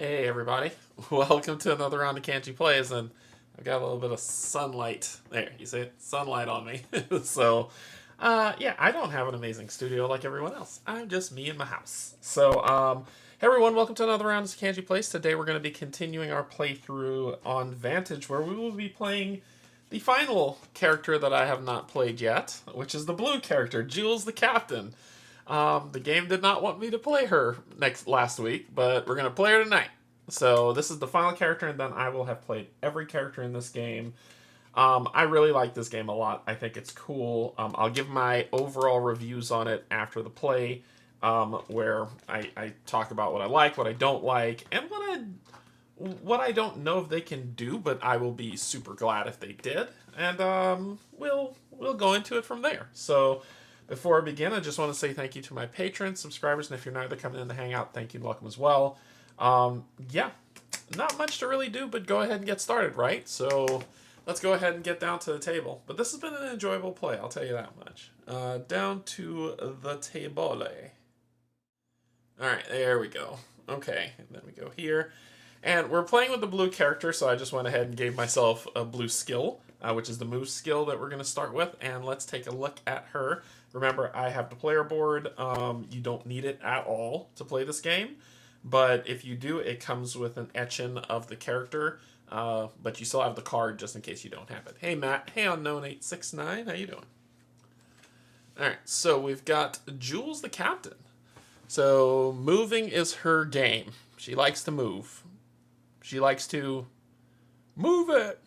Hey everybody, welcome to another round of Canje Plays, and I've got a little bit of sunlight, there, you see it? Sunlight on me. Yeah, I don't have an amazing studio like everyone else. I'm just me in my house. Hey everyone, welcome to another round of Canje Plays. Today we're going to be continuing our playthrough on Vantage, where we will be playing the final character that I have not played yet, which is the blue character, Jules the Captain. The game did not want me to play her last week, but we're going to play her tonight. So this is the final character, and then I will have played every character in this game. I really like this game a lot. I think it's cool. I'll give my overall reviews on it after the play, where I talk about what I like, what I don't like, and what I don't know if they can do, but I will be super glad if they did. And we'll go into it from there. So before I begin, I just want to say thank you to my patrons, subscribers, and if you're neither coming in to hang out, thank you and welcome as well. Yeah, not much to really do, but go ahead and get started, right? So let's go ahead and get down to the table. But this has been an enjoyable play, I'll tell you that much. Down to the table. Alright, there we go. Okay, and then we go here. And we're playing with the blue character, so I just went ahead and gave myself a blue skill, which is the move skill that we're going to start with. And let's take a look at her. Remember, I have the player board. You don't need it at all to play this game. But if you do, it comes with an etching of the character. But you still have the card just in case you don't have it. Hey, Matt. Hey, Unknown869. How you doing? Alright, so we've got Jules the Captain. So moving is her game. She likes to move. She likes to move it.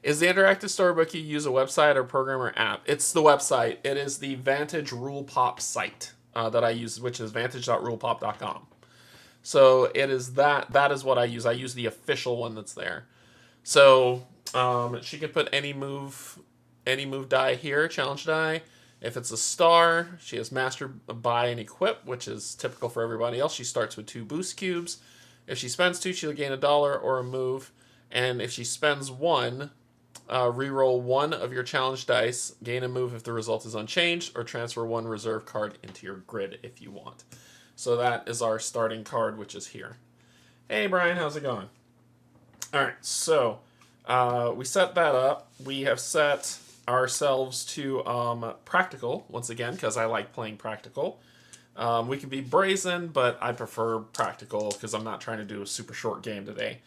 Is the interactive storybook you use a website or program or app? It's the website. It is the Vantage Rule Pop site that I use, which is vantage.rulepop.com. So it is that is what I use. I use the official one that's there. So she can put any move die here, challenge die. If it's a star, she has master, buy, and equip, which is typical for everybody else. She starts with 2 boost cubes. If she spends 2, she'll gain $1 or a move. And if she spends 1, reroll 1 of your challenge dice, gain a move if the result is unchanged, or transfer 1 reserve card into your grid if you want. So that is our starting card, which is here. Hey, Brian, how's it going? All right, so we set that up. We have set ourselves to practical, once again, because I like playing practical. We can be brazen, but I prefer practical because I'm not trying to do a super short game today.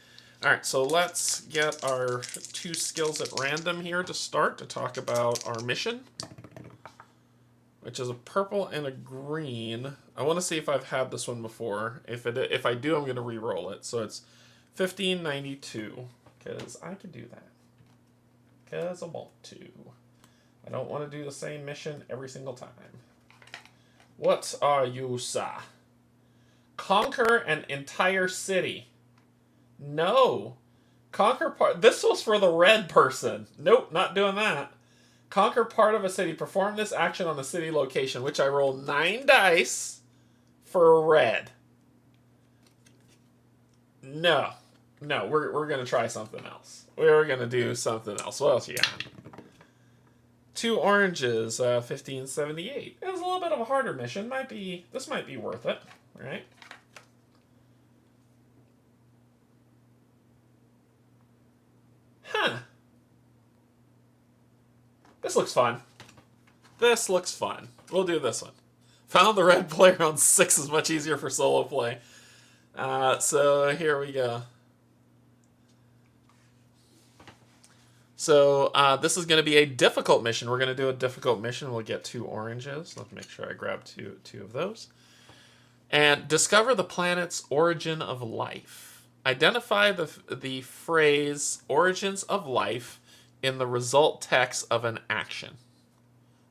Alright, so let's get our 2 skills at random here to start to talk about our mission, which is a purple and a green. I want to see if I've had this one before. If I do, I'm going to re-roll it. So it's 1592, because I can do that. Because I want to. I don't want to do the same mission every single time. What are you, sir? Conquer an entire city. No. Conquer part... This was for the red person. Nope, not doing that. Conquer part of a city. Perform this action on the city location, which I roll 9 dice for red. No. No, we're going to try something else. We're going to do something else. What else you got? 2 oranges, 1578. It was a little bit of a harder mission. This might be worth it, right? Huh. This looks fun. This looks fun. We'll do this one. Found the red player on 6 is much easier for solo play. So here we go. So this is going to be a difficult mission. We're going to do a difficult mission. We'll get 2 oranges. Let's make sure I grab two of those. And discover the planet's origin of life. Identify the phrase origins of life in the result text of an action.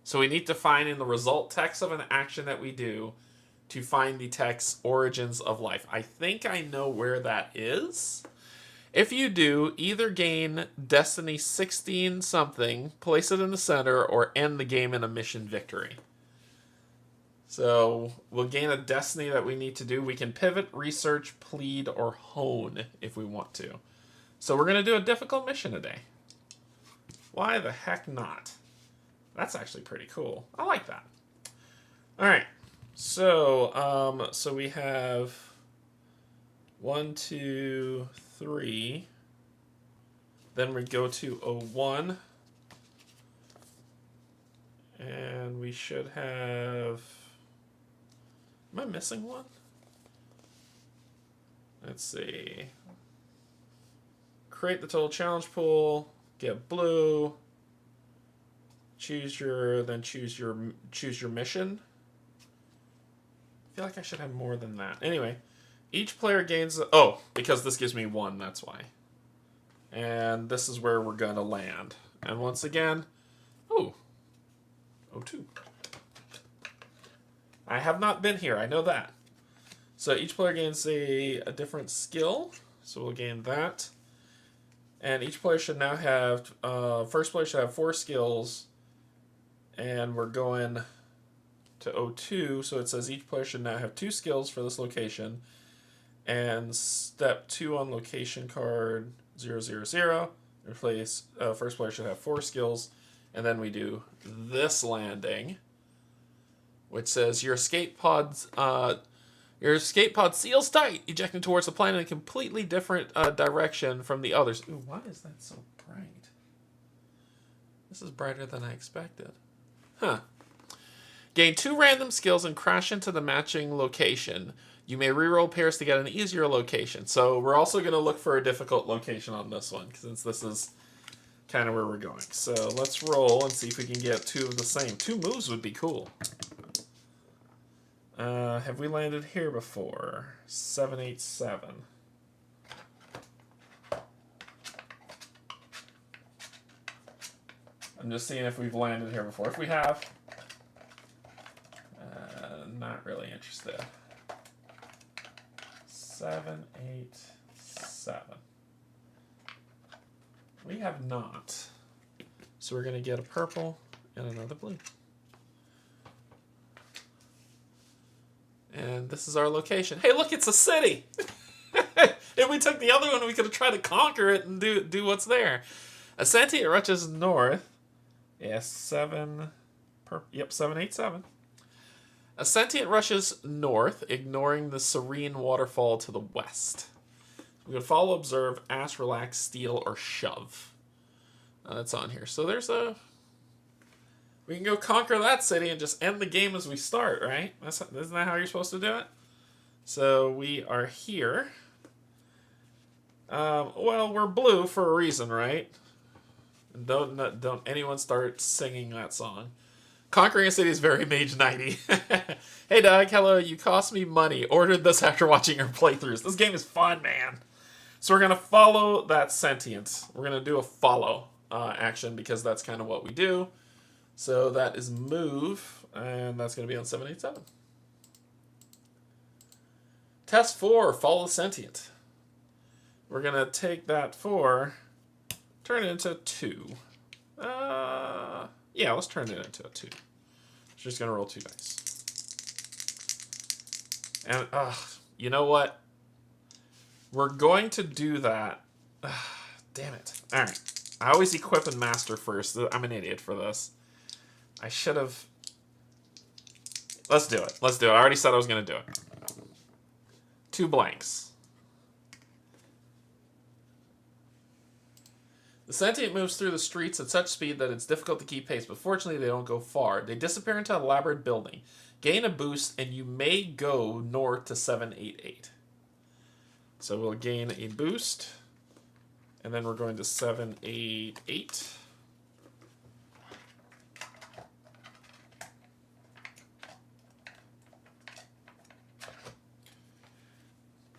So we need to find in the result text of an action that we do to find the text origins of life. I think I know where that is. If you do, either gain Destiny 16 something, place it in the center, or end the game in a mission victory. So we'll gain a Destiny that we need to do. We can pivot, research, plead, or hone if we want to. So we're going to do a difficult mission today. Why the heck not? That's actually pretty cool. I like that. All right. So we have 1, 2, 3. Then we go to 01. And we should have... Am I missing one? Let's see. Create the total challenge pool. Get blue. Choose your mission. I feel like I should have more than that. Anyway, each player gains... Oh, because this gives me 1, that's why. And this is where we're going to land. And once again... Oh. 02. I have not been here, I know that. So each player gains a different skill. So we'll gain that. And each player should now have... first player should have 4 skills. And we're going to 02, so it says each player should now have 2 skills for this location. And step 2 on location card 000. Replace first player should have 4 skills. And then we do this landing, which says your escape pod seals tight, ejecting towards the planet in a completely different direction from the others. Ooh, why is that so bright? This is brighter than I expected. Huh. Gain 2 random skills and crash into the matching location. You may reroll pairs to get an easier location. So we're also going to look for a difficult location on this one, since this is kind of where we're going. So let's roll and see if we can get 2 of the same. 2 moves would be cool. Have we landed here before? 787. I'm just seeing if we've landed here before. If we have, not really interested. 787. We have not. So we're going to get a purple and another blue. And this is our location. Hey, look, it's a city! If we took the other one, we could have tried to conquer it and do what's there. A sentient rushes north. Yes, 787. A sentient rushes north, ignoring the serene waterfall to the west. We can follow, observe, ask, relax, steal, or shove. That's on here. So there's a... We can go conquer that city and just end the game as we start, right? Isn't that how you're supposed to do it? So we are here. Well, we're blue for a reason, right? Don't anyone start singing that song. Conquering a city is very Mage 90. Hey Doug, hello, you cost me money. Ordered this after watching your playthroughs. This game is fun, man. So we're going to follow that sentient. We're going to do a follow action because that's kind of what we do. So that is move, and that's going to be on 787. Test 4, follow the sentient. We're going to take that 4, turn it into 2. Yeah, let's turn it into a 2. Just going to roll 2 dice. And, you know what? We're going to do that. Damn it. All right. I always equip and master first. I'm an idiot for this. I should have... Let's do it. Let's do it. I already said I was going to do it. 2 blanks. The sentient moves through the streets at such speed that it's difficult to keep pace, but fortunately they don't go far. They disappear into an elaborate building. Gain a boost, and you may go north to 788. So we'll gain a boost, and then we're going to 788.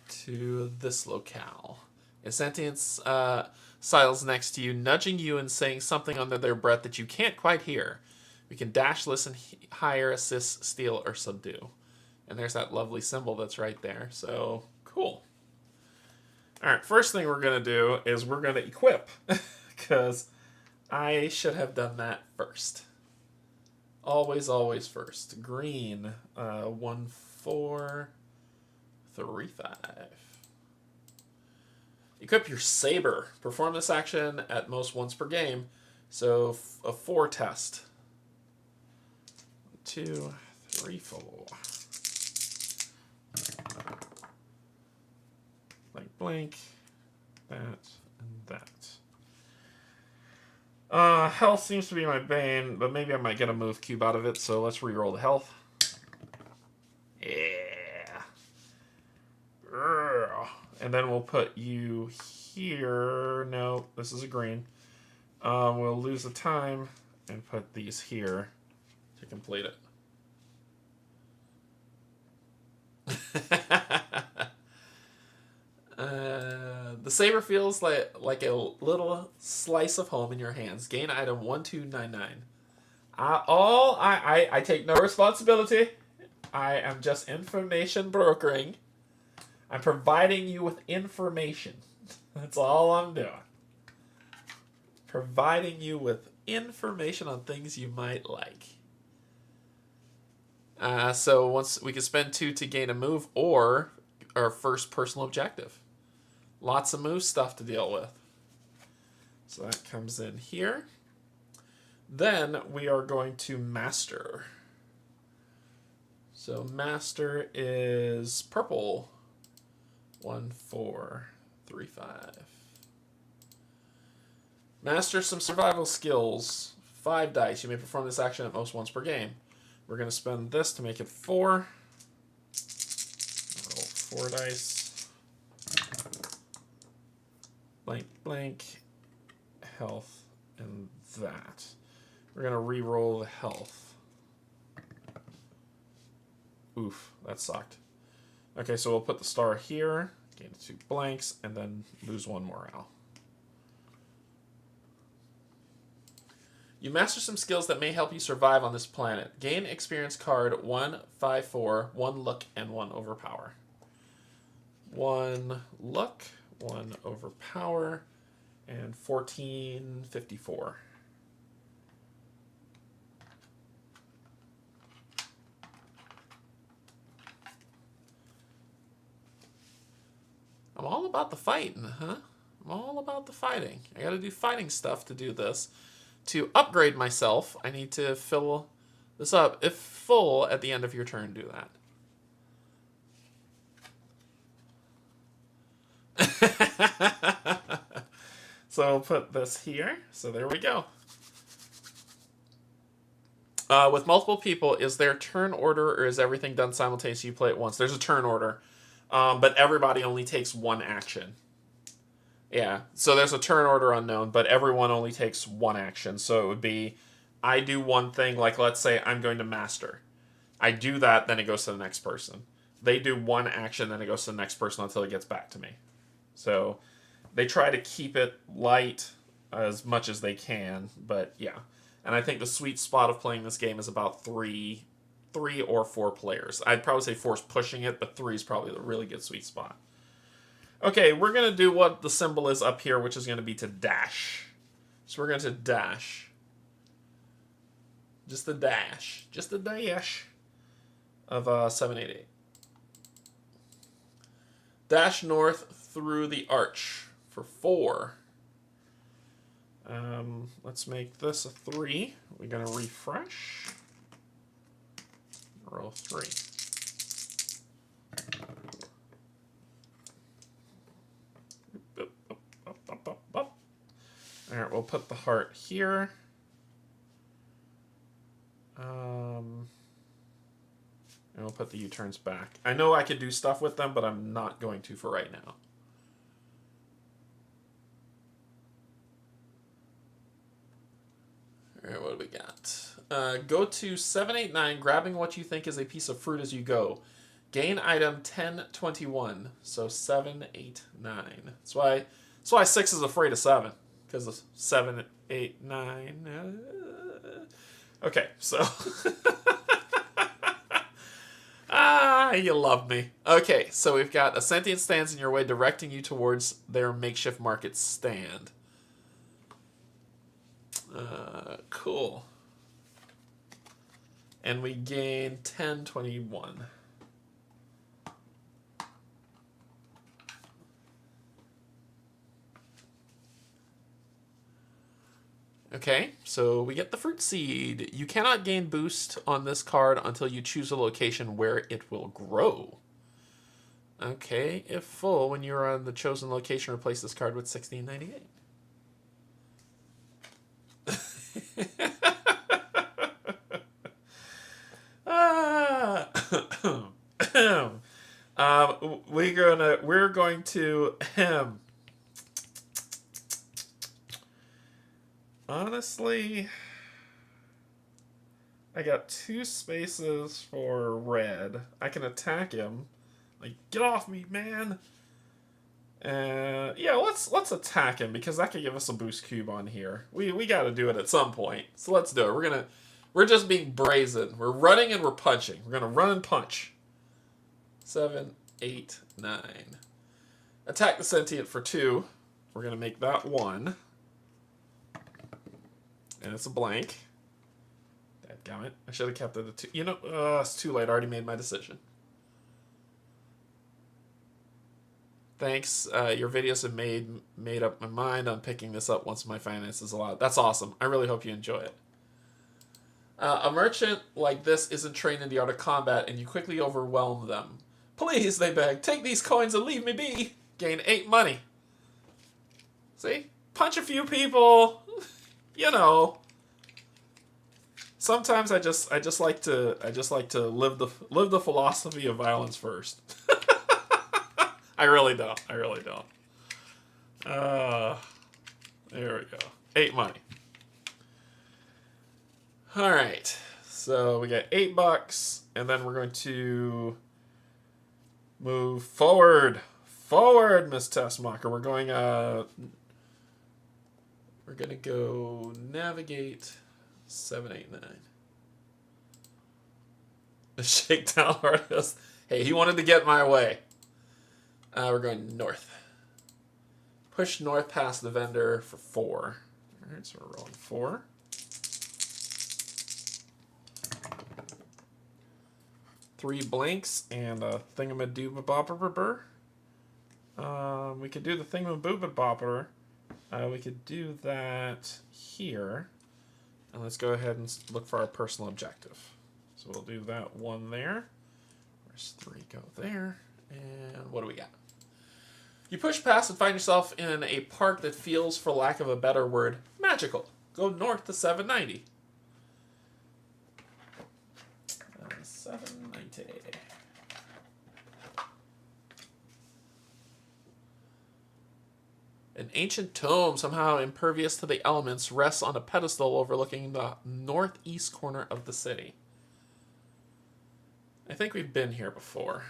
To this locale. A sentient sidles next to you, nudging you and saying something under their breath that you can't quite hear. We can dash, listen, hire, assist, steal, or subdue. And there's that lovely symbol that's right there. So, cool. Alright, first thing we're going to do is we're going to equip. Because I should have done that first. Always, always first. Green, 1, 4, 3, 5. Equip your saber. Perform this action at most once per game. So a 4 test. 2, 3, 4. blank, that, and that. Health seems to be my bane, but maybe I might get a move cube out of it, so let's reroll the health. Yeah. And then we'll put you here. No, this is a green. We'll lose the time and put these here to complete it. The saber feels like a little slice of home in your hands. Gain item 1299. I take no responsibility. I am just information brokering. I'm providing you with information. That's all I'm doing. Providing you with information on things you might like. So once we can spend 2 to gain a move or our first personal objective. Lots of move stuff to deal with. So that comes in here. Then we are going to master. So master is purple. 1, 4, 3, 5. Master some survival skills. 5 dice. You may perform this action at most once per game. We're going to spend this to make it 4. Roll 4 dice. Blank, blank. Health, and that. We're going to re-roll the health. Oof, that sucked. Okay, so we'll put the star here. Gain 2 blanks, and then lose 1 morale. You master some skills that may help you survive on this planet. Gain experience card 1, 5, 4, 1 look, and 1 overpower. 1 look, 1 overpower, and 1454. I'm all about the fighting, huh? I'm all about the fighting. I gotta do fighting stuff to do this. To upgrade myself, I need to fill this up. If full at the end of your turn, do that. So I'll put this here. So there we go. With multiple people, is there turn order or is everything done simultaneously? You play it once. There's a turn order, but everybody only takes 1 action. Yeah, so there's a turn order unknown, but everyone only takes 1 action. So it would be, I do one thing, like let's say I'm going to master. I do that, then it goes to the next person. They do 1 action, then it goes to the next person until it gets back to me. So they try to keep it light as much as they can, but yeah. And I think the sweet spot of playing this game is about 3 or 4 players. I'd probably say 4's pushing it, but 3 is probably the really good sweet spot. Okay, we're going to do what the symbol is up here, which is going to be to dash. So we're going to dash. Just the dash. Just the dash of 788. Dash north through the arch for 4. Let's make this a 3. We're going to refresh. Roll 3. Alright, we'll put the heart here. And we'll put the U-turns back. I know I could do stuff with them, but I'm not going to for right now. Alright, what do we got? Go to 789, grabbing what you think is a piece of fruit as you go. Gain item 1021. So 789. That's why 6 is afraid of 7. Because of 7, 8, 9. Okay, so. You love me. Okay, so we've got a sentient stands in your way, directing you towards their makeshift market stand. Cool. And we gain 1021. Okay, so we get the fruit seed. You cannot gain boost on this card until you choose a location where it will grow. Okay, if full, when you are on the chosen location, replace this card with 1698. We're going to honestly, I got 2 spaces for red. I can attack him. Like, get off me, man! Yeah, let's attack him because that could give us a boost cube on here. We got to do it at some point, so let's do it. We're just being brazen. We're running and we're punching. We're gonna run and punch. 7, 8, 9. Attack the sentient for 2. We're gonna make that 1, and it's a blank. Dadgummit. I should have kept it at 2. You know, it's too late. I already made my decision. Thanks. Your videos have made up my mind on picking this up once my finances allow. That's awesome. I really hope you enjoy it. A merchant like this isn't trained in the art of combat, and you quickly overwhelm them. Please, they beg, take these coins and leave me be. Gain 8 money. See? Punch a few people. You know. Sometimes I just like to live the philosophy of violence first. I really don't. There we go. 8 money. Alright. So we got $8, and then we're going to move forward. Forward, Miss Tessmacher. We're gonna go navigate 789. The shakedown artist. Hey, he wanted to get my way. We're going north. Push north past the vendor for 4. Alright, so we're rolling 4. Three blanks and a thingamadooba-bopper. We could do the thingamadooba-bopper. We could do that here. And let's go ahead and look for our personal objective. So we'll do that 1 there. Where's 3 go there? And what do we got? You push past and find yourself in a park that feels, for lack of a better word, magical. Go north to 790. 790. An ancient tome, somehow impervious to the elements, rests on a pedestal overlooking the northeast corner of the city. I think we've been here before.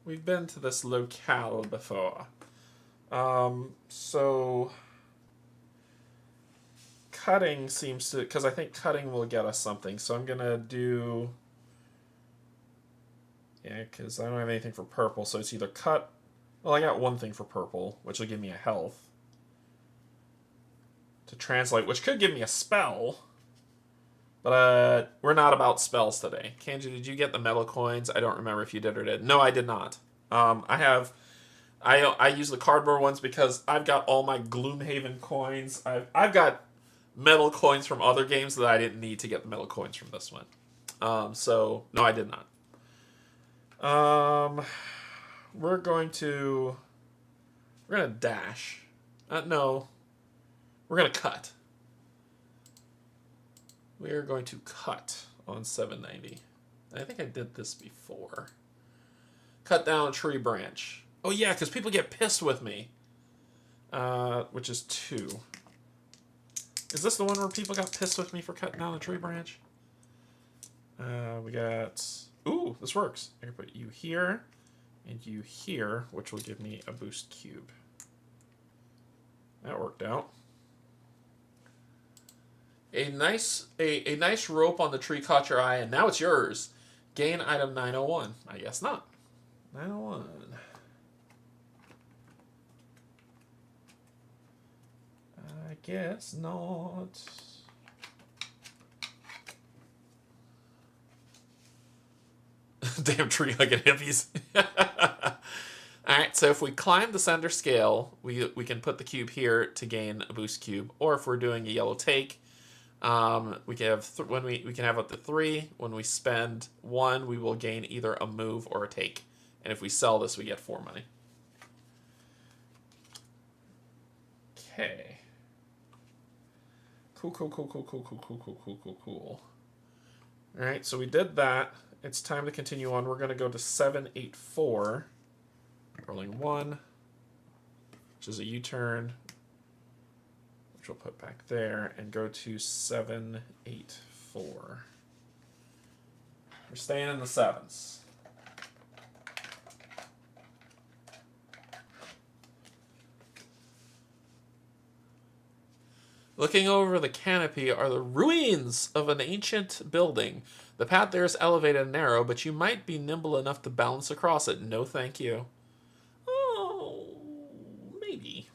We've been to this locale before. So cutting seems to, because I think cutting will get us something. So I'm going to do, yeah, because I don't have anything for purple. So it's either cut, well, I got 1 thing for purple, which will give me a health to translate, which could give me a spell. But we're not about spells today. Canje, did you get the metal coins? I don't remember if you did or did. No, I did not. I use the cardboard ones because I've got all my Gloomhaven coins. I've got metal coins from other games that I didn't need to get the metal coins from this one. So no, I did not. We're gonna dash. No, we're gonna cut. We are going to cut on 790. I think I did this before. Cut down a tree branch. Oh yeah, because people get pissed with me. Which is 2. Is this the one where people got pissed with me for cutting down a tree branch? We got... Ooh, this works. I can put you here and you here, which will give me a boost cube. That worked out. A nice rope on the tree caught your eye, and now it's yours. Gain item 901. I guess not. 901. I guess not. Damn tree hugging hippies. Alright, so if we climb the center scale, we can put the cube here to gain a boost cube. Or if we're doing a yellow take, We can have we can have up to 3. When we spend 1, we will gain either a move or a take. And if we sell this, we get 4 money. Okay. Cool. All right, so we did that. It's time to continue on. We're going to go to 784. Rolling 1, which is a U-turn, which we'll put back there, and go to 784. We're staying in the 7s. Looking over the canopy are the ruins of an ancient building. The path there is elevated and narrow, but you might be nimble enough to balance across it. No thank you. Oh, maybe.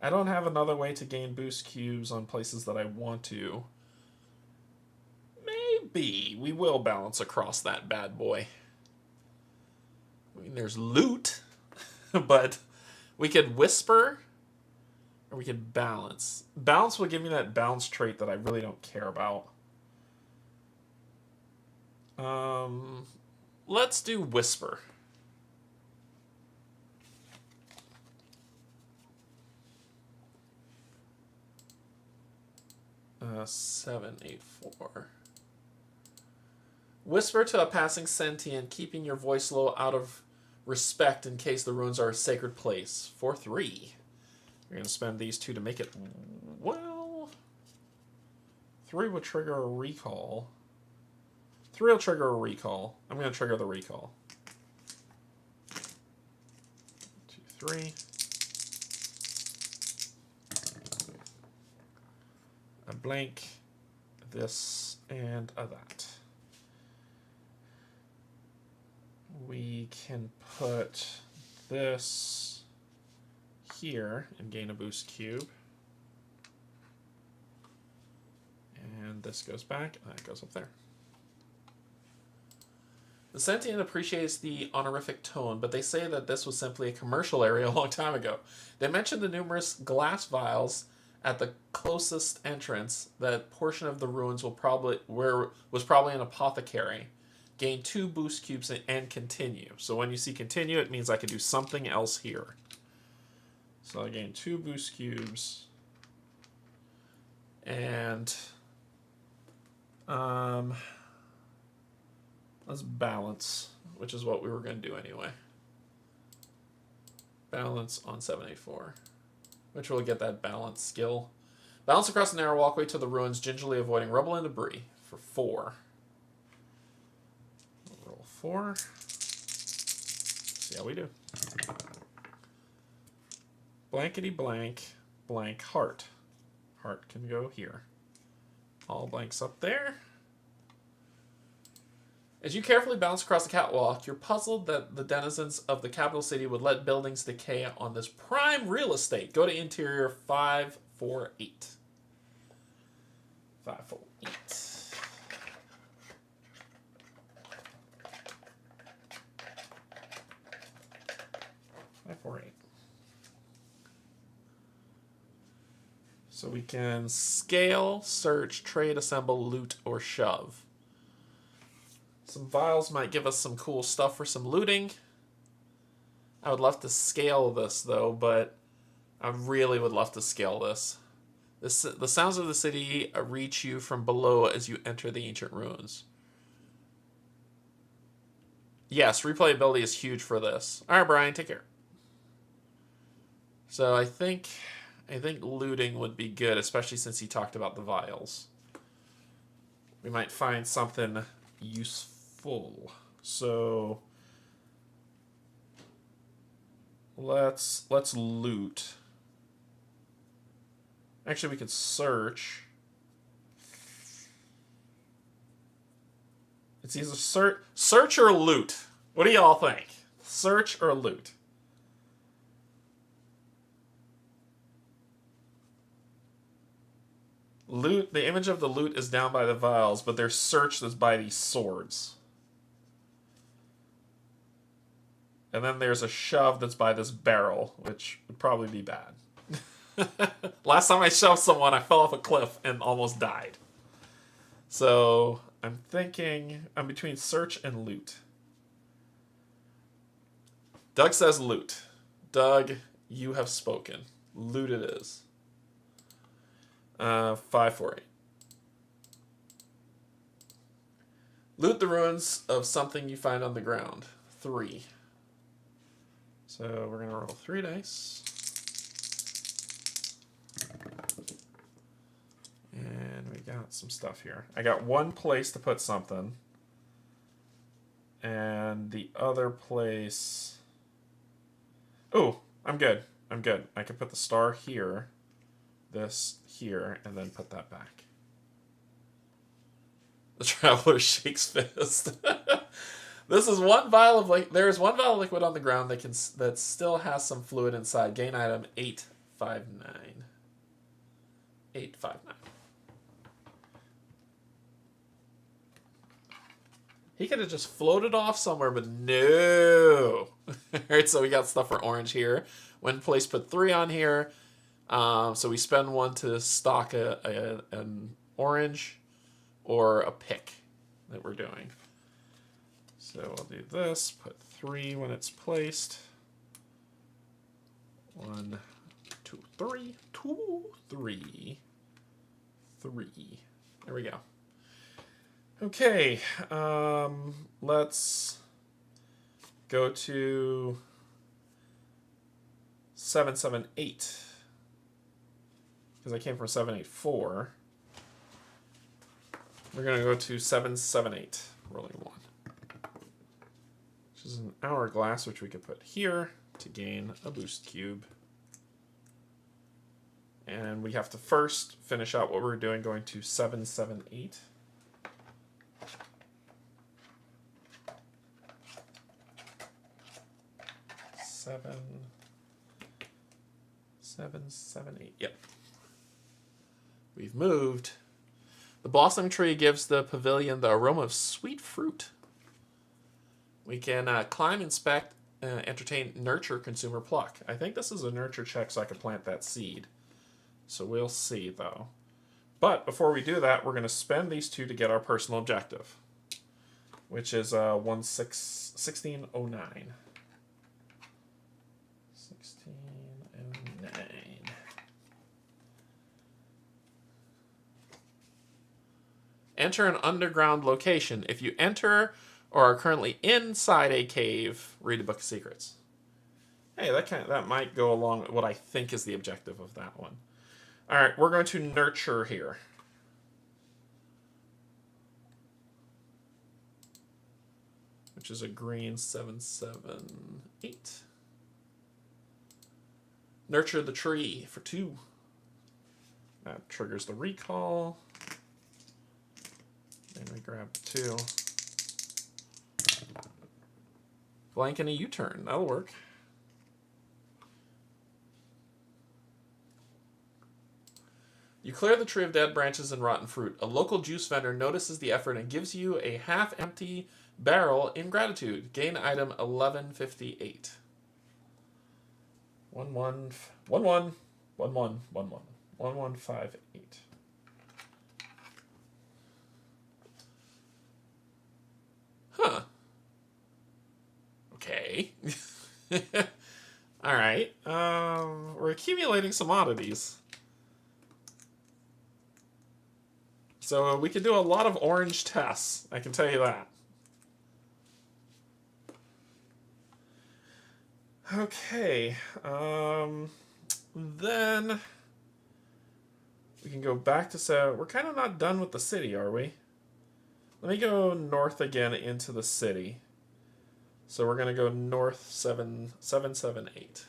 I don't have another way to gain boost cubes on places that I want to. Maybe we will balance across that bad boy. I mean, there's loot, but we could whisper, or we could balance. Balance will give me that balance trait that I really don't care about. Let's do whisper. 784. Whisper to a passing sentient, keeping your voice low out of respect in case the ruins are a sacred place. For 3. You're going to spend these 2 to make it... Well... 3 would trigger a recall. 3 will trigger a recall. I'm going to trigger the recall. 2, 3. A blank, this, and a that. We can put this here and gain a boost cube. And this goes back, and that goes up there. The sentient appreciates the honorific tone, but they say that this was simply a commercial area a long time ago. They mentioned the numerous glass vials at the closest entrance. That portion of the ruins was probably an apothecary. Gain 2 boost cubes and continue. So when you see continue, it means I can do something else here. So I gain 2 boost cubes. And let's balance, which is what we were going to do anyway. Balance on 784, which will get that balance skill. Balance across the narrow walkway to the ruins, gingerly avoiding rubble and debris for 4. Roll 4. See how we do. Blankety blank, blank heart. Heart can go here. All blanks up there. As you carefully bounce across the catwalk, you're puzzled that the denizens of the capital city would let buildings decay on this prime real estate. Go to interior 548. 548. 548. So we can scale, search, trade, assemble, loot, or shove. Some vials might give us some cool stuff for some looting. I would love to scale this, though, but I really would love to scale this. The sounds of the city reach you from below as you enter the ancient ruins. Yes, replayability is huge for this. All right, Brian, take care. So I think looting would be good, especially since he talked about the vials. We might find something useful. So let's loot. Actually, we could search. It's either search or loot. What do y'all think? Search or loot? Loot. The image of the loot is down by the vials, but their search is by these swords. And then there's a shove that's by this barrel, which would probably be bad. Last time I shoved someone, I fell off a cliff and almost died. So I'm thinking I'm between search and loot. Doug says loot. Doug, you have spoken. Loot it is. 548. Loot the ruins of something you find on the ground. 3. So we're going to roll 3 dice. And we got some stuff here. I got one place to put something. And the other place... Oh, I'm good. I'm good. I can put the star here, this here, and then put that back. The traveler shakes fist. This is one vial of there is one vial of liquid on the ground that still has some fluid inside. Gain item 859. 859. He could have just floated off somewhere, but no. Alright, so we got stuff for orange here. When place, put 3 on here. So we spend 1 to stock an orange or a pick that we're doing. So I'll do this, put 3 when it's placed. 1, 2, 3, 2, 3, 3. There we go. Okay, let's go to 778 because I came from 784. We're going to go to 778, rolling 1, which is an hourglass, which we could put here to gain a boost cube. And we have to first finish out what we're doing, going to 778. 778. Yep. We've moved. The blossom tree gives the pavilion the aroma of sweet fruit. We can climb, inspect, entertain, nurture, consumer, pluck. I think this is a nurture check so I can plant that seed. So we'll see, though. But before we do that, we're going to spend these 2 to get our personal objective, which is 1609. 1609. Enter an underground location. If you enter or are currently inside a cave, read a book of secrets. Hey, that might go along with what I think is the objective of that one. All right, we're going to nurture here. Which is a green 778. Nurture the tree for 2. That triggers the recall. And we grab 2. Blank and a U-turn. That'll work. You clear the tree of dead branches and rotten fruit. A local juice vendor notices the effort and gives you a half-empty barrel in gratitude. Gain item 1158. 1158. Huh. Okay. All right. We're accumulating some oddities. So we can do a lot of orange tests, I can tell you that. Okay, then we can go back to, we're kind of not done with the city, are we? Let me go north again into the city. So we're going to go north 778.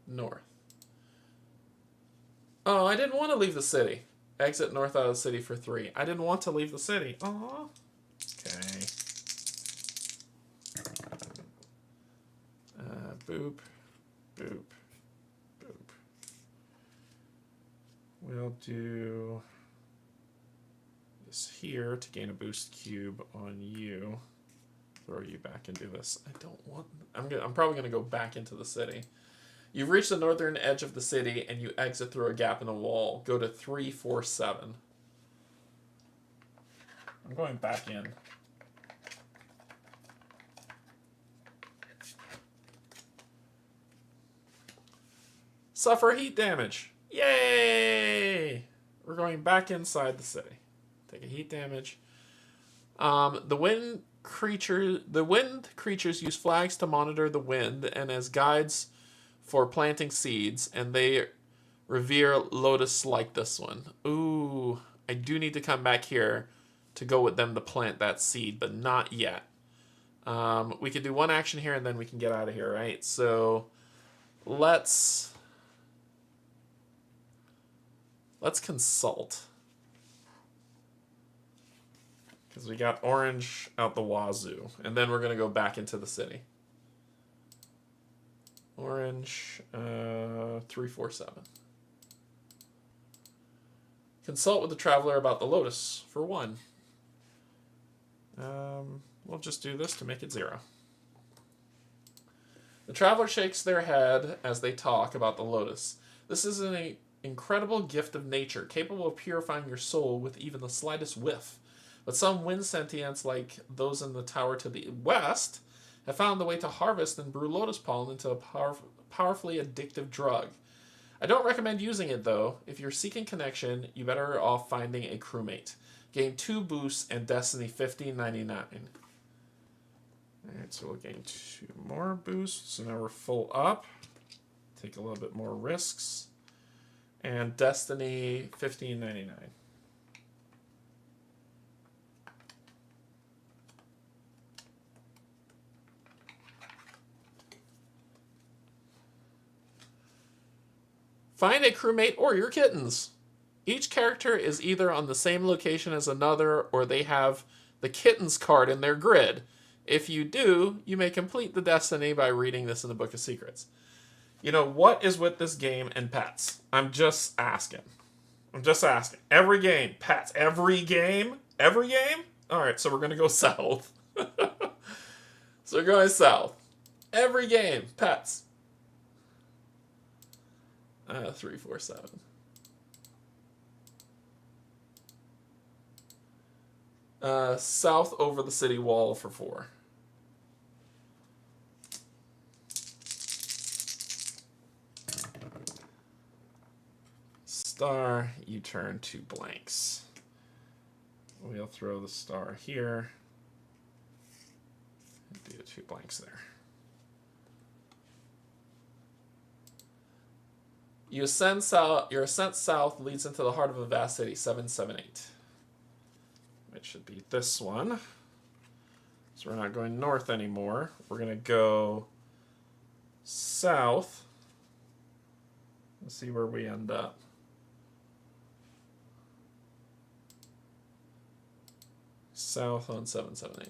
North. Oh, I didn't want to leave the city. Exit north out of the city for 3. I didn't want to leave the city. Aw. Okay. Boop. Boop. Boop. We'll do this here to gain a boost cube on you. throw you back into this. I don't want... I'm probably going to go back into the city. You've reached the northern edge of the city, and you exit through a gap in the wall. Go to 347. I'm going back in. Suffer heat damage. Yay! We're going back inside the city. Take a heat damage. The wind creatures use flags to monitor the wind and as guides for planting seeds, and they revere lotus like this one. Ooh, I do need to come back here to go with them to plant that seed, but not yet. We could do one action here and then we can get out of here, right? So let's consult. Because we got orange out the wazoo. And then we're going to go back into the city. Orange, 347. Consult with the traveler about the lotus for 1. We'll just do this to make it 0. The traveler shakes their head as they talk about the lotus. This is an incredible gift of nature, capable of purifying your soul with even the slightest whiff. But some wind sentients, like those in the tower to the west, have found the way to harvest and brew lotus pollen into a powerfully addictive drug. I don't recommend using it, though. If you're seeking connection, you're better off finding a crewmate. Gain 2 boosts and Destiny 1599. Alright, so we'll gain 2 more boosts. So now we're full up. Take a little bit more risks. And Destiny 1599. Find a crewmate or your kittens. Each character is either on the same location as another, or they have the kittens card in their grid. If you do, you may complete the destiny by reading this in the Book of Secrets. You know, what is with this game and pets? I'm just asking. Every game, pets. Every game? Every game? Alright, so we're going to go south. So we're going south. Every game, pets. 347. South over the city wall for 4. Star, you turn 2 blanks. We'll throw the star here. Do 2 blanks there. Your ascent south leads into the heart of a vast city, 778. It should be this one. So we're not going north anymore. We're going to go south. Let's see where we end up. South on 778.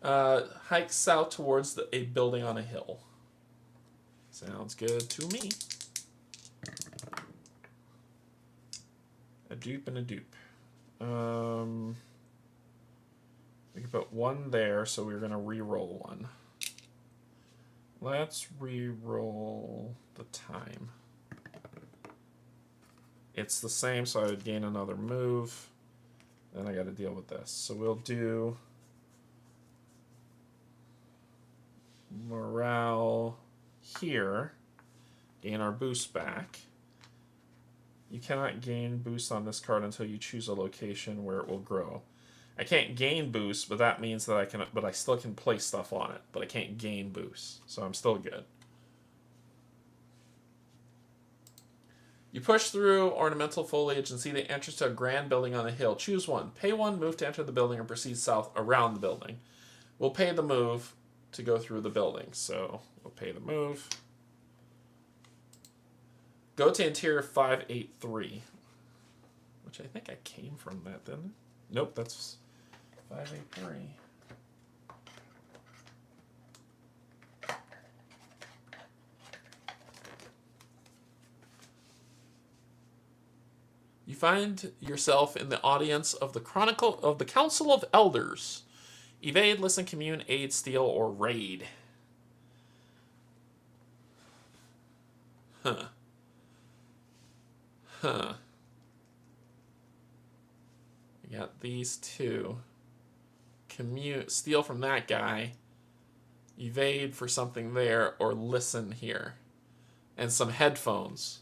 Hike south towards a building on a hill. Sounds good to me. A dupe and a dupe. We can put 1 there, so we're going to re-roll 1. Let's re-roll the time. It's the same, so I would gain another move. Then I got to deal with this. So we'll do morale here. Gain our boost back. You cannot gain boost on this card until you choose a location where it will grow. I can't gain boost, but that means that I still can place stuff on it, but I can't gain boost, so I'm still good. You push through ornamental foliage and see the entrance to a grand building on a hill. Choose one. Pay 1 move to enter the building and proceed south around the building. We'll pay the move to go through the building, so we'll pay the move. Go to interior 583, which I think I came from that, didn't it? Nope, that's 583. You find yourself in the audience of the Council of Elders. Evade, listen, commune, aid, steal, or raid. Huh. Huh. We got these two. Commune, steal from that guy. Evade for something there, or listen here. And some headphones.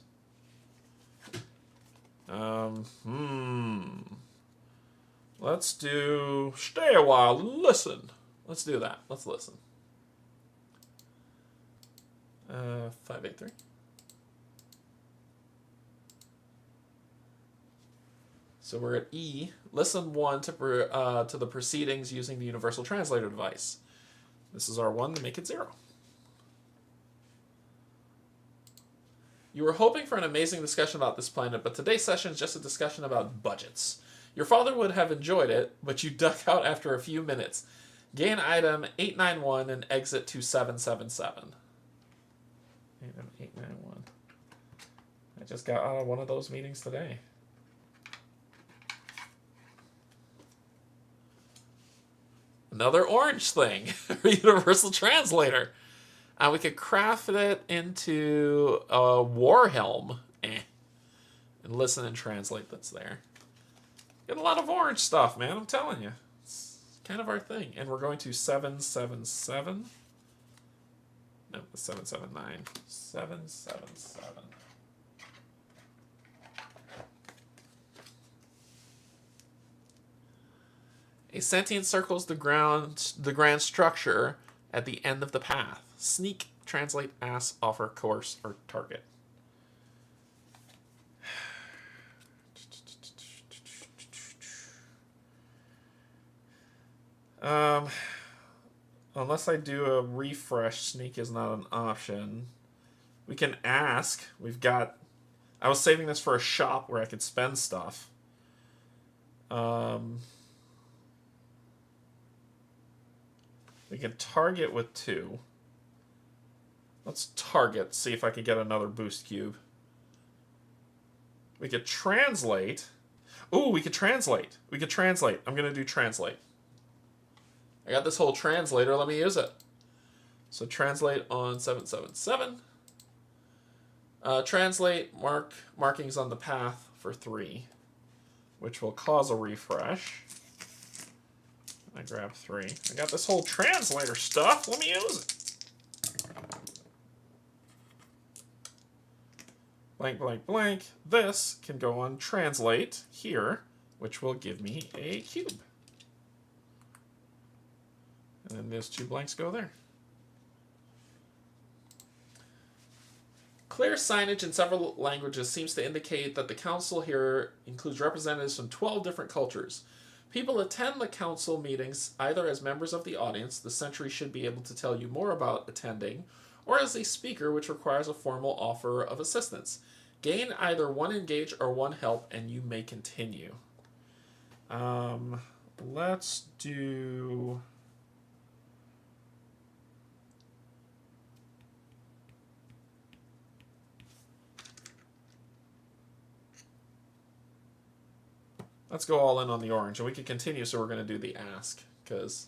Let's do stay a while and listen. Let's do that. Let's listen. 583. So we're at E. Listen 1 to the proceedings using the universal translator device. This is R1 to make it 0. You were hoping for an amazing discussion about this planet, but today's session is just a discussion about budgets. Your father would have enjoyed it, but you duck out after a few minutes. Gain item 891 and exit to 777. Item 891. I just got out of one of those meetings today. Another orange thing. Universal translator. We could craft it into a war helm. And listen and translate that's there. Get a lot of orange stuff, man. I'm telling you. It's kind of our thing. And we're going to 777. No, 779. 777. A sentient circles the grand structure at the end of the path. Sneak, translate, ask, offer, coerce, or target. Unless I do a refresh, sneak is not an option. We can ask. We've got... I was saving this for a shop where I could spend stuff. We can target with 2. Let's target, see if I can get another boost cube. We could translate. Ooh, we could translate. We could translate. I'm going to do translate. I got this whole translator. Let me use it. So translate on 777. Translate markings on the path for 3, which will cause a refresh. I grab 3. I got this whole translator stuff. Let me use it. Blank, blank, blank. This can go on translate here, which will give me a cube. And then those 2 blanks go there. Clear signage in several languages seems to indicate that the council here includes representatives from 12 different cultures. People attend the council meetings either as members of the audience, the Sentry should be able to tell you more about attending, or as a speaker, which requires a formal offer of assistance. Gain either 1 engage or 1 help, and you may continue. Let's do... Let's go all in on the orange, and we can continue, so we're going to do the ask, because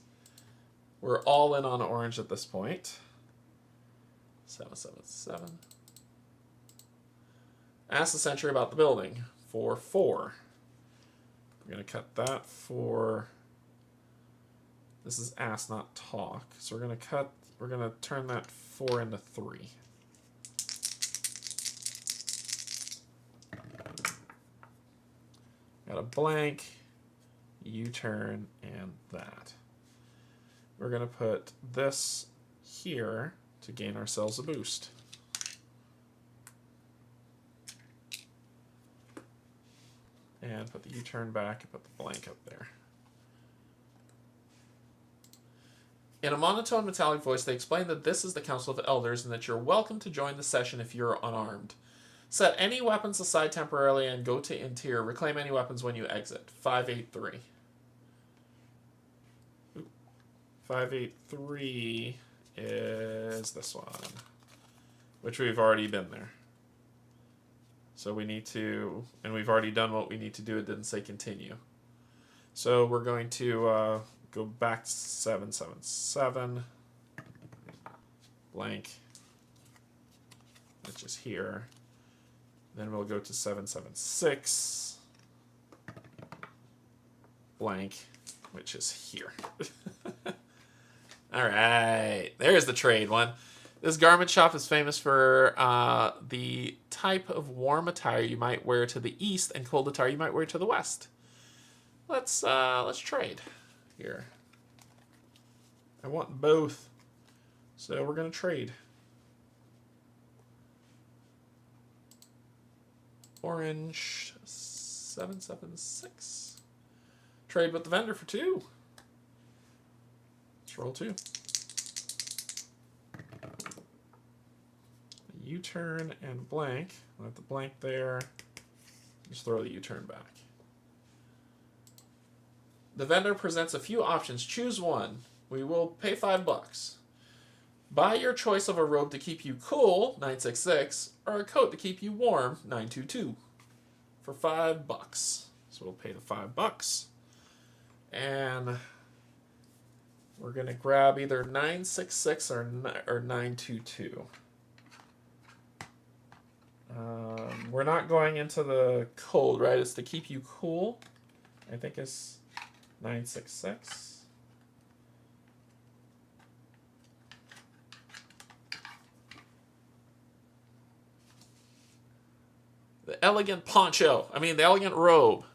we're all in on orange at this point. 777. Ask the Sentry about the building for 4. We're going to cut that for... This is ask, not talk. So we're going to turn that 4 into 3. Got a blank, U-turn, and that. We're going to put this here to gain ourselves a boost. And put the U-turn back and put the blank up there. In a monotone metallic voice, they explain that this is the Council of Elders and that you're welcome to join the session if you're unarmed. Set any weapons aside temporarily and go to interior. Reclaim any weapons when you exit. 583. 583 is this one, which we've already been there. So we need to, and we've already done what we need to do. It didn't say continue. So we're going to go back to 777 blank, which is here. Then we'll go to 776 blank, which is here. All right, there's the trade one. This garment shop is famous for the type of warm attire you might wear to the east and cold attire you might wear to the west. Let's trade here. I want both, so we're gonna trade. Orange 776. Trade with the vendor for 2. Let's roll 2. U-turn and blank. Let the blank there. Just throw the U-turn back. The vendor presents a few options. Choose one. We will pay $5. Buy your choice of a robe to keep you cool, 966, or a coat to keep you warm, 922, for $5. So we'll pay the $5. And we're gonna grab either 966 or 922. We're not going into the cold, right? It's to keep you cool. I think it's 966. The elegant poncho. The elegant robe.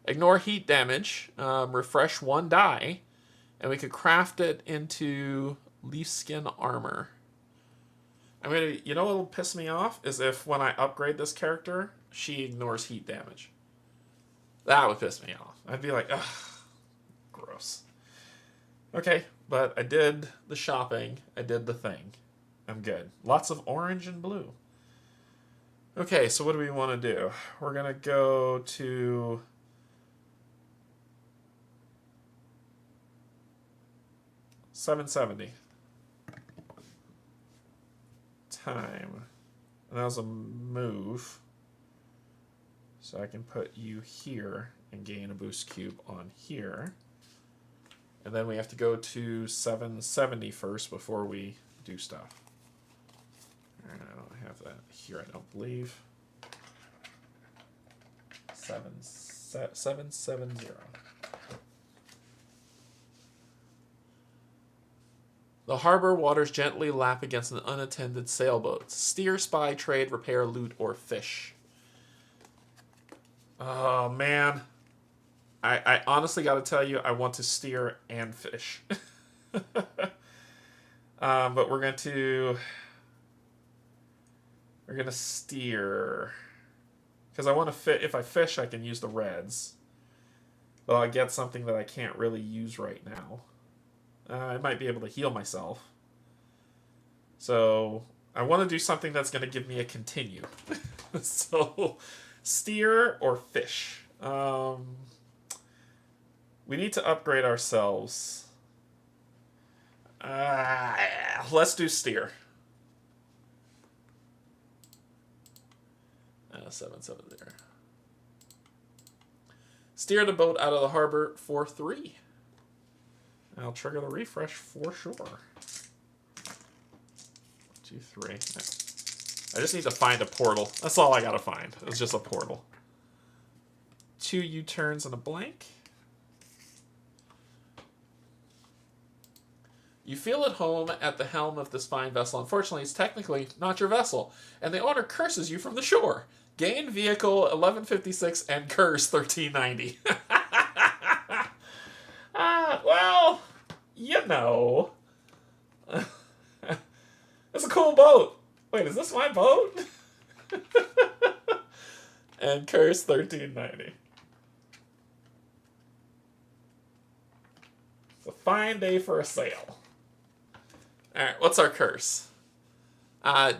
Ignore heat damage. Refresh 1 die. And we could craft it into leaf skin armor. You know what'll piss me off? Is if when I upgrade this character, she ignores heat damage. That would piss me off. I'd be like, ugh, gross. Okay, but I did the shopping. I did the thing. I'm good. Lots of orange and blue. Okay, so what do we want to do? We're going to go to... $770. Time. And that was a move. So I can put you here and gain a boost cube on here. And then we have to go to 770 first before we do stuff. I don't have that here, I don't believe. 770. The harbor waters gently lap against an unattended sailboat. Steer, spy, trade, repair, loot, or fish. Oh, man. I honestly got to tell you, I want to steer and fish. But we're going to steer. Because I want to fit. If I fish, I can use the reds. But I get something that I can't really use right now. I might be able to heal myself. So I want to do something that's going to give me a continue. So steer or fish. We need to upgrade ourselves. Let's do steer. 770. Steer the boat out of the harbor for 3. I'll trigger the refresh for sure. 2, 3. I just need to find a portal. That's all I gotta find. It's just a portal. 2 U-turns and a blank. You feel at home at the helm of this fine vessel. Unfortunately, it's technically not your vessel, and the owner curses you from the shore. Gain vehicle 1156 and curse 1390. Well, you know. It's a cool boat. Wait, is this my boat? And curse 1390. It's a fine day for a sail. Alright, what's our curse?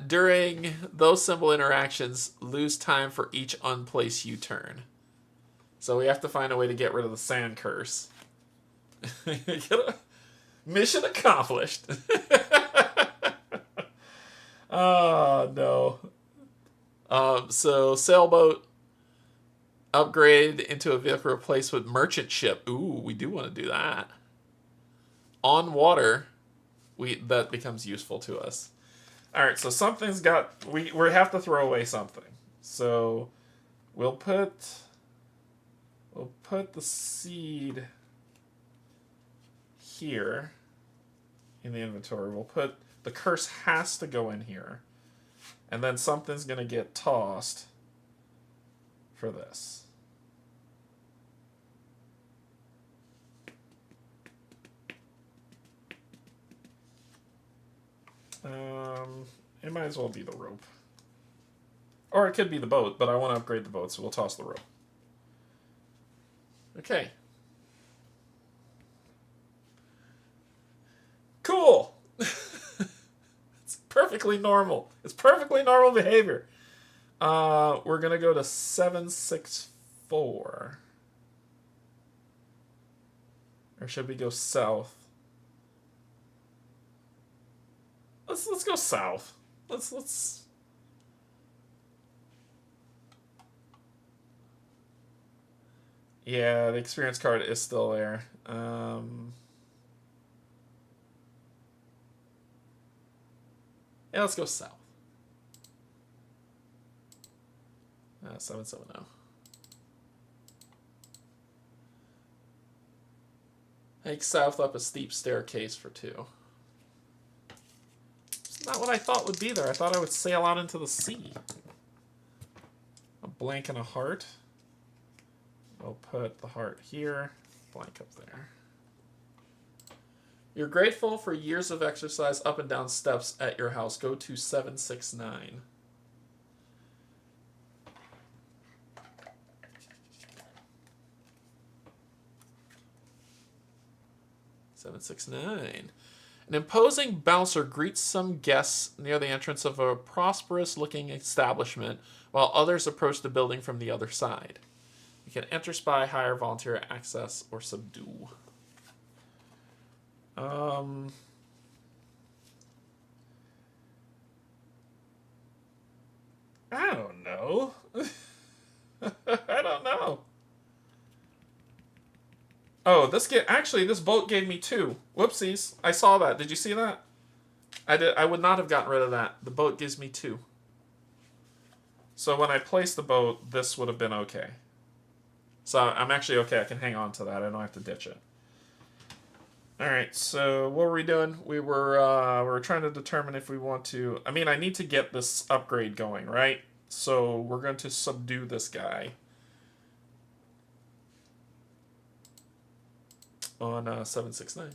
During those symbol interactions, lose time for each unplaced U-turn. So we have to find a way to get rid of the sand curse. Mission accomplished. Oh, no. So sailboat, upgrade into a vehicle replaced with merchant ship. Ooh, we do want to do that. On water, that becomes useful to us. All right, so something's got we have to throw away something. So we'll put the seed here in the inventory. We'll put the curse has to go in here. And then something's going to get tossed for this. It might as well be the rope. Or it could be the boat, but I want to upgrade the boat, so we'll toss the rope. Okay. Cool! It's perfectly normal. It's perfectly normal behavior. We're going to go to 764. Or should we go south? Let's go south. Let's Yeah, the experience card is still there. Yeah, let's go south. 770. Take south up a steep staircase for 2. It's not what I thought would be there. I thought I would sail out into the sea. A blank and a heart. We'll put the heart here, blank up there. You're grateful for years of exercise up and down steps at your house. Go to 769. An imposing bouncer greets some guests near the entrance of a prosperous-looking establishment, while others approach the building from the other side. You can enter, spy, hire, volunteer, access, or subdue. I don't know. I don't know. Oh, this boat gave me 2. Whoopsies. I saw that. Did you see that? I would not have gotten rid of that. The boat gives me 2. So when I place the boat, this would have been okay. So I'm actually okay. I can hang on to that. I don't have to ditch it. Alright, so what were we doing? We were trying to determine if we want to... I mean, I need to get this upgrade going, right? So we're going to subdue this guy. On 769.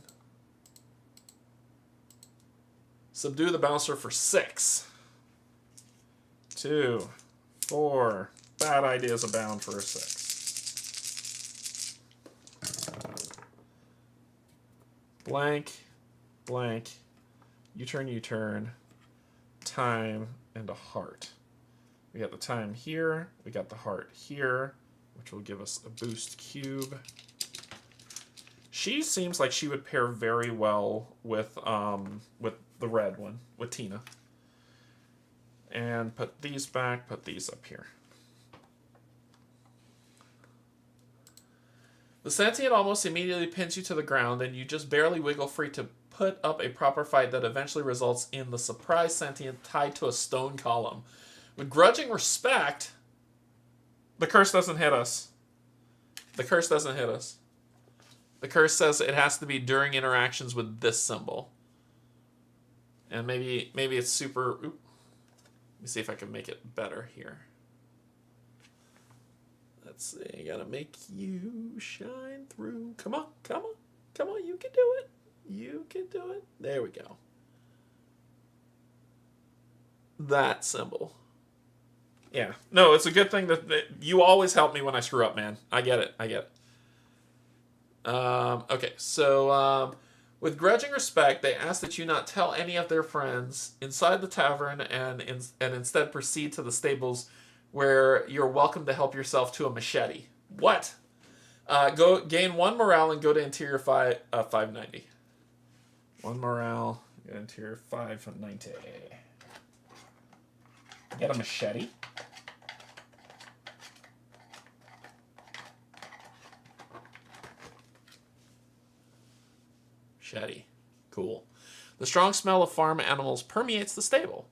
Subdue the bouncer for 6. 2, 4. Bad ideas abound for a 6. Blank, blank, U-turn, time, and a heart. We got the time here. We got the heart here, which will give us a boost cube. She seems like she would pair very well with the red one, with Tina. And put these back, put these up here. The sentient almost immediately pins you to the ground, and you just barely wiggle free to put up a proper fight that eventually results in the surprised sentient tied to a stone column. With grudging respect, the curse doesn't hit us. The curse doesn't hit us. The curse says it has to be during interactions with this symbol. And maybe it's super... Oop. Let me see if I can make it better here. Let's see. I gotta make you shine through. Come on, come on, come on. You can do it. You can do it. There we go. That symbol. Yeah. No, it's a good thing that you always help me when I screw up, man. I get it. I get it. Okay, so with grudging respect, they ask that you not tell any of their friends inside the tavern and instead proceed to the stables where you're welcome to help yourself to a machete. What? Go gain 1 morale and go to interior 590. 1 morale, go to interior 590. Get a machete? machete. Cool. The strong smell of farm animals permeates the stable.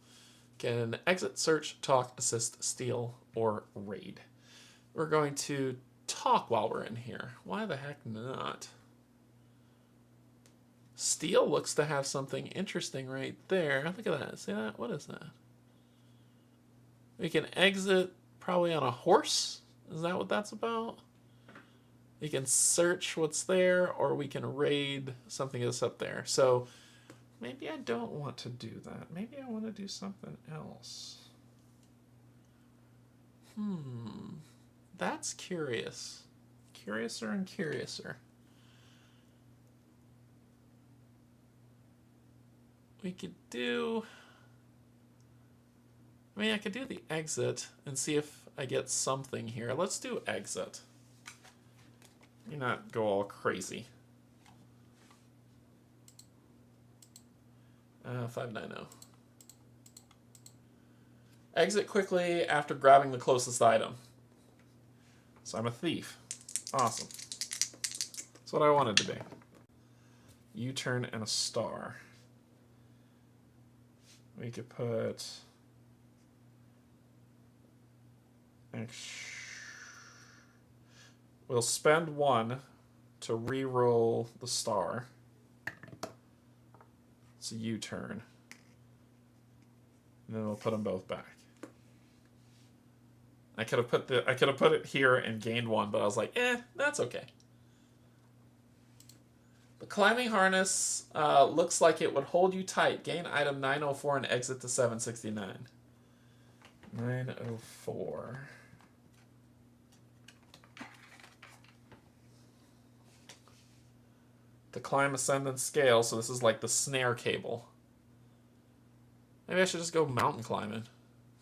Can exit, search, talk, assist, steal, or raid. We're going to talk while we're in here. Why the heck not? Steal looks to have something interesting right there. Look at that. See that? What is that? We can exit probably on a horse. Is that what that's about? We can search what's there, or we can raid something that's up there. So maybe I don't want to do that. Maybe I want to do something else. That's curious. Curiouser and curiouser. We could do... I mean, I could do the exit and see if I get something here. Let's do exit. Let me not go all crazy. 590. Exit quickly after grabbing the closest item. So I'm a thief. Awesome. That's what I wanted to be. U-turn and a star. We could put... We'll spend 1 to re-roll the star. It's a U-turn. And then we'll put them both back. I could have put it here and gained 1, but I was like, that's okay. The climbing harness looks like it would hold you tight. Gain item 904 and exit to 769. 904. To climb ascendant scale, so this is like the snare cable. Maybe I should just go mountain climbing.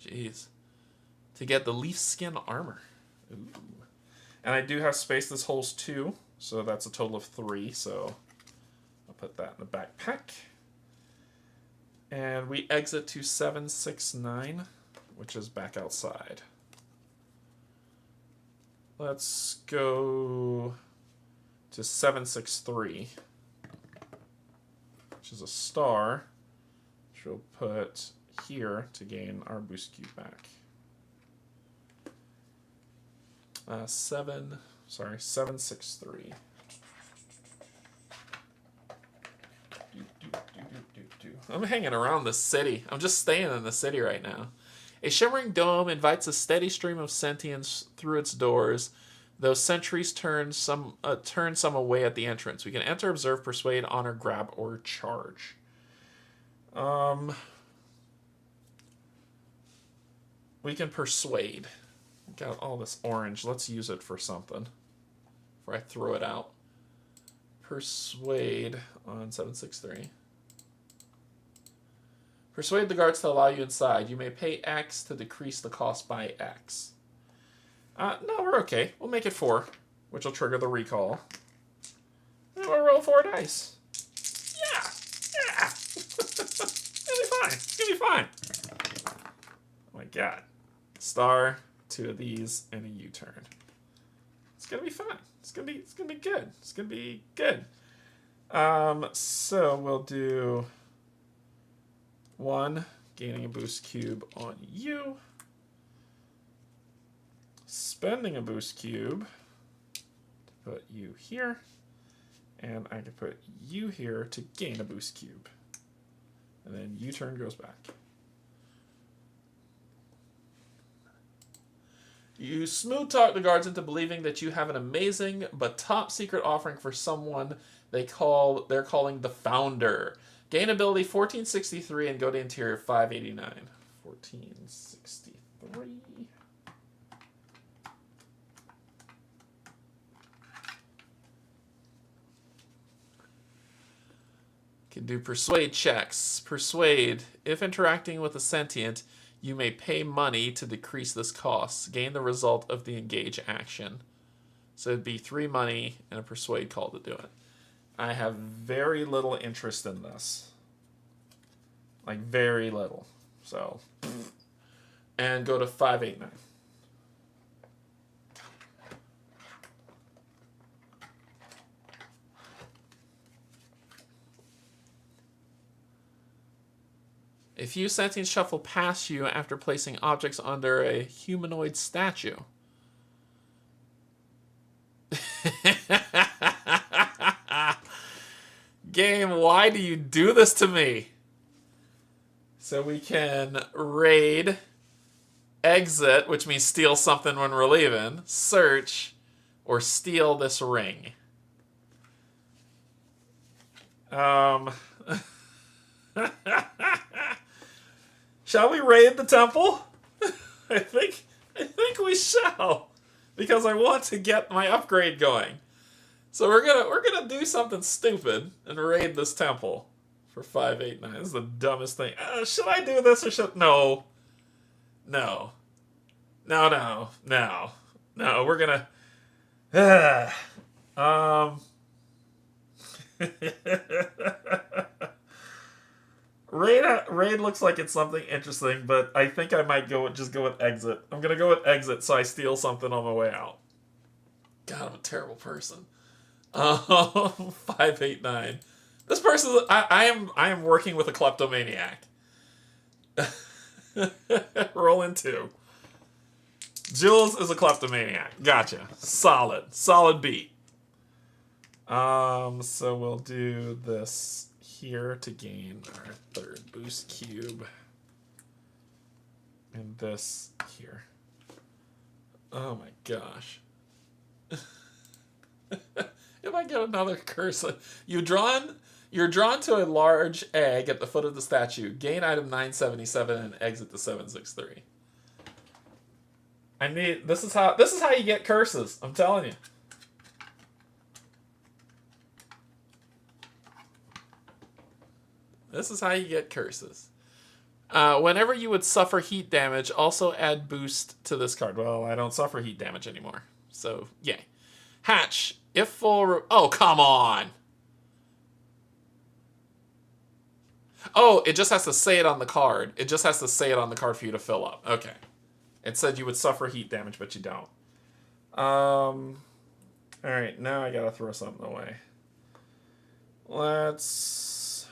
Jeez. To get the leaf skin armor. Ooh. And I do have space this holds 2, so that's a total of 3, so I'll put that in the backpack. And we exit to 769, which is back outside. Let's go to 763, which is a star, which we'll put here to gain our boost cube back. 763. I'm hanging around the city. I'm just staying in the city right now. A shimmering dome invites a steady stream of sentience through its doors. Those sentries turn some away at the entrance. We can enter, observe, persuade, honor, grab, or charge. We can persuade. Got all this orange. Let's use it for something before I throw it out. Persuade on 763. Persuade the guards to allow you inside. You may pay X to decrease the cost by X. No, we're okay. We'll make it 4, which will trigger the recall. And we'll roll 4 dice. Yeah! Yeah! It'll be fine. It'll be fine. Oh my god. Star, 2 of these, and a U-turn. It's gonna be fun. It's gonna be good. It's gonna be good. So we'll do 1, gaining a boost cube on you. Spending a boost cube to put you here. And I can put you here to gain a boost cube. And then U-turn goes back. You smooth talk the guards into believing that you have an amazing but top secret offering for someone they're calling the Founder. Gain ability 1463 and go to interior 589. 1463. Can do persuade checks. Persuade. If interacting with a sentient, you may pay money to decrease this cost. Gain the result of the engage action. So it'd be 3 money and a persuade call to do it. I have very little interest in this. Like, very little. So, and go to 589. If you sentients shuffle past you after placing objects under a humanoid statue. Game, why do you do this to me? So we can raid, exit, which means steal something when we're leaving, search, or steal this ring. Shall we raid the temple? I think we shall, because I want to get my upgrade going. So we're gonna do something stupid and raid this temple for 589. This is the dumbest thing. Should I do this or should no? No. We're gonna. Raid looks like it's something interesting, but I think I might just go with exit. I'm gonna go with exit so I steal something on my way out. God, I'm a terrible person. 589. This person, I am working with a kleptomaniac. Rolling 2. Jules is a kleptomaniac. Gotcha. Solid beat. So we'll do this here to gain our 3rd boost cube. And this here. Oh my gosh. If I get another curse, you're drawn to a large egg at the foot of the statue. Gain item 977 and exit the 763. This is how you get curses. I'm telling you. This is how you get curses. Whenever you would suffer heat damage, also add boost to this card. Well, I don't suffer heat damage anymore, so yay. Hatch, if full... Oh, come on! Oh, it just has to say it on the card. It just has to say it on the card for you to fill up. Okay. It said you would suffer heat damage, but you don't. Alright, now I gotta throw something away. Let's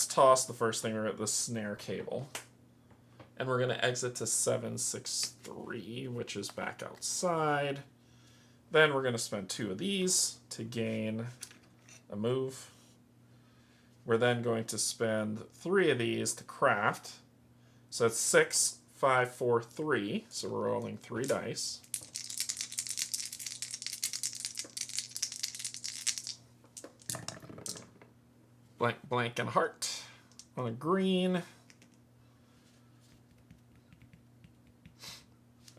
toss the first thing. We're at the snare cable. And we're going to exit to 763, which is back outside. Then we're going to spend 2 of these to gain a move. We're then going to spend 3 of these to craft. So it's 6, 5, 4, 3. So we're rolling 3 dice. Blank and heart on a green.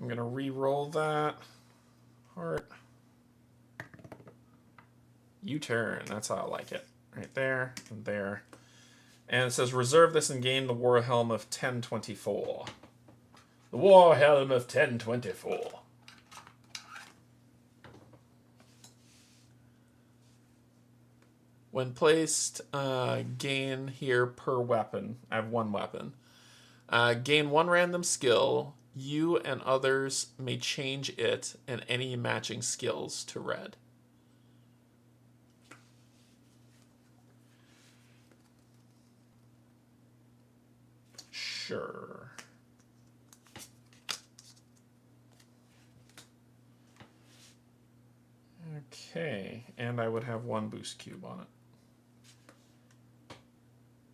I'm going to re-roll that. Heart. U-turn. That's how I like it. Right there and there. And it says reserve this and gain the War Helm of 1024. The War Helm of 1024. When placed, gain here per weapon. I have 1 weapon. Gain 1 random skill. You and others may change it and any matching skills to red. Sure. Okay, and I would have 1 boost cube on it.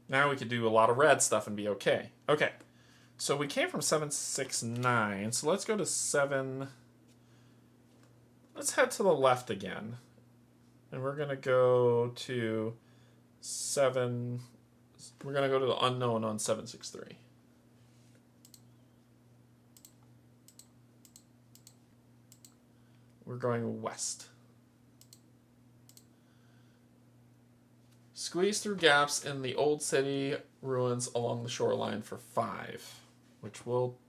Now we could do a lot of red stuff and be okay. Okay. So we came from 769, so let's go to 7... Let's head to the left again. And we're going to go to 7... We're going to go to the unknown on 763. We're going west. Squeeze through gaps in the old city ruins along the shoreline for 5. Which will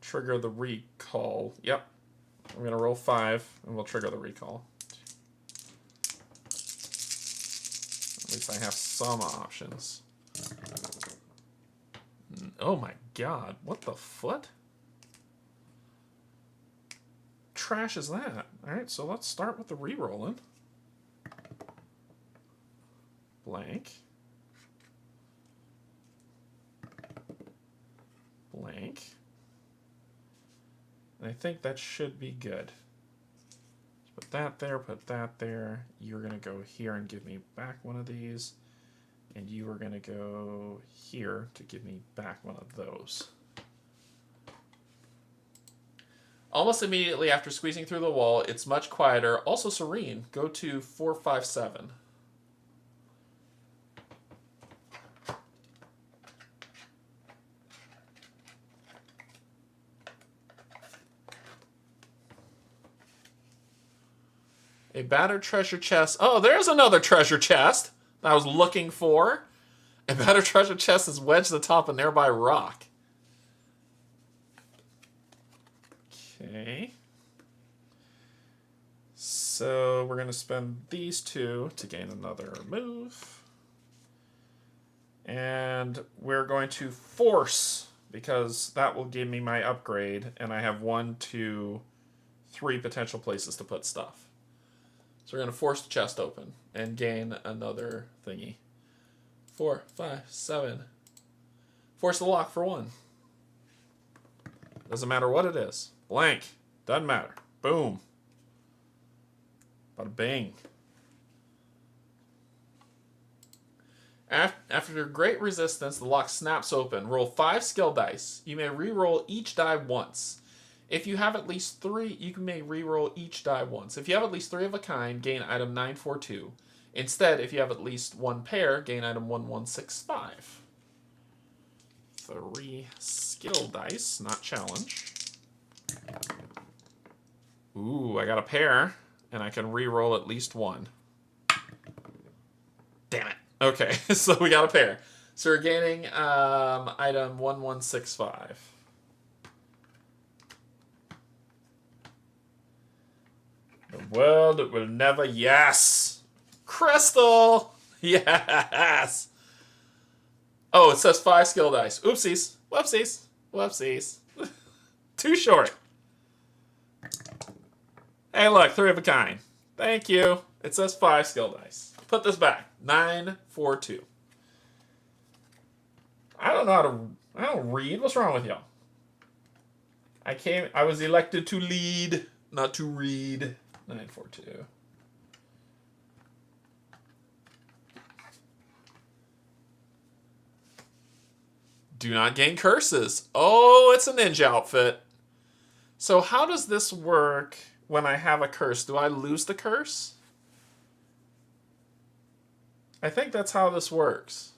trigger the recall. Yep. I'm going to roll 5, and we'll trigger the recall. At least I have some options. Oh my god. What the foot? Trash is that? Alright, so let's start with the re-rolling. Blank. I think that should be good. Put that there, put that there. You're going to go here and give me back one of these. And you are going to go here to give me back one of those. Almost immediately after squeezing through the wall, it's much quieter, also serene. Go to 457. A battered treasure chest. Oh, there's another treasure chest that I was looking for. A battered treasure chest is wedged atop a nearby rock. Okay. So we're going to spend these two to gain another move. And we're going to force, because that will give me my upgrade, and I have 1, 2, 3 potential places to put stuff. So we're going to force the chest open and gain another thingy. 4, 5, 7. Force the lock for 1. Doesn't matter what it is. Blank. Doesn't matter. Boom. Bada bing. After great resistance, the lock snaps open. Roll 5 skill dice. You may re-roll each die once. If you have at least 3, you may re-roll each die once. If you have at least 3 of a kind, gain item 942. Instead, if you have at least 1 pair, gain item 1165. 3 skill dice, not challenge. Ooh, I got a pair, and I can re-roll at least 1. Damn it. Okay, so we got a pair. So we're gaining item 1165. The world will never... Yes! Crystal! Yes! Oh, it says 5 skill dice. Oopsies. Whoopsies. Whoopsies. Too short. Hey, look, 3 of a kind. Thank you. It says 5 skill dice. Put this back. 942. I don't know how to... I don't read. What's wrong with y'all? I was elected to lead, not to read. 942. Do not gain curses. Oh, it's a ninja outfit. So how does this work when I have a curse? Do I lose the curse? I think that's how this works.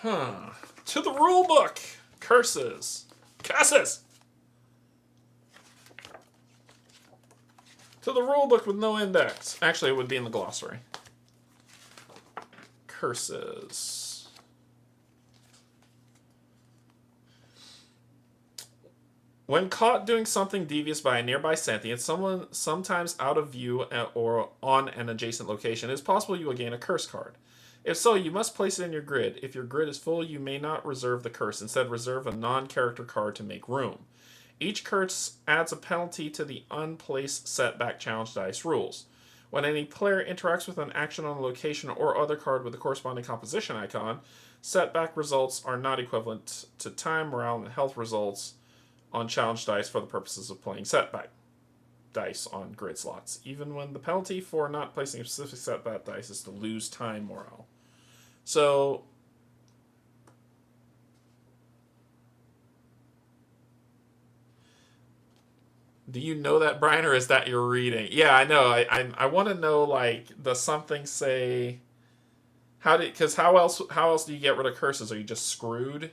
Huh. To the rule book. Curses. Curses! To the rule book with no index. Actually, it would be in the glossary. Curses. When caught doing something devious by a nearby sentient, someone sometimes out of view or on an adjacent location, it is possible you will gain a curse card. If so, you must place it in your grid. If your grid is full, you may not reserve the curse. Instead, reserve a non-character card to make room. Each curse adds a penalty to the unplaced setback challenge dice rules. When any player interacts with an action on a location or other card with a corresponding composition icon, setback results are not equivalent to time, morale, and health results on challenge dice for the purposes of playing setback dice on grid slots, even when the penalty for not placing a specific setback dice is to lose time morale. So, do you know that, Brian, or is that your reading? Yeah, I know. I want to know, like, does something say... Because how else do you get rid of curses? Are you just screwed?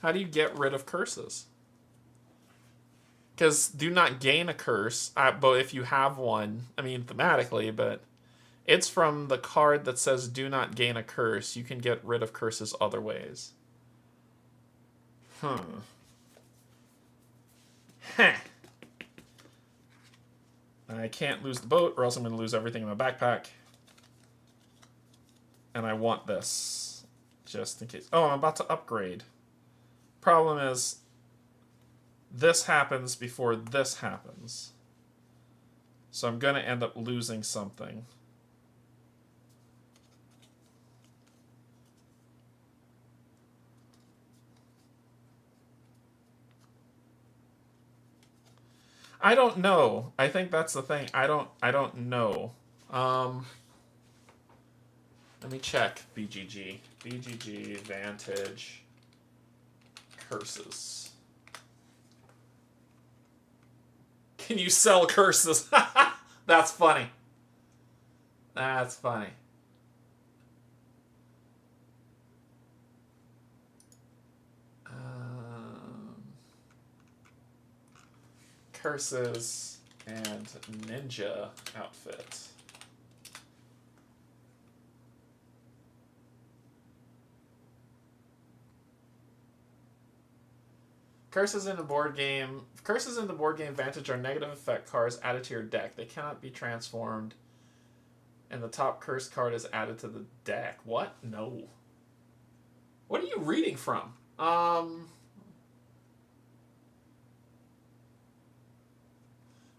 How do you get rid of curses? Because do not gain a curse, but if you have one, I mean, thematically, but it's from the card that says do not gain a curse. You can get rid of curses other ways. Huh. I can't lose the boat, or else I'm going to lose everything in my backpack. And I want this, just in case. Oh, I'm about to upgrade. Problem is, this happens before this happens. So I'm going to end up losing something. I don't know. I think that's the thing. I don't know. Let me check BGG. BGG, Vantage, curses. Can you sell curses? That's funny. That's funny. Curses and ninja outfit. Curses in the board game Vantage are negative effect cards added to your deck. They cannot be transformed, and the top cursed card is added to the deck. What? No. What are you reading from?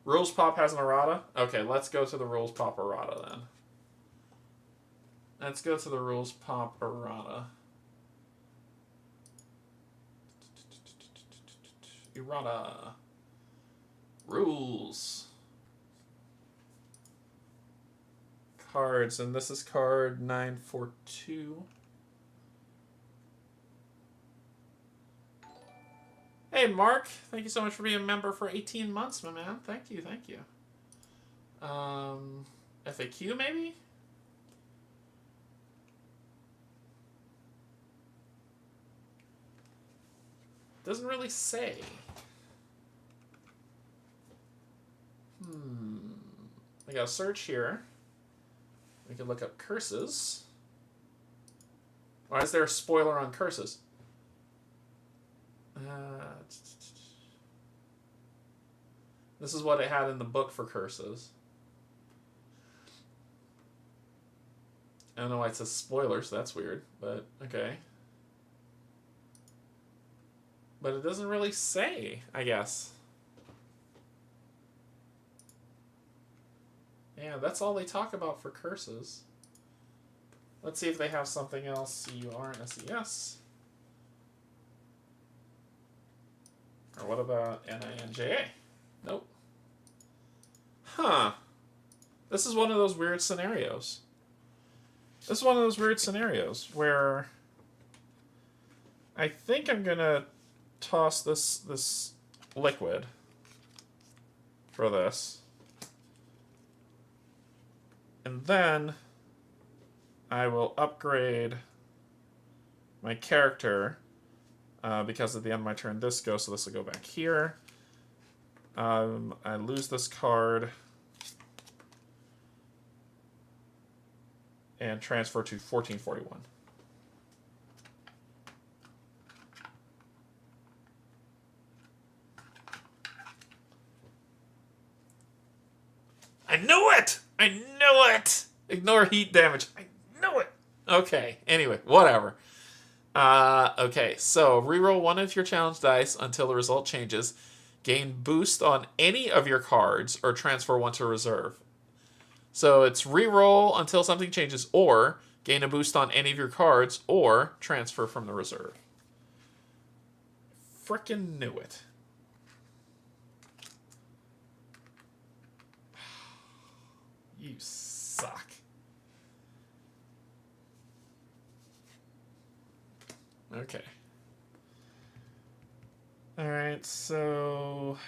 Rules Pop has an errata? Okay, let's go to the Rules Pop errata then. Let's go to the Rules Pop errata. Errata. Rules. Cards, and this is card 942. Hey, Mark. Thank you so much for being a member for 18 months, my man. Thank you, thank you. FAQ, maybe? Doesn't really say. I got a search here. We can look up curses. Why is there a spoiler on curses? This is what it had in the book for curses. I don't know why it says spoilers. That's weird, but okay. But it doesn't really say, I guess. Yeah, that's all they talk about for curses. Let's see if they have something else. CUR and SES. Or what about NINJA? Nope. Huh. This is one of those weird scenarios. This is one of those weird scenarios where I think I'm gonna toss this liquid for this. And then I will upgrade my character because at the end of my turn this goes, so this will go back here. I lose this card and transfer to 1441. I knew it! I knew it! Ignore heat damage. I knew it! Okay, anyway, whatever. Okay, so reroll one of your challenge dice until the result changes. Gain boost on any of your cards or transfer one to reserve. So it's reroll until something changes or gain a boost on any of your cards or transfer from the reserve. Frickin' knew it. You suck. Okay. Alright, so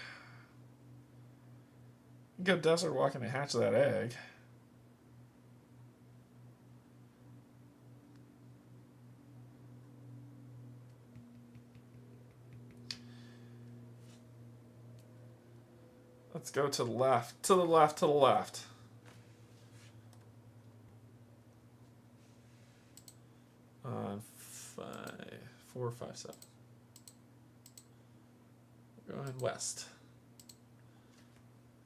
go desert walk and hatch that egg. Let's go to the left, to the left, to the left. On 4, 5, 7. We're going west.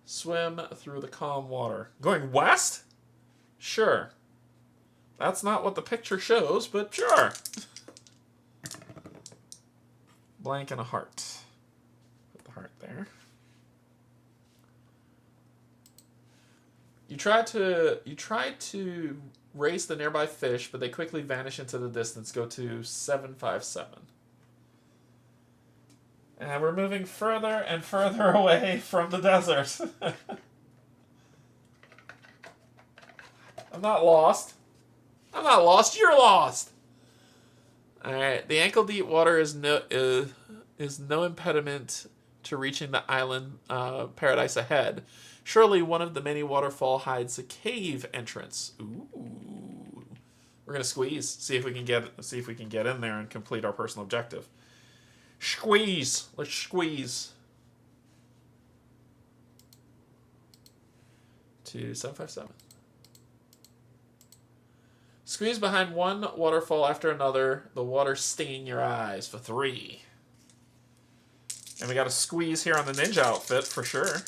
Swim through the calm water. Going west? Sure. That's not what the picture shows, but sure. blank and a heart. Put the heart there. You try to race the nearby fish, but they quickly vanish into the distance. Go to 757. And we're moving further and further away from the desert. I'm not lost. I'm not lost. You're lost. All right. The ankle-deep water is no impediment to reaching the island paradise ahead. Surely one of the many waterfall hides a cave entrance. Ooh. We're gonna squeeze. See if we can get in there and complete our personal objective. Squeeze. Let's squeeze. To 757. Squeeze behind one waterfall after another, the water stinging your eyes for 3. And we got a squeeze here on the ninja outfit for sure.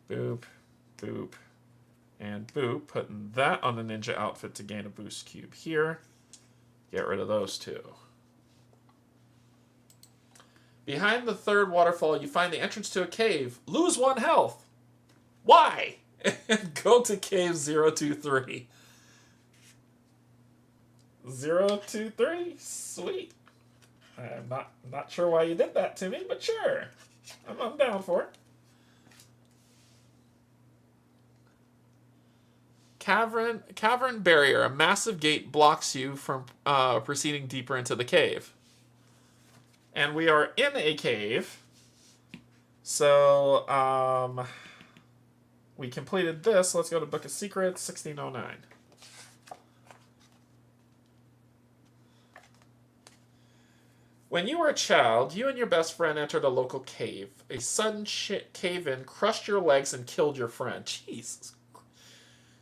Boop, boop, and boop. Putting that on the ninja outfit to gain a boost cube here. Get rid of those two. Behind the third waterfall, you find the entrance to a cave. Lose 1 health. Why? And go to cave 023. 023? Sweet. I'm not sure why you did that to me, but sure. I'm down for it. Cavern barrier. A massive gate blocks you from proceeding deeper into the cave. And we are in a cave. So, we completed this. Let's go to Book of Secrets, 1609. When you were a child, you and your best friend entered a local cave. A sudden cave-in crushed your legs and killed your friend. Jesus.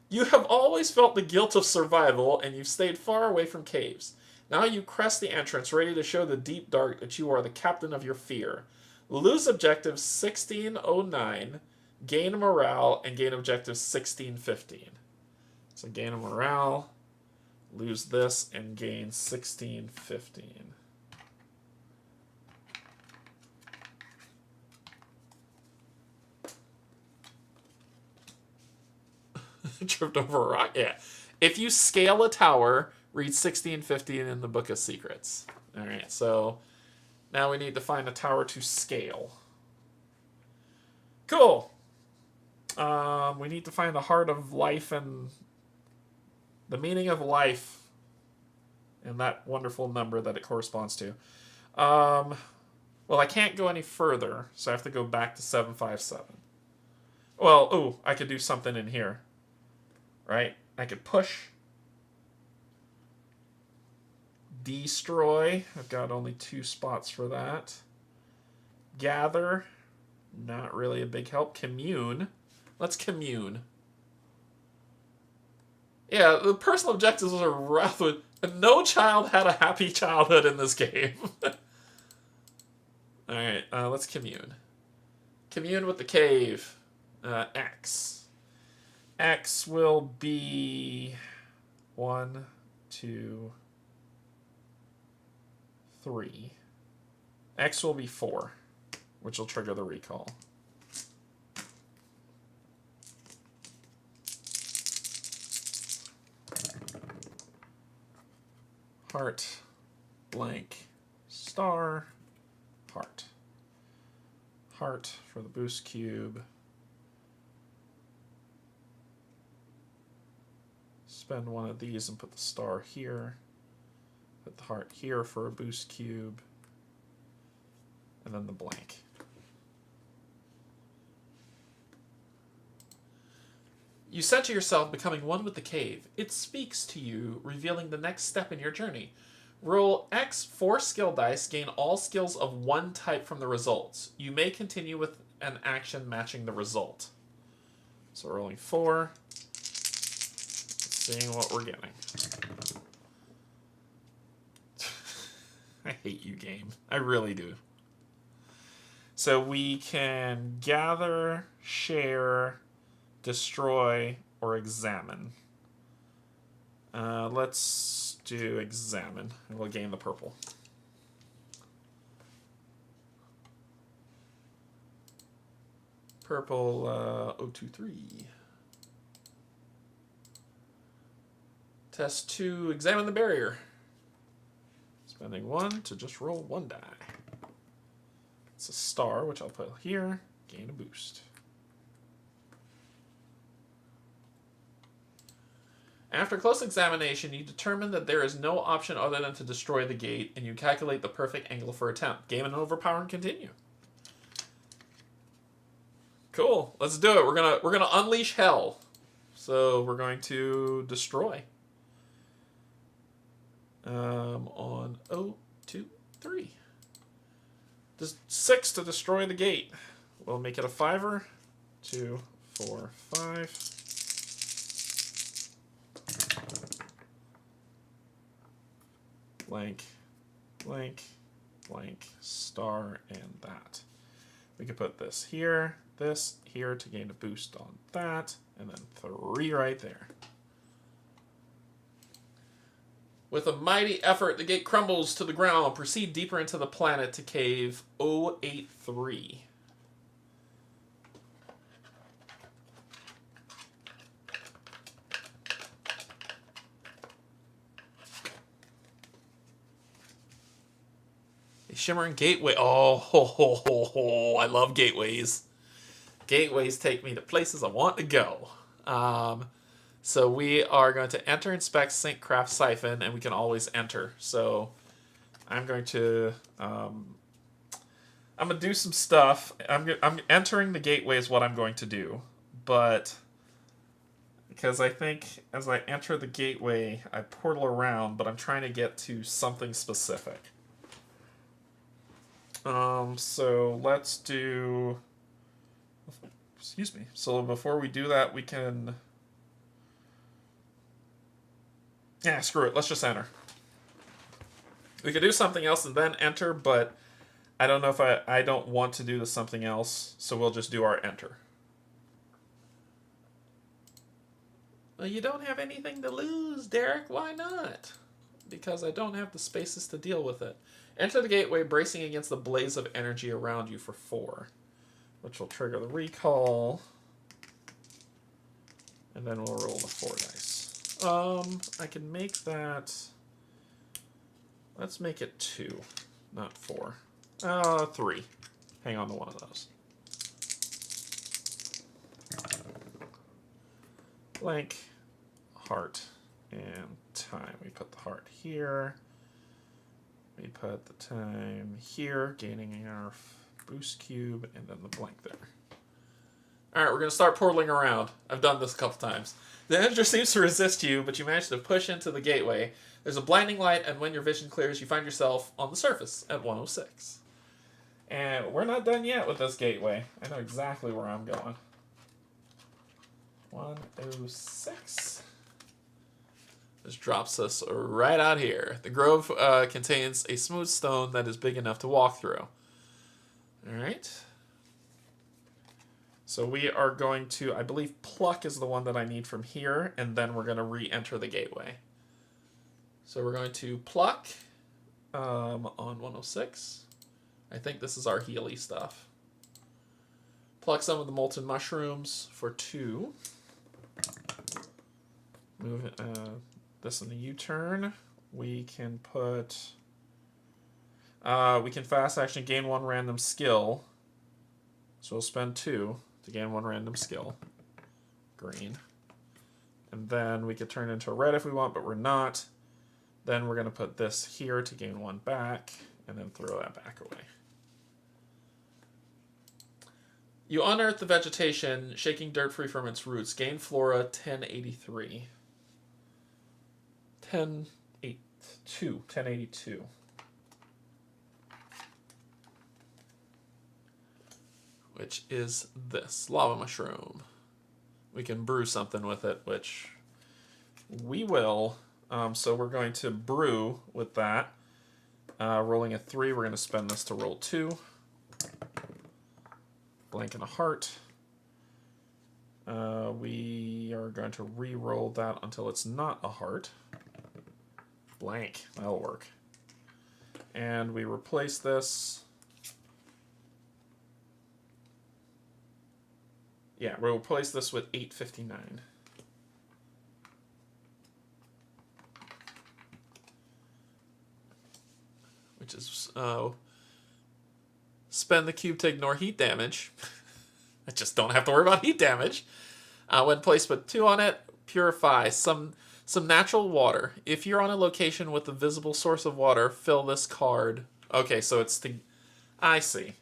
You have always felt the guilt of survival, and you've stayed far away from caves. Now you crest the entrance, ready to show the deep dark that you are the captain of your fear. Lose objective 1609, gain a morale, and gain objective 1615. So gain a morale, lose this, and gain 1615. Tripped over a rock? Yeah. If you scale a tower, read 1615 in the Book of Secrets. Alright, so now we need to find a tower to scale. Cool. We need to find the heart of life and the meaning of life and that wonderful number that it corresponds to. Well, I can't go any further, so I have to go back to 757. Well, ooh, I could do something in here. Right? I could push. Destroy. I've got only 2 spots for that. Gather. Not really a big help. Commune. Let's commune. Yeah, the personal objectives are rather... No child had a happy childhood in this game. Alright, let's commune. Commune with the cave. X. X will be 1, 2, 3. X will be 4, which will trigger the recall. Heart, blank, star, heart. Heart for the boost cube. Spend one of these and put the star here. Put the heart here for a boost cube. And then the blank. You said to yourself, becoming one with the cave. It speaks to you, revealing the next step in your journey. Roll X 4 skill dice, gain all skills of 1 type from the results. You may continue with an action matching the result. So rolling 4. Seeing what we're getting. I hate you, game. I really do. So we can gather, share, destroy, or examine. Let's do examine, and we'll gain the purple. Purple 023. Test 2, examine the barrier. Spending 1 to just roll 1 die. It's a star, which I'll put here. Gain a boost. After close examination, you determine that there is no option other than to destroy the gate, and you calculate the perfect angle for attempt. Game and overpower and continue. Cool. Let's do it. We're gonna unleash hell. So we're going to destroy. On 0, 2, 3. Just 6 to destroy the gate. We'll make it a 5-er. 2, 4, 5. Blank, blank, blank, star, and that. We could put this here to gain a boost on that, and then 3 right there. With a mighty effort, the gate crumbles to the ground. Proceed deeper into the planet to cave 083. A shimmering gateway. Oh, ho, ho, ho, ho. I love gateways. Gateways take me to places I want to go. So we are going to enter, inspect, sync, craft, siphon, and we can always enter. So I'm going to do some stuff. I'm entering the gateway is what I'm going to do, but because I think as I enter the gateway, I portal around, but I'm trying to get to something specific. So let's do. Excuse me. So before we do that, we can. Yeah, screw it. Let's just enter. We could do something else and then enter, but I don't know if I don't want to do the something else, so we'll just do our enter. Well, you don't have anything to lose, Derek. Why not? Because I don't have the spaces to deal with it. Enter the gateway, bracing against the blaze of energy around you for 4, which will trigger the recall. And then we'll roll the 4 dice. I can make that. Let's make it 2, not 4. 3. Hang on to one of those. Blank, heart, and time. We put the heart here. We put the time here, gaining our boost cube, and then the blank there. Alright, we're going to start portaling around. I've done this a couple times. The energy seems to resist you, but you manage to push into the gateway. There's a blinding light, and when your vision clears, you find yourself on the surface at 106. And we're not done yet with this gateway. I know exactly where I'm going. 106. This drops us right out here. The grove contains a smooth stone that is big enough to walk through. Alright. So we are going to, I believe pluck is the one that I need from here, and then we're going to re-enter the gateway. So we're going to pluck on 106. I think this is our Healy stuff. Pluck some of the molten mushrooms for 2. Move this in the U-turn. We can put... we can fast action gain 1 random skill. So we'll spend 2 to gain 1 random skill. Green. And then we could turn into a red if we want, but we're not. Then we're going to put this here to gain 1 back, and then throw that back away. You unearth the vegetation, shaking dirt free from its roots. Gain flora 1083. 1082. Which is this lava mushroom. We can brew something with it, which we will. So we're going to brew with that. Rolling a 3, we're going to spend this to roll 2. Blank and a heart. We are going to re-roll that until it's not a heart. Blank. That'll work. And we replace this. Yeah, we'll replace this with 859. Which is spend the cube to ignore heat damage. I just don't have to worry about heat damage. When placed with 2 on it, purify some natural water. If you're on a location with a visible source of water, fill this card. Okay, so it's the... I see.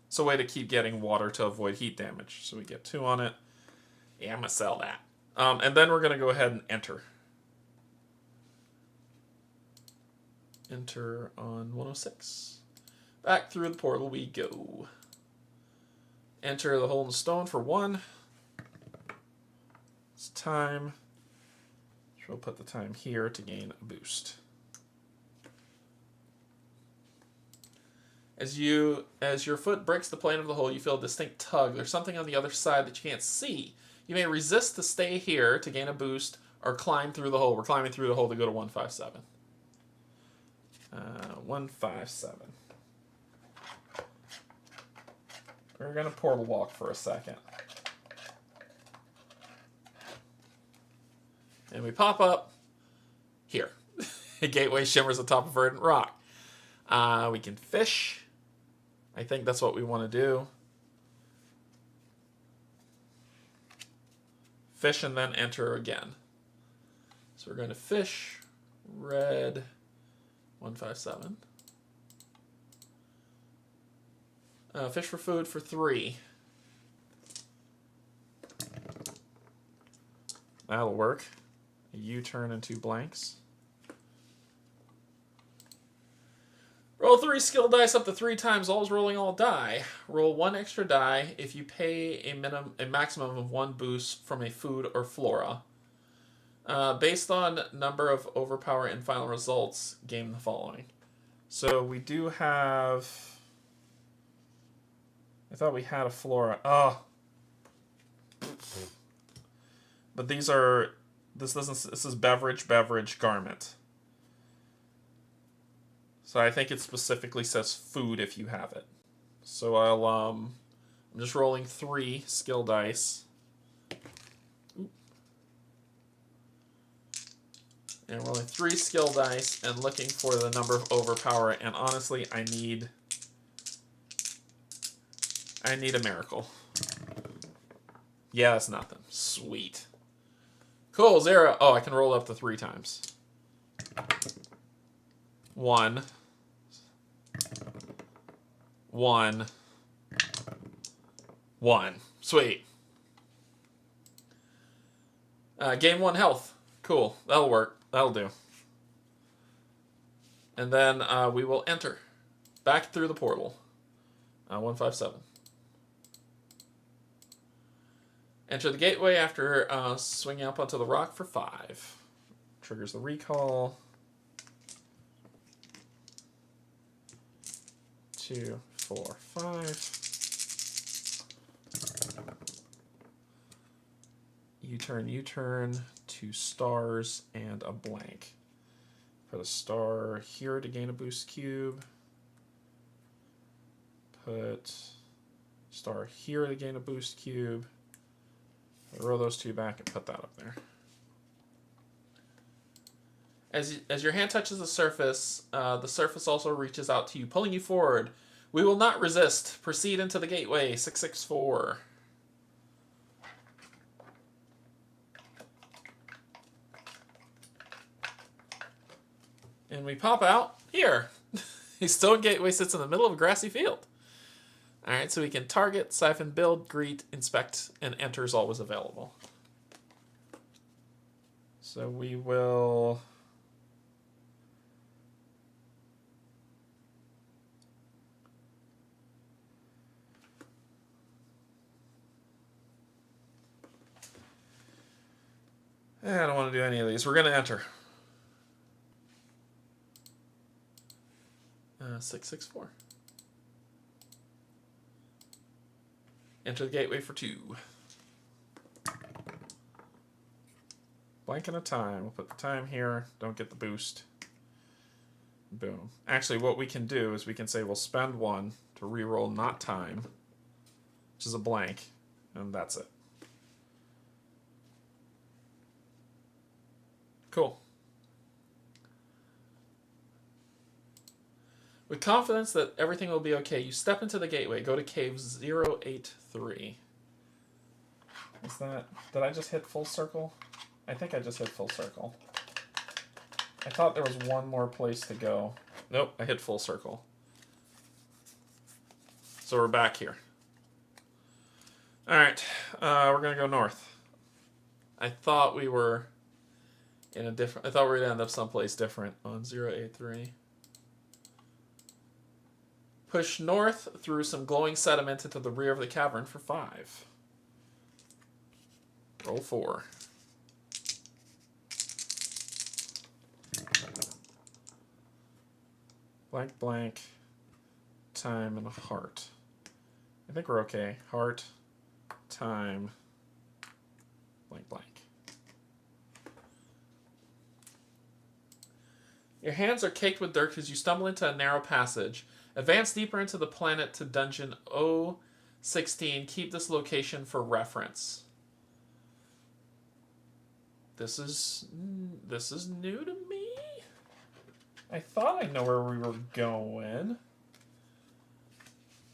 It's a way to keep getting water to avoid heat damage. So we get 2 on it. Yeah, I'm going to sell that. And then we're going to go ahead and enter. Enter on 106. Back through the portal we go. Enter the hole in the stone for 1. It's time. So we'll put the time here to gain a boost. As your foot breaks the plane of the hole, you feel a distinct tug. There's something on the other side that you can't see. You may resist to stay here to gain a boost or climb through the hole. We're climbing through the hole to go to 157. 157. We're going to portal walk for a second. And we pop up here. A gateway shimmers atop a verdant rock. We can fish. I think that's what we want to do. Fish and then enter again. So we're going to fish. Red 157. Fish for food for 3. That'll work. A U-turn and 2 blanks. Roll 3 skill dice up to 3 times, always rolling all die. Roll 1 extra die if you pay a maximum of 1 boost from a food or flora. Based on number of overpower and final results, game the following. So we do have... I thought we had a flora. Oh. But these are... This is beverage, garment. So I think it specifically says food if you have it. So I'm just rolling 3 skill dice. And rolling 3 skill dice and looking for the number of overpower. And honestly, I need a miracle. Yeah, that's nothing. Sweet. Cool, 0. Oh, I can roll up to 3 times. 1. 1. 1. Sweet. Gain 1 health. Cool. That'll work. That'll do. And then we will enter. Back through the portal. 157. Enter the gateway after swinging up onto the rock for 5. Triggers the recall. 2, 4, 5. U-turn, 2 stars, and a blank. Put a star here to gain a boost cube. Put star here to gain a boost cube. Roll those 2 back and put that up there. As your hand touches the surface also reaches out to you, pulling you forward. We will not resist. Proceed into the gateway. 664. And we pop out here. The stone gateway sits in the middle of a grassy field. Alright, so we can target, siphon, build, greet, inspect, and enter is always available. So we will... I don't want to do any of these. We're going to enter. 664. Enter the gateway for 2. Blank and a time. We'll put the time here. Don't get the boost. Boom. Actually, what we can do is we can say we'll spend 1 to reroll not time, which is a blank, and that's it. Cool. With confidence that everything will be okay, you step into the gateway. Go to cave 083. Is that... Did I just hit full circle? I think I just hit full circle. I thought there was one more place to go. Nope, I hit full circle. So we're back here. Alright, we're going to go north. I thought we were in a different... I thought we were going to end up someplace different on 083. Push north through some glowing sediment into the rear of the cavern for 5. Roll 4. Blank, blank, time, and a heart. I think we're okay. Heart, time, blank, blank. Your hands are caked with dirt as you stumble into a narrow passage. Advance deeper into the planet to dungeon 016. Keep this location for reference. This is new to me. I thought I know where we were going.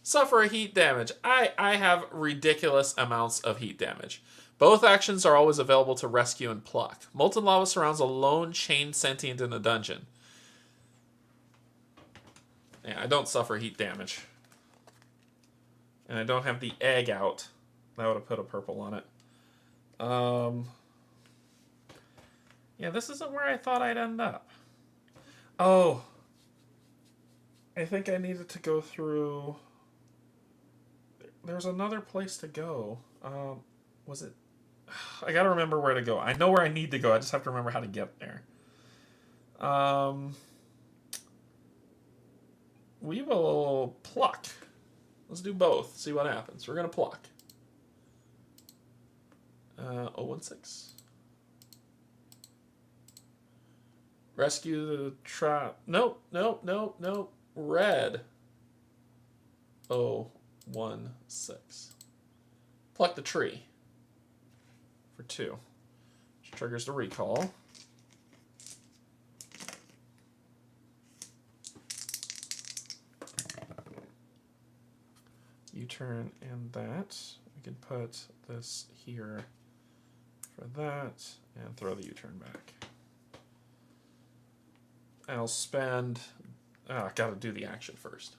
Suffer a heat damage. I have ridiculous amounts of heat damage. Both actions are always available to rescue and pluck. Molten lava surrounds a lone chained sentient in a dungeon. Yeah, I don't suffer heat damage. And I don't have the egg out. That would have put a purple on it. Yeah, this isn't where I thought I'd end up. Oh. I think I needed to go through... There's another place to go. Was it... I gotta remember where to go. I know where I need to go. I just have to remember how to get there. We will pluck. Let's do both. See what happens. We're gonna pluck. 016. Rescue the trap. Nope, nope, nope, nope. Red. 016. Pluck the tree. For 2. Which triggers the recall. U-turn and that. We can put this here for that and throw the U-turn back. I'll spend... gotta do the action first.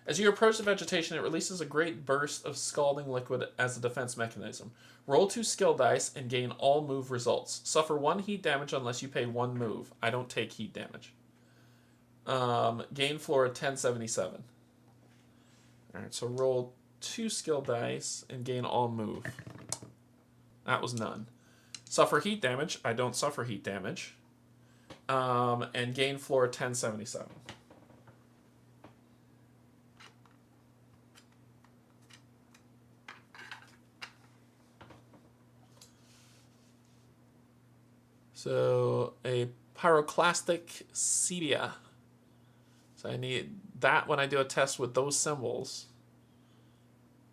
As you approach the vegetation, it releases a great burst of scalding liquid as a defense mechanism. Roll 2 skill dice and gain all move results. Suffer 1 heat damage unless you pay 1 move. I don't take heat damage. Gain floor at 1077. Alright, so roll 2 skill dice and gain all move. That was none. Suffer heat damage. I don't suffer heat damage. And gain floor 1077. So a pyroclastic sepia. So I need that when I do a test with those symbols.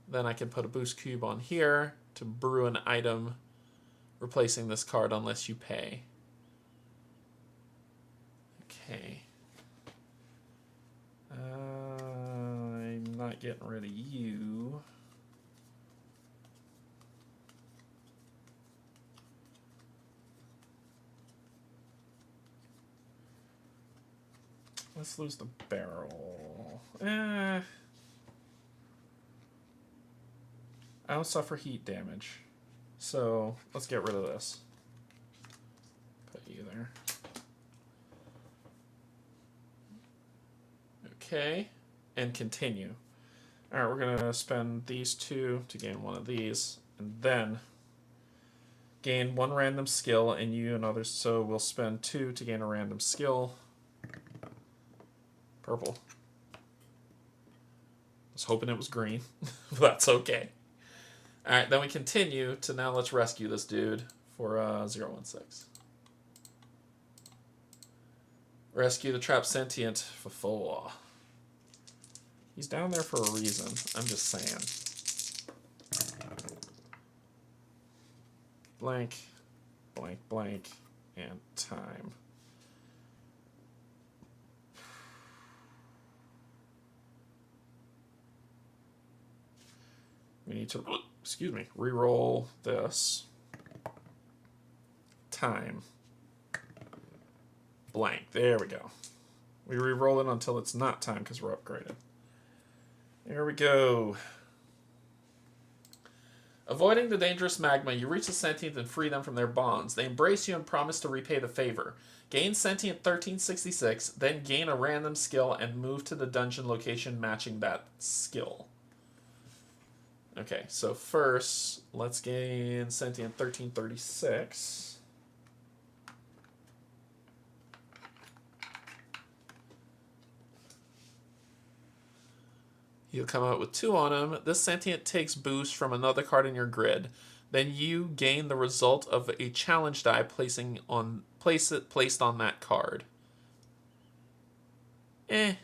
Then I can put a boost cube on here to brew an item replacing this card unless you pay. Okay. I'm not getting rid of you. Let's lose the barrel. I don't suffer heat damage. So let's get rid of this. Put you there. Okay, and continue. All right, we're gonna spend these 2 to gain 1 of these, and then gain 1 random skill, and you and others. So we'll spend 2 to gain a random skill. Purple. I was hoping it was green, but that's okay. All right, then we continue to now let's rescue this dude for 016. Rescue the trapped sentient for 4. He's down there for a reason. I'm just saying. Blank, blank, blank, and time. We need to, excuse me, re-roll this. Time. Blank. There we go. We re-roll it until it's not time because we're upgraded. There we go. Avoiding the dangerous magma, you reach the sentient and free them from their bonds. They embrace you and promise to repay the favor. Gain sentient 1366, then gain a random skill and move to the dungeon location matching that skill. Okay, so first, let's gain sentient 1336. You'll come out with 2 on him. This sentient takes boost from another card in your grid. Then you gain the result of a challenge die placed on that card. Eh.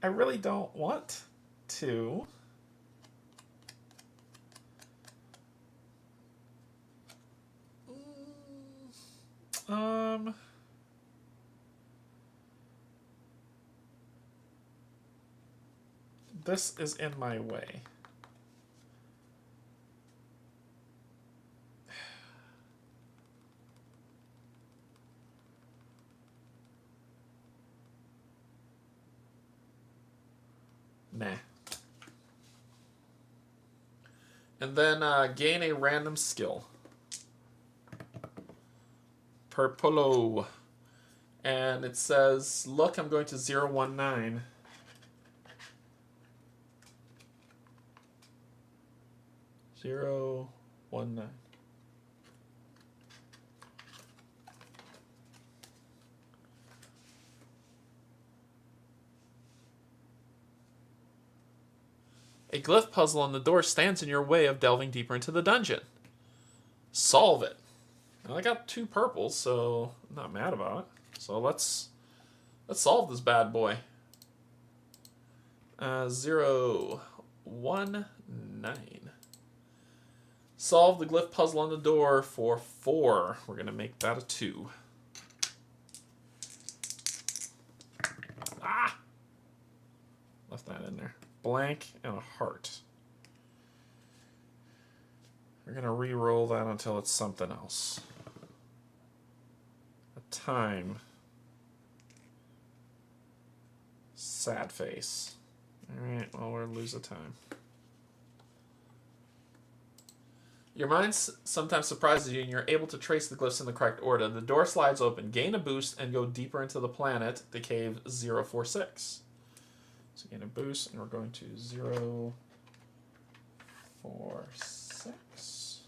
I really don't want to. This is in my way. Nah. And then gain a random skill. Purpolo. And it says, look, I'm going to 019. Zero, 1, 9. A glyph puzzle on the door stands in your way of delving deeper into the dungeon. Solve it. Well, I got 2 purples, so I'm not mad about it. So let's solve this bad boy. 0, 1, 9. Solve the glyph puzzle on the door for 4. We're going to make that a 2. Ah! Left that in there. Blank and a heart. We're going to re-roll that until it's something else. A time. Sad face. Alright, well, we're going to lose a time. Your mind sometimes surprises you and you're able to trace the glyphs in the correct order. The door slides open, gain a boost, and go deeper into the planet, the cave 046. So gain a boost, and we're going to 046.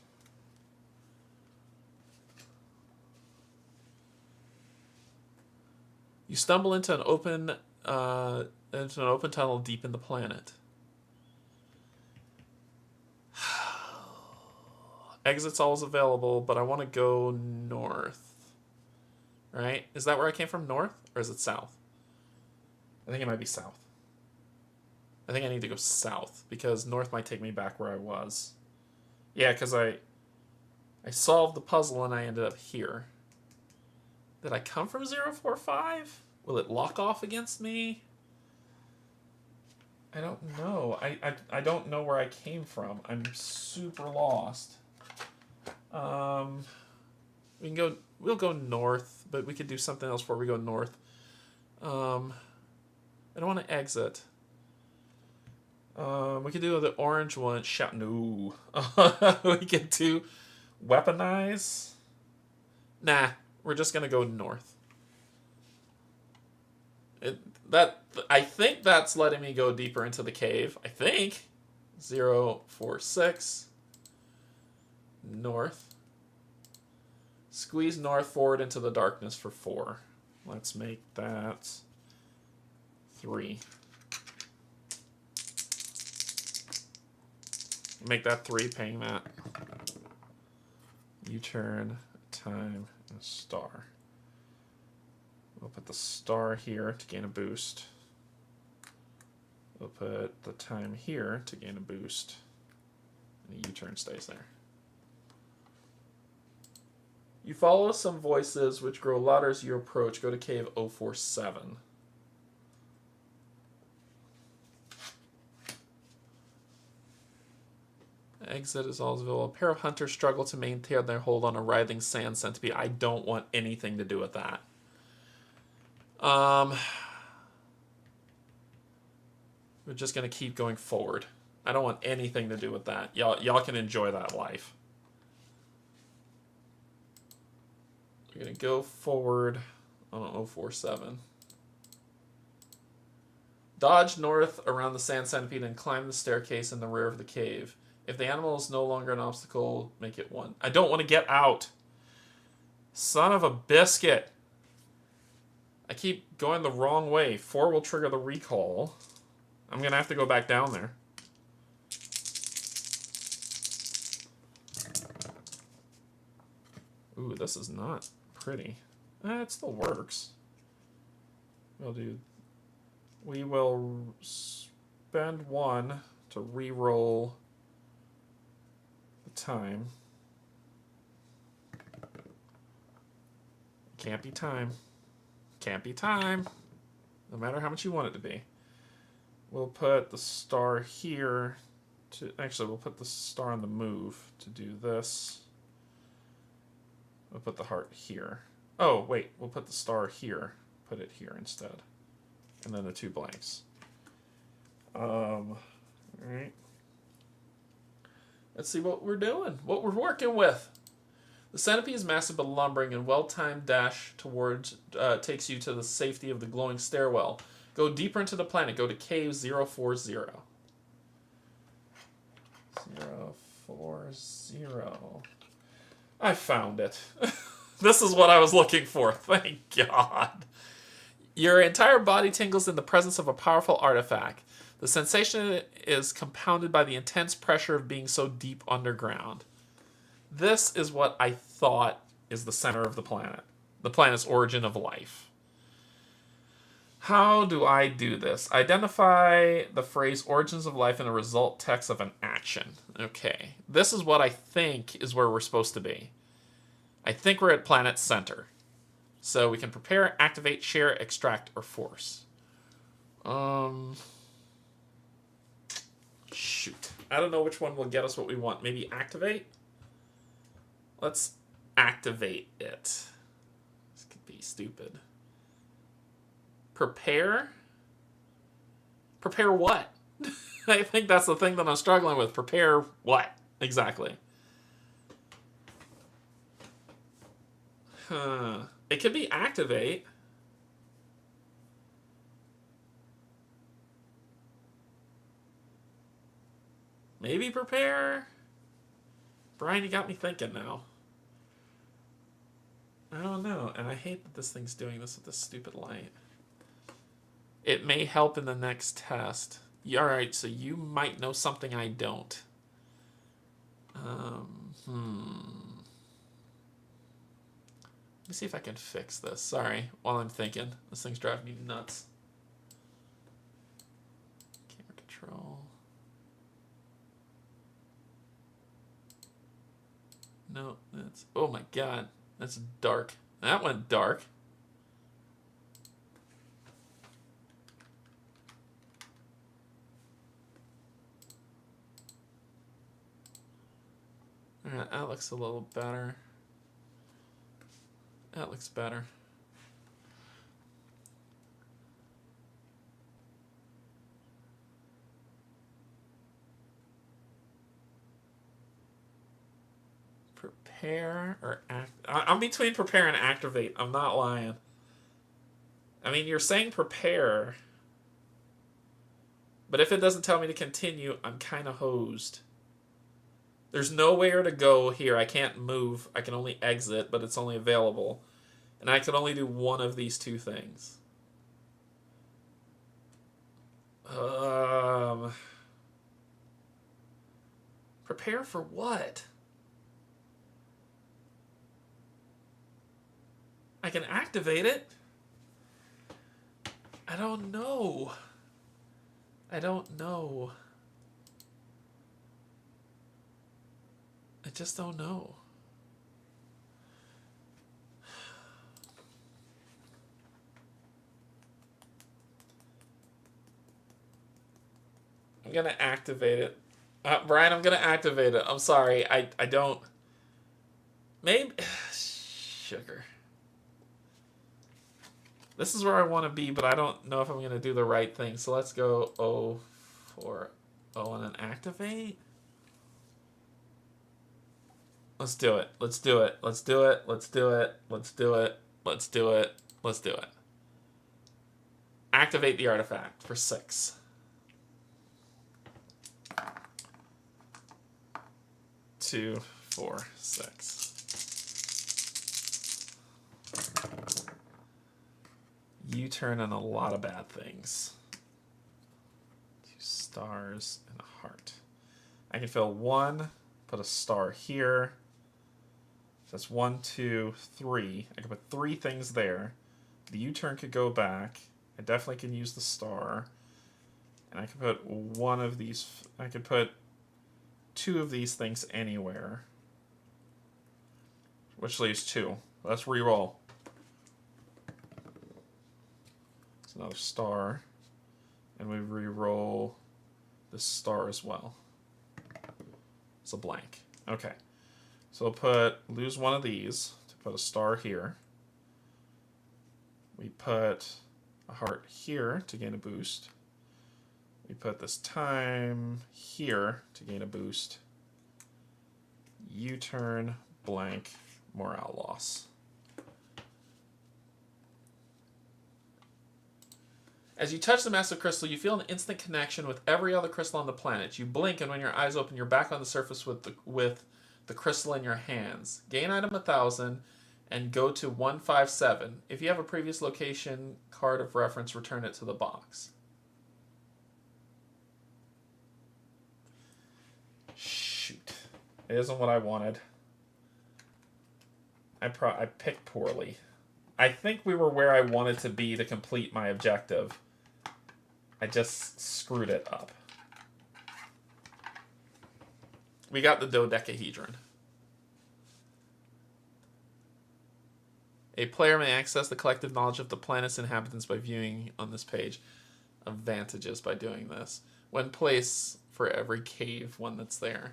You stumble into an open tunnel deep in the planet. Exit's always available, but I want to go north. Right? Is that where I came from? North? Or is it south? I think it might be south. I think I need to go south, because north might take me back where I was. Yeah, because I solved the puzzle and I ended up here. Did I come from 045? Will it lock off against me? I don't know. I don't know where I came from. I'm super lost. We'll go north, but we could do something else before we go north. I don't want to exit. We could do the orange one. No. We could do weaponize. Nah, we're just gonna go north. I think that's letting me go deeper into the cave. I think 046 north. Squeeze north forward into the darkness for 4. Let's make that 3. make that 3, paying that. U-turn, time, and a star. We'll put the star here to gain a boost. We'll put the time here to gain a boost. And the U-turn stays there. You follow some voices which grow louder as you approach. Go to cave 047. Exit is all visible. A pair of hunters struggle to maintain their hold on a writhing sand centipede. I don't want anything to do with that. We're just going to keep going forward. I don't want anything to do with that. Y'all can enjoy that life. We're going to go forward on 047. Dodge north around the sand centipede and climb the staircase in the rear of the cave. If the animal is no longer an obstacle, make it 1. I don't want to get out. Son of a biscuit. I keep going the wrong way. 4 will trigger the recall. I'm going to have to go back down there. Ooh, this is not pretty. It still works. We will spend 1 to re-roll the time. Can't be time. Can't be time. No matter how much you want it to be. We'll put the star here to... Actually, we'll put the star on the move to do this. We'll put the heart here. Oh, wait. We'll put the star here. Put it here instead. And then the 2 blanks. Alright. Let's see what we're doing. What we're working with. The centipede is massive but lumbering, and well-timed dash towards takes you to the safety of the glowing stairwell. Go deeper into the planet. Go to cave 040. 040. I found it. This is what I was looking for. Thank God. Your entire body tingles in the presence of a powerful artifact. The sensation is compounded by the intense pressure of being so deep underground. This is what I thought is the center of the planet. The planet's origin of life. How do I do this? Identify the phrase origins of life in the result text of an action. Okay. This is what I think is where we're supposed to be. I think we're at planet center. So we can prepare, activate, share, extract, or force. Shoot. I don't know which one will get us what we want. Maybe activate? Let's activate it. This could be stupid. Prepare? Prepare what? I think that's the thing that I'm struggling with. Prepare what? Exactly. It could be activate. Maybe prepare? Brian, you got me thinking now. I don't know. And I hate that this thing's doing this with this stupid light. It may help in the next test. Alright, so you might know something I don't. Let me see if I can fix this. Sorry, while I'm thinking. This thing's driving me nuts. Camera control. No, that's... Oh my god. That's dark. That went dark. Alright, that looks a little better. That looks better. Prepare or act. I'm between prepare and activate. I'm not lying. I mean, you're saying prepare. But if it doesn't tell me to continue, I'm kind of hosed. There's nowhere to go here. I can't move. I can only exit, but it's only available. And I can only do one of these 2 things. Prepare for what? I can activate it. I don't know. I don't know. I just don't know. I'm going to activate it. Brian, I'm going to activate it. I'm sorry. I don't... Maybe... Sugar. This is where I want to be, but I don't know if I'm going to do the right thing. So let's go 040 and then activate. Let's do it. Let's do it. Let's do it. Let's do it. Let's do it. Let's do it. Let's do it. Activate the artifact for 6. Two, 4, 6. U-turn on a lot of bad things. 2 stars and a heart. I can fill 1, put a star here. So that's 1, 2, 3. I can put 3 things there. The U-turn could go back. I definitely can use the star. And I can put 1 of these. I could put 2 of these things anywhere. Which leaves 2. Let's re-roll. It's another star. And we re-roll this star as well. It's a blank. Okay. So we'll lose 1 of these to put a star here. We put a heart here to gain a boost. We put this time here to gain a boost. U-turn, blank, morale loss. As you touch the massive crystal, you feel an instant connection with every other crystal on the planet. You blink, and when your eyes open, you're back on the surface with the crystal in your hands. Gain item 1,000 and go to 157. If you have a previous location card of reference, return it to the box. Shoot. It isn't what I wanted. I picked poorly. I think we were where I wanted to be to complete my objective. I just screwed it up. We got the dodecahedron. A player may access the collective knowledge of the planet's inhabitants by viewing on this page advantages by doing this. One place for every cave, one that's there.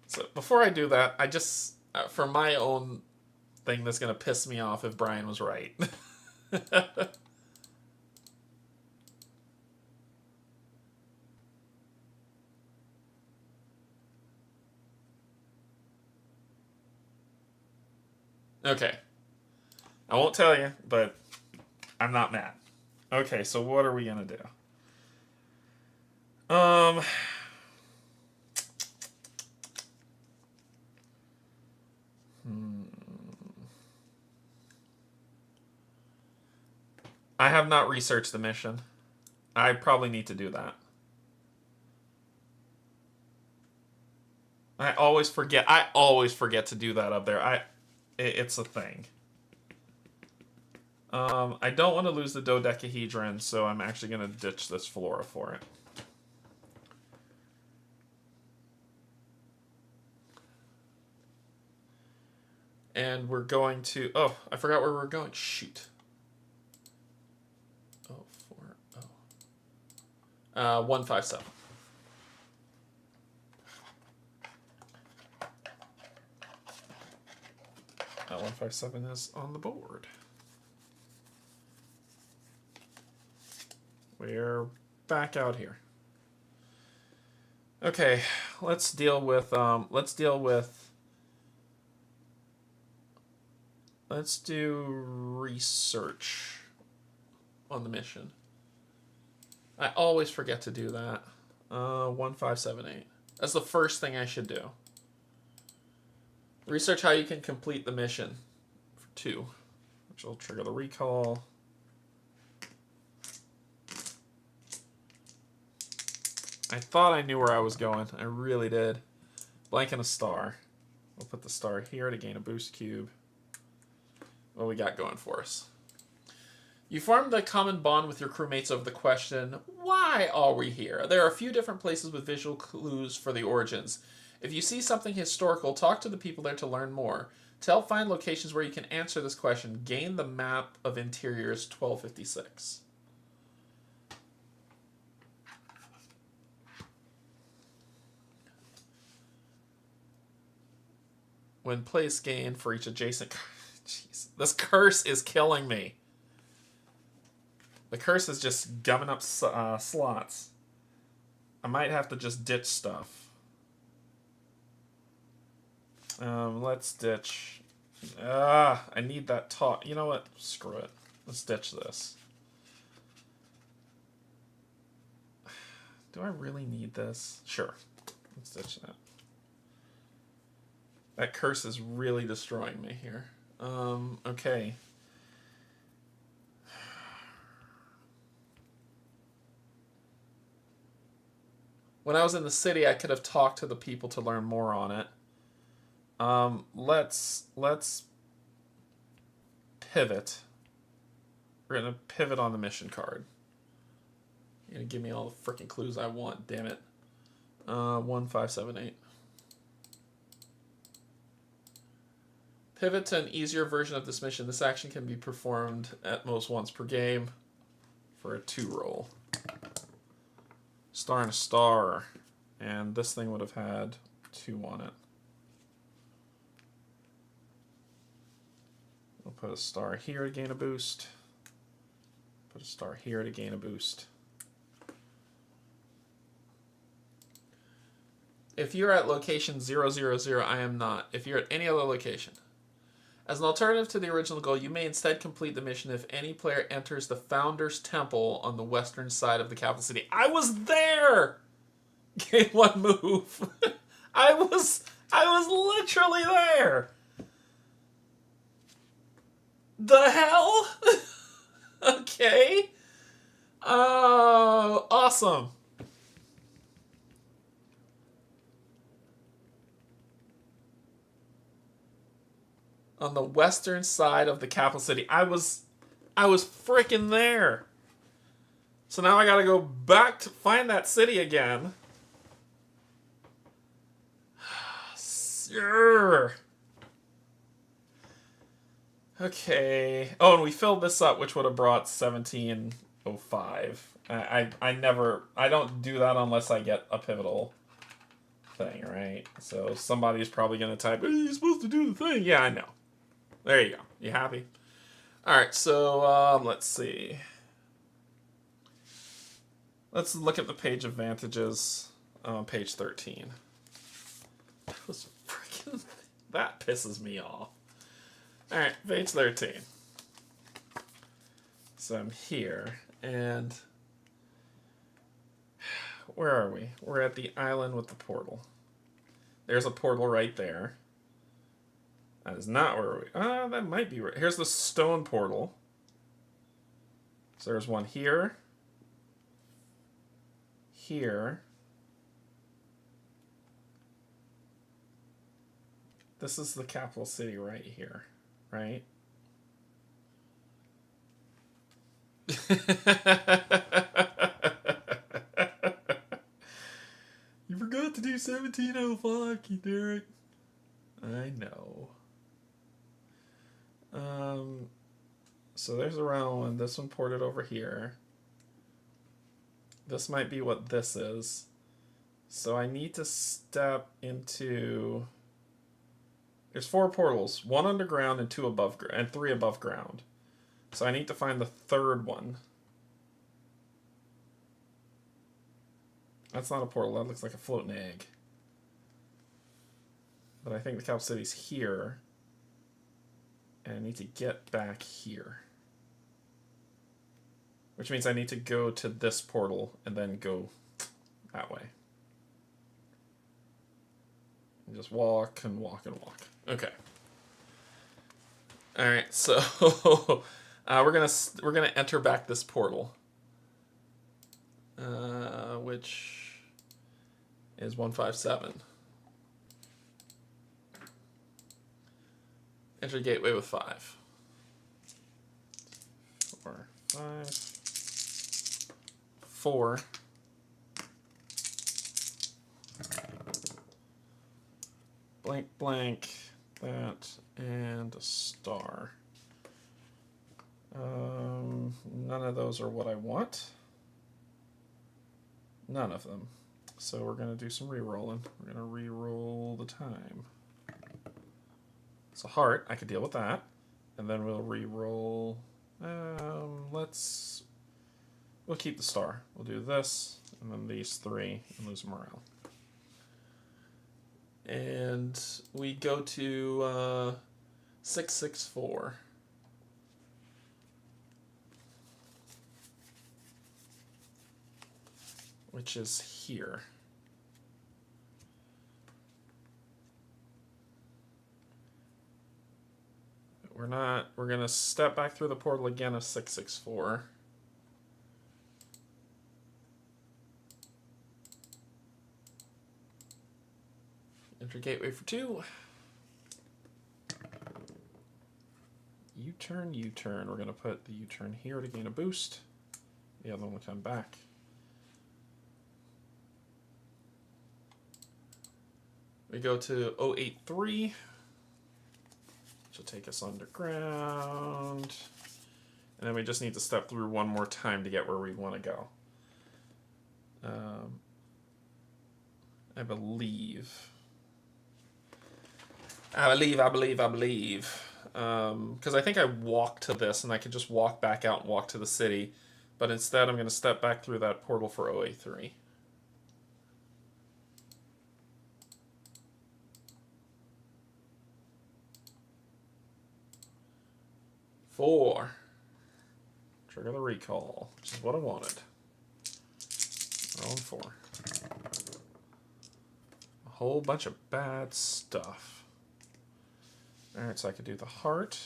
So before I do that, I just, for my own thing that's going to piss me off if Brian was right. Okay. I won't tell you, but I'm not mad. Okay, so what are we going to do? I have not researched the mission. I probably need to do that. I always forget to do that up there. It's a thing. I don't want to lose the dodecahedron, so I'm actually going to ditch this flora for it. And we're going to... Oh, I forgot where we're going. Shoot. 040. 157. That 157 is on the board. We're back out here. Okay, let's do research on the mission. I always forget to do that. 1578. That's the first thing I should do. Research how you can complete the mission for 2, which will trigger the recall. I thought I knew where I was going. I really did. Blank and a star. We'll put the star here to gain a boost cube. What we got going for us? You formed a common bond with your crewmates over the question, why are we here? There are a few different places with visual clues for the origins. If you see something historical, talk to the people there to learn more. To help find locations where you can answer this question, gain the map of interiors 1256. When place gained for each adjacent... Jeez, this curse is killing me. The curse is just gumming up slots. I might have to just ditch stuff. Let's ditch... I need that top... You know what? Screw it. Let's ditch this. Do I really need this? Sure. Let's ditch that. That curse is really destroying me here. Okay. When I was in the city, I could have talked to the people to learn more on it. Let's pivot. We're gonna pivot on the mission card. You're gonna give me all the freaking clues I want, damn it. 1, 5, 7, 8. Pivot to an easier version of this mission. This action can be performed at most once per game for a 2 roll. Star and a star. And this thing would have had 2 on it. We'll put a star here to gain a boost. Put a star here to gain a boost. If you're at location 000, I am not. If you're at any other location. As an alternative to the original goal, you may instead complete the mission if any player enters the Founder's Temple on the western side of the capital city. I was there! Gain 1 move. I was literally there! The hell? Okay. Oh, awesome. On the western side of the capital city. I was freaking there. So now I gotta go back to find that city again. Sure. Okay. Oh, and we filled this up, which would have brought 1705. I don't do that unless I get a pivotal thing, right? So somebody's probably gonna type, hey, you're supposed to do the thing. Yeah, I know. There you go. You happy? Alright, so let's see. Let's look at the page of Vantages on page 13. That was freaking... That pisses me off. Alright, page 13. So I'm here, and... Where are we? We're at the island with the portal. There's a portal right there. That is not where we... that might be right. Here's the stone portal. So there's one here. Here. This is the capital city right here, right? You forgot to do 1705, Keith Derrick. I know. So there's a round one. This one ported over here. This might be what this is. So I need to step into... There's 4 portals. 1 underground and 2 above and 3 above ground. So I need to find the 3rd one. That's not a portal. That looks like a floating egg. But I think the capital city's here. And I need to get back here. Which means I need to go to this portal and then go that way. And just walk and walk and walk. Okay. All right. So we're gonna enter back this portal. Which is 157. Enter gateway with 5. 4, 5, 4. Blank, blank, that, and a star. None of those are what I want. None of them. So we're going to do some re-rolling. We're going to re-roll the time. It's a heart. I could deal with that. And then we'll re-roll. We'll keep the star. We'll do this, and then these 3, and lose morale. And we go to 664. Which is here. We're gonna step back through the portal again of 664. Enter gateway for 2. U-turn, U-turn. We're gonna put the U-turn here to gain a boost. The other one will come back. We go to 083, which will take us underground. And then we just need to step through one more time to get where we want to go. I believe. Because I think I walked to this, and I could just walk back out and walk to the city. But instead, I'm going to step back through that portal for 083. Four. Trigger the recall, which is what I wanted. Rolling 4. A whole bunch of bad stuff. Alright, so I could do the heart.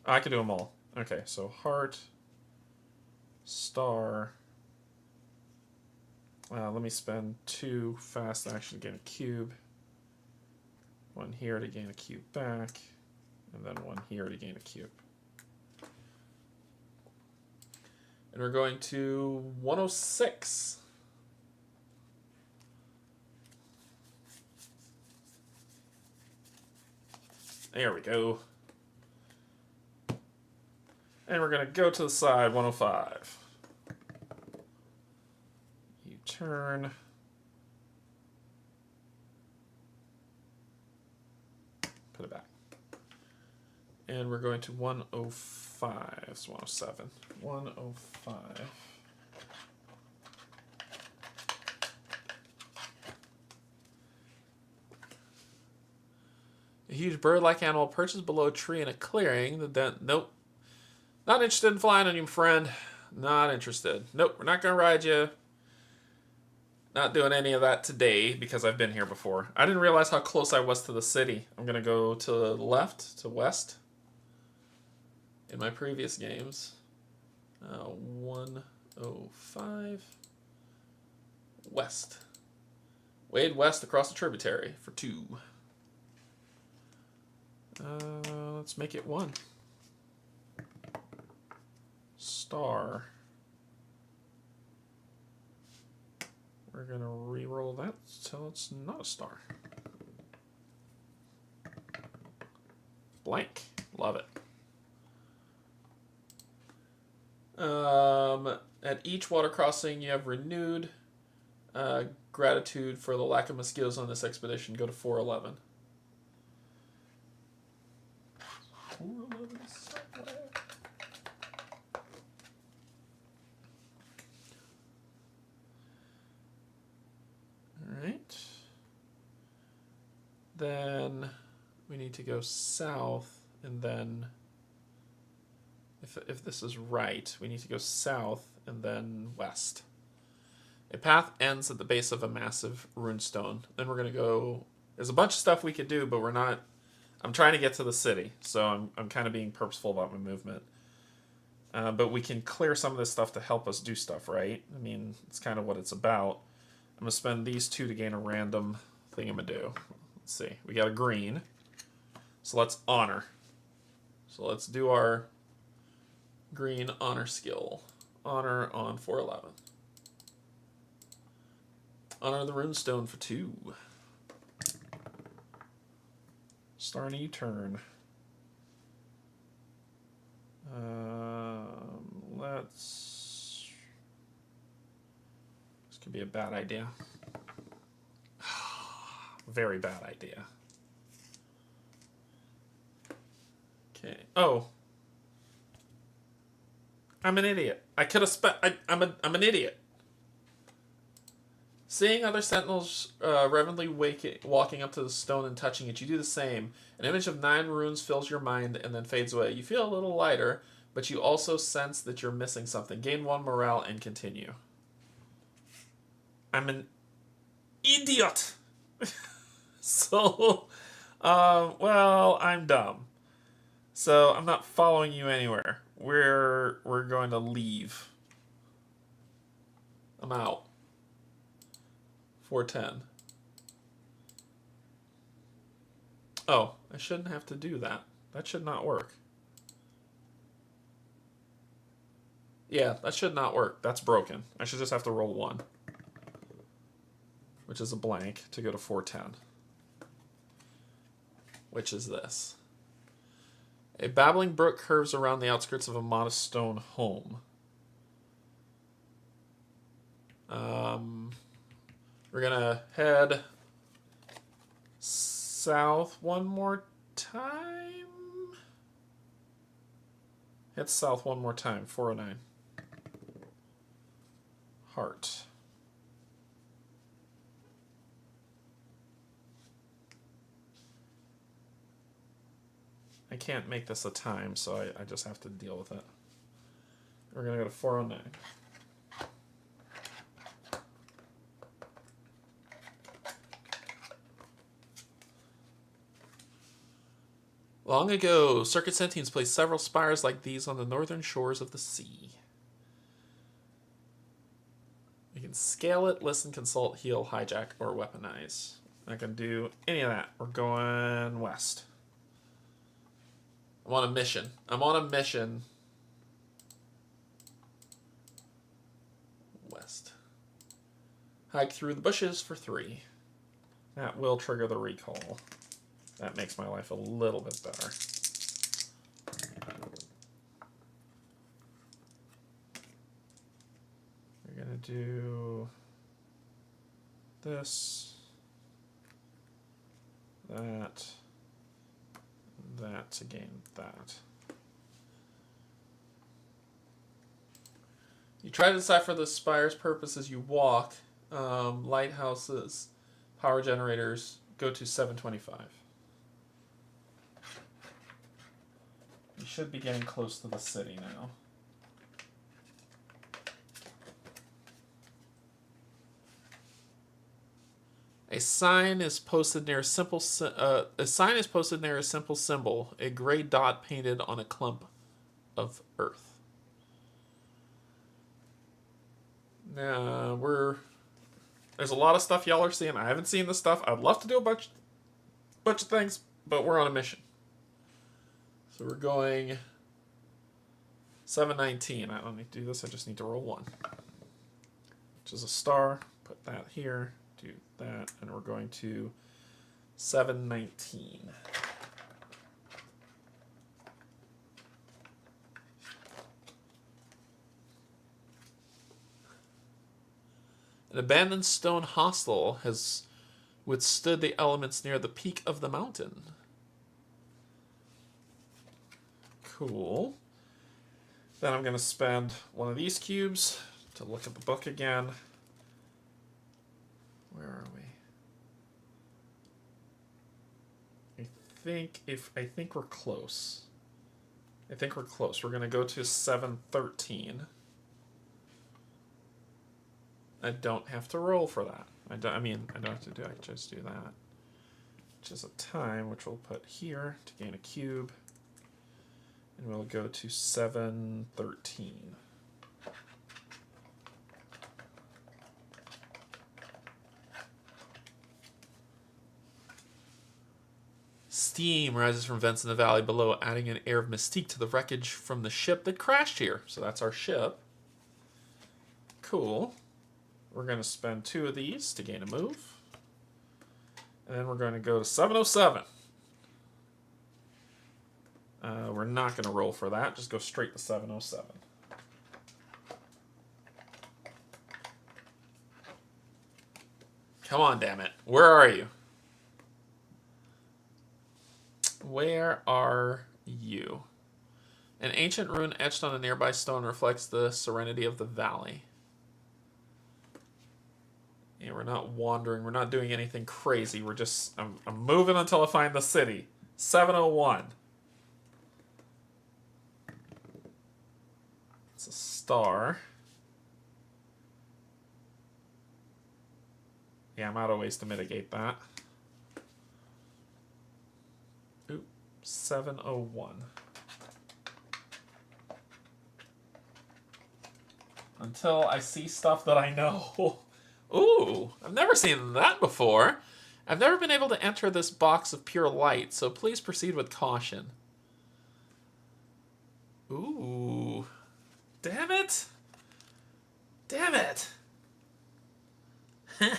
Oh, I could do them all. Okay, so heart, star. Let me spend 2 fast action to gain a cube. 1 here to gain a cube back. And then 1 here to gain a cube. And we're going to 106. There we go. And we're going to go to the side, 105. U-turn. Put it back. And we're going to 105. It's 107. 105. A huge bird-like animal perches below a tree in a clearing. Nope. Not interested in flying on you, friend. Not interested. Nope, we're not going to ride you. Not doing any of that today because I've been here before. I didn't realize how close I was to the city. I'm going to go to the left, to west. In my previous games. 105. West. Wade west across the tributary for 2. Let's make it 1. Star. We're going to re-roll that till it's not a star. Blank. Love it. At each water crossing, you have renewed gratitude for the lack of mosquitoes on this expedition. Go to 411. 411 somewhere. Alright. Then we need to go south, and then if this is right, we need to go south and then west. A path ends at the base of a massive runestone. Then we're going to go... There's a bunch of stuff we could do, but we're not... I'm trying to get to the city, so I'm kind of being purposeful about my movement. But we can clear some of this stuff to help us do stuff, right? I mean, it's kind of what it's about. I'm going to spend these 2 to gain a random thingamadoo. Let's see. We got a green. So let's honor. So let's do our green honor skill. Honor on 411. Honor the runestone for 2. Start a new turn. Let's... This could be a bad idea. Very bad idea. Okay. Oh. I'm an idiot. I could have I'm an idiot. Seeing other sentinels reverently walking up to the stone and touching it, you do the same. An image of 9 runes fills your mind and then fades away. You feel a little lighter, but you also sense that you're missing something. Gain 1 morale and continue. I'm an idiot. So, well, I'm dumb. So I'm not following you anywhere. We're going to leave. I'm out. 410. Oh, I shouldn't have to do that. That should not work. Yeah, that should not work. That's broken. I should just have to roll 1. Which is a blank to go to 410. Which is this. A babbling brook curves around the outskirts of a modest stone home. We're gonna head south one more time. Head south one more time. 409. Heart. I can't make this a time, so I just have to deal with it. We're going to go to 409. Long ago, Circuit Sentients placed several spires like these on the northern shores of the sea. You can scale it, listen, consult, heal, hijack, or weaponize. Not going to do any of that. We're going west. I'm on a mission. I'm on a mission. West. Hike through the bushes for 3. That will trigger the recall. That makes my life a little bit better. We're going to do this, that to gain that. You try to decipher the spire's purpose as you walk. Lighthouses, power generators, go to 725. You should be getting close to the city now. A sign is posted near a simple symbol, a gray dot painted on a clump of earth. Now there's a lot of stuff y'all are seeing. I haven't seen this stuff. I'd love to do a bunch of things, but we're on a mission. So we're going 719. I don't need to do this. I just need to roll 1, which is a star. Put that here. Do that, and we're going to 719. An abandoned stone hostel has withstood the elements near the peak of the mountain. Cool. Then I'm going to spend one of these cubes to look at the book again. Where are we? I think we're close. We're going to go to 713. I don't have to roll for that. I don't have to do it. I can just do that. Which is a time, which we'll put here to gain a cube. And we'll go to 713. Steam rises from vents in the valley below, adding an air of mystique to the wreckage from the ship that crashed here. So that's our ship. Cool. We're going to spend 2 of these to gain a move. And then we're going to go to 707. We're not going to roll for that. Just go straight to 707. Come on, damn it. Where are you? Where are you? An ancient rune etched on a nearby stone reflects the serenity of the valley. Yeah, we're not wandering. We're not doing anything crazy. We're just... I'm moving until I find the city. 701. It's a star. Yeah, I'm out of ways to mitigate that. Ooh, 701. Until I see stuff that I know. Ooh, I've never seen that before. I've never been able to enter this box of pure light, so please proceed with caution. Ooh. Damn it. Damn it. I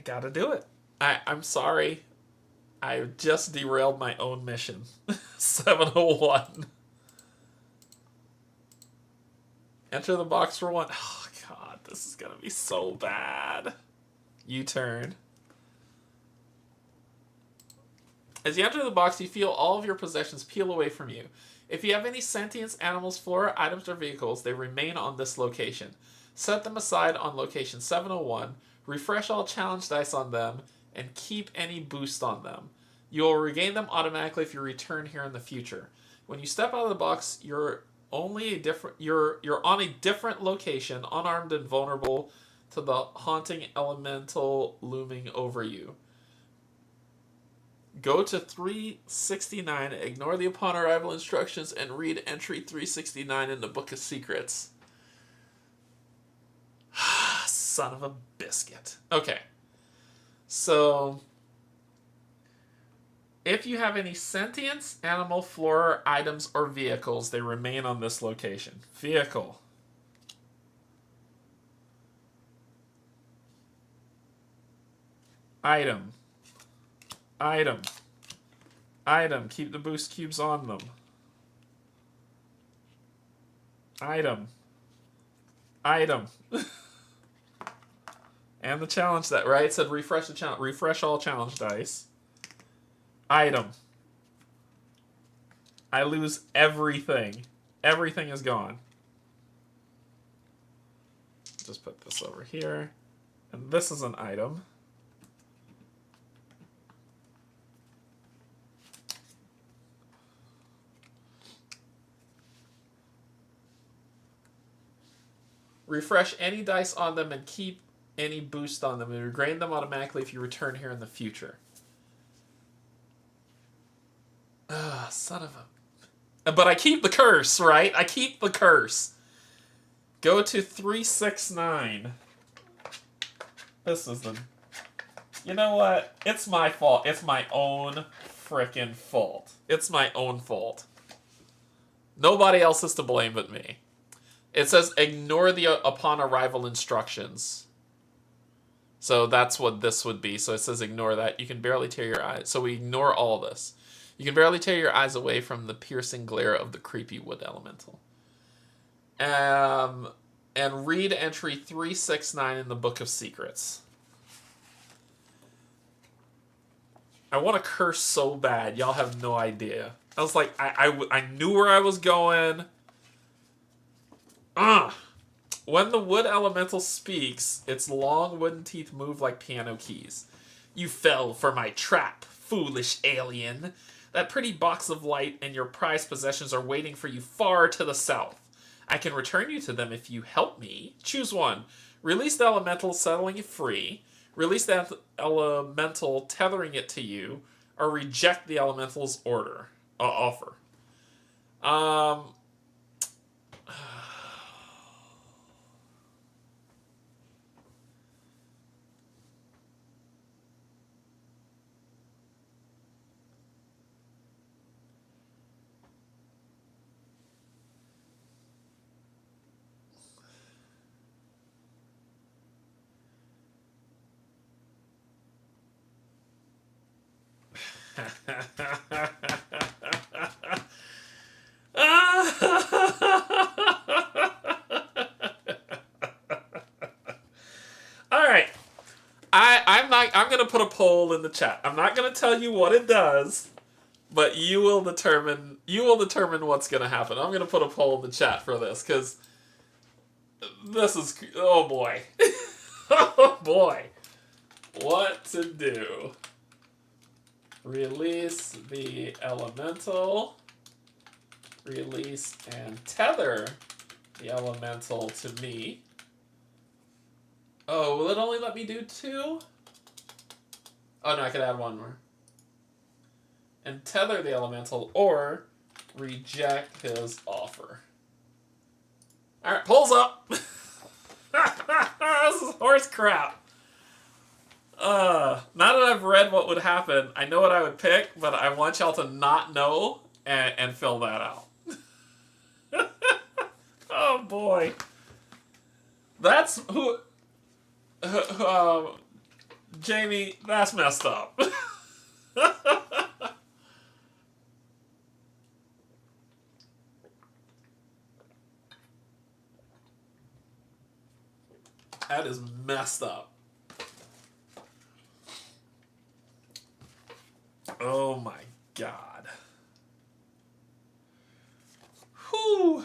gotta do it. I'm sorry. I just derailed my own mission. 701. Enter the box for 1. Oh, God. This is gonna be so bad. U-turn. As you enter the box, you feel all of your possessions peel away from you. If you have any sentience, animals, flora, items, or vehicles, they remain on this location. Set them aside on location 701. Refresh all challenge dice on them, and keep any boost on them. You will regain them automatically if you return here in the future. When you step out of the box, you're on a different location, unarmed and vulnerable to the haunting elemental looming over you. Go to 369, ignore the upon arrival instructions, and read entry 369 in the Book of Secrets. Son of a biscuit. Okay. So, if you have any sentience, animal, flora, items, or vehicles, they remain on this location. Vehicle. Item. Item. Item. Keep the boost cubes on them. Item. Item. And the challenge that, right? It said refresh the challenge. Refresh all challenge dice. Item. I lose everything. Everything is gone. Just put this over here. And this is an item. Refresh any dice on them and keep any boost on them, and regain them automatically if you return here in the future. Son of a... But I keep the curse, right? I keep the curse. Go to 369. This is the... You know what? It's my fault. It's my own frickin' fault. It's my own fault. Nobody else is to blame but me. It says ignore the upon arrival instructions. So that's what this would be. So it says ignore that. You can barely tear your eyes. So we ignore all this. You can barely tear your eyes away from the piercing glare of the creepy wood elemental. And read entry 369 in the Book of Secrets. I want to curse so bad. Y'all have no idea. I was like, I knew where I was going. When the wood elemental speaks, its long wooden teeth move like piano keys. You fell for my trap, foolish alien. That pretty box of light and your prized possessions are waiting for you far to the south. I can return you to them if you help me. Choose one. Release the elemental, settling you free. Release the elemental, tethering it to you. or reject the elemental's offer. Um, all right. I'm gonna put a poll in the chat. I'm not gonna tell you what it does, but you will determine what's gonna happen. I'm gonna put a poll in the chat for this because this is, oh boy. Oh boy. What to do? Release the elemental. Release and tether the elemental to me. Oh, will it only let me do 2? Oh no, I could add 1 more. And tether the elemental or reject his offer. Alright, pulls up. This is horse crap. Now that I've read what would happen, I know what I would pick, but I want y'all to not know and fill that out. Oh boy. That's who... Jamie, that's messed up. That is messed up. Oh my god. Whew.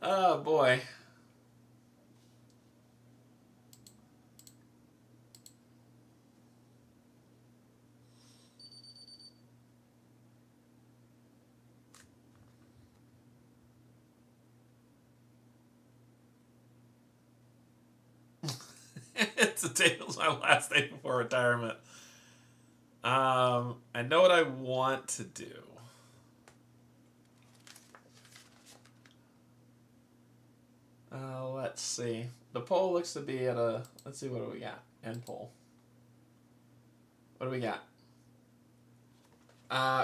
Oh boy. Today's my last day before retirement. I know what I want to do. Let's see. The poll looks to be at a... Let's see, what do we got? End poll. What do we got?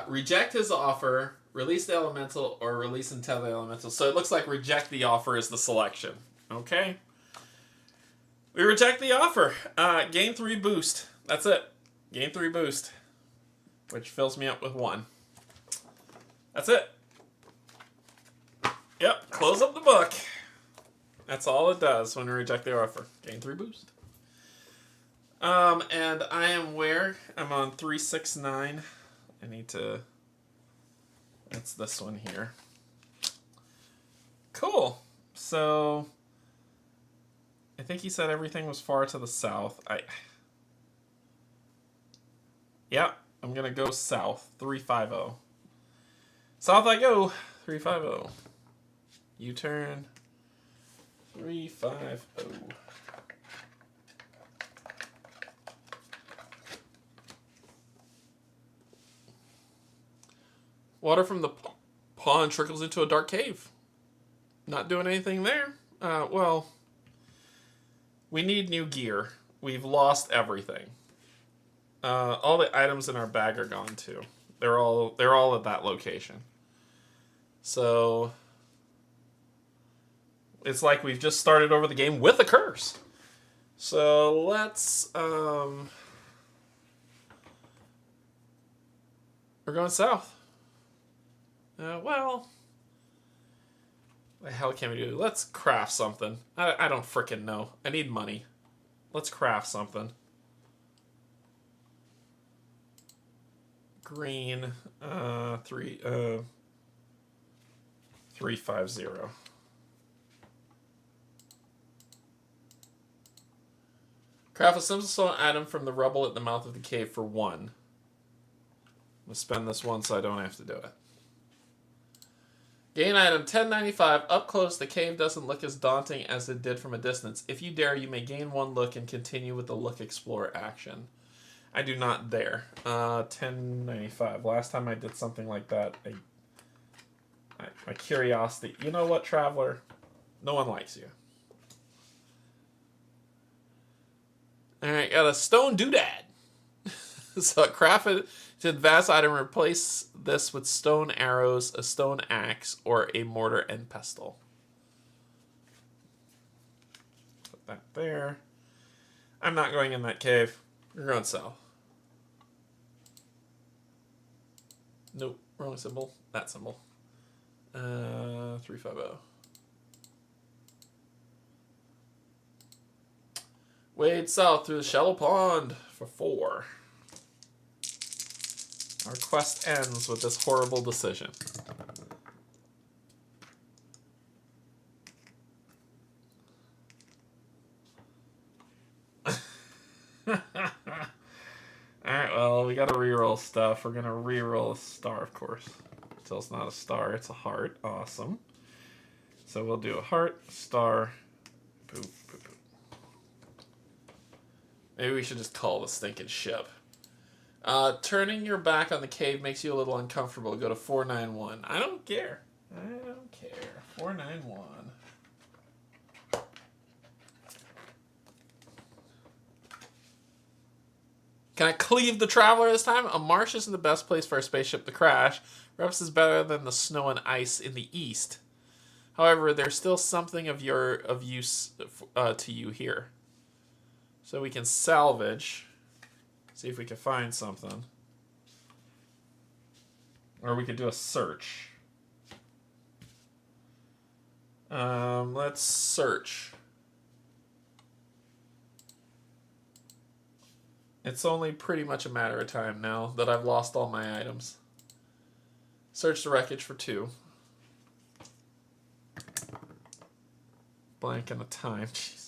Reject his offer, release the elemental, or release and tether the elemental. So it looks like reject the offer is the selection. Okay. We reject the offer. Gain 3 boost. That's it. Gain 3 boost. Which fills me up with 1. That's it. Yep. Close up the book. That's all it does when we reject the offer. Gain 3 boost. And I am where? I'm on 369. I need to... That's this one here. Cool. So... I think he said everything was far to the south. Yeah, I'm going to go south. 350. South I go. 350. U-turn. 350. Water from the pond trickles into a dark cave. Not doing anything there. Well, we need new gear. We've lost everything. All the items in our bag are gone too. They're all at that location. So it's like we've just started over the game with a curse. So let's we're going south. Well, What the hell can we do? Let's craft something. I don't frickin' know. I need money. Let's craft something. Green, 350. Craft a simple stone item from the rubble at the mouth of the cave for 1. I'm gonna spend this one so I don't have to do it. Gain item 1095. Up close, the cave doesn't look as daunting as it did from a distance. If you dare, you may gain 1 look and continue with the look explore action. I do not dare. 1095. Last time I did something like that, my curiosity. You know what, Traveler? No one likes you. Alright, got a stone doodad. So craft it to advance item. Replace this with stone arrows, a stone axe, or a mortar and pestle. Put that there. I'm not going in that cave. We're going south. Nope, wrong symbol. That symbol. 350. Wade south through the shallow pond for 4. Our quest ends with this horrible decision. Alright, well, we gotta reroll stuff. We're gonna reroll a star, of course. Until it's not a star, it's a heart. Awesome. So we'll do a heart, star, boop, boop, boop. Maybe we should just call the stinking ship. Turning your back on the cave makes you a little uncomfortable. Go to 491. I don't care. I don't care. 491. Can I cleave the Traveler this time? A marsh isn't the best place for a spaceship to crash. Perhaps is better than the snow and ice in the east. However, there's still something of use to you here. So we can salvage. See if we can find something. Or we could do a search. Let's search. It's only pretty much a matter of time now that I've lost all my items. Search the wreckage for 2. Blank in the time. Jeez.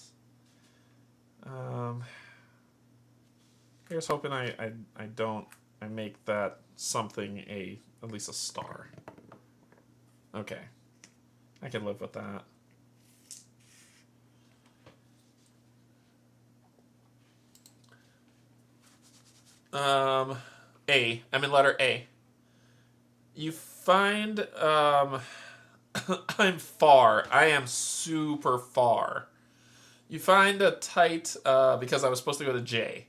Here's hoping I make that something at least a star. Okay. I can live with that. A. I'm in letter A. You find, I'm far. I am super far. You find a tight, because I was supposed to go to J.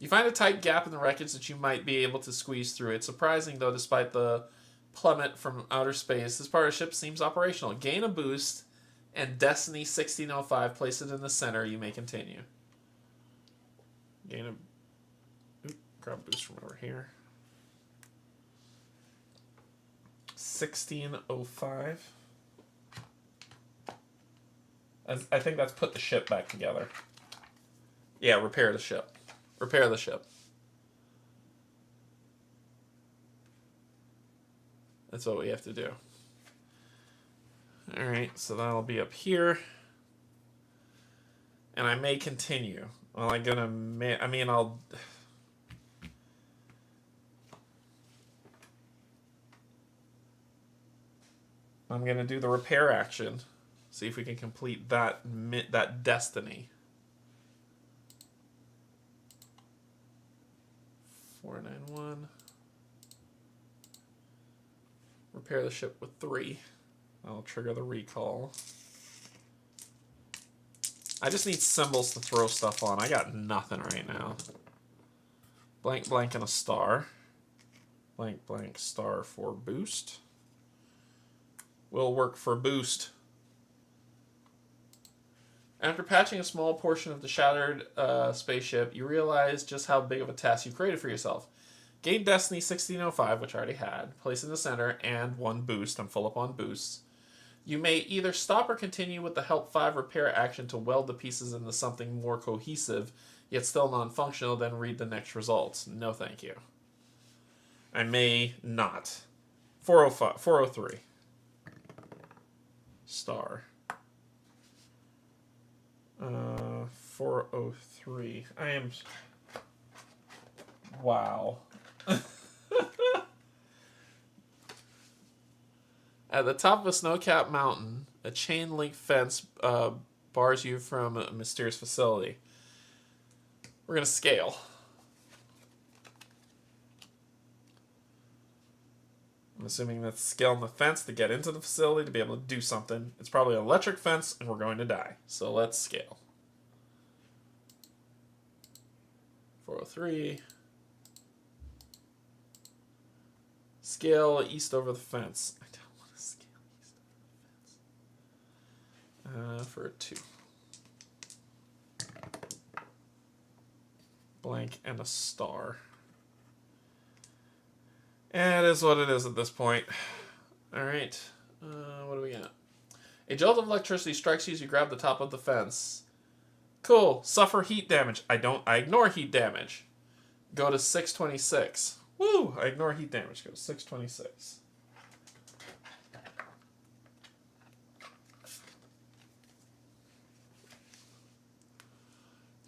You find a tight gap in the wreckage that you might be able to squeeze through. It's surprising, though, despite the plummet from outer space, this part of the ship seems operational. Gain a boost, and Destiny 1605, place it in the center. You may continue. Gain a... Oop, grab a boost from over here. 1605. I think that's put the ship back together. Yeah, repair the ship. Repair the ship. That's what we have to do. Alright, so that'll be up here. And I may continue. Well, I'm gonna... I mean, I'll... I'm gonna do the repair action. See if we can complete that destiny. 491. Repair the ship with 3. I'll trigger the recall. I just need symbols to throw stuff on. I got nothing right now. Blank, blank, and a star. Blank, blank, star for boost. Will work for boost. After patching a small portion of the shattered spaceship, you realize just how big of a task you created for yourself. Gain Destiny 1605, which I already had. Place in the center, and 1 boost. I'm full up on boosts. You may either stop or continue with the Help 5 repair action to weld the pieces into something more cohesive, yet still non-functional, then read the next results. No thank you. I may not. 405, 403. Star. 403. I am... Wow. At the top of a snow-capped mountain, a chain-link fence bars you from a mysterious facility. We're going to scale. I'm assuming that's scaling the fence to get into the facility to be able to do something. It's probably an electric fence, and we're going to die. So let's scale. 403. Scale east over the fence. I don't want to scale east over the fence. For a 2. Blank and a star. And it is what it is at this point. Alright. What do we got? A jolt of electricity strikes you as you grab the top of the fence. Cool. Suffer heat damage. I ignore heat damage. Go to 626. Woo! I ignore heat damage. Go to 626.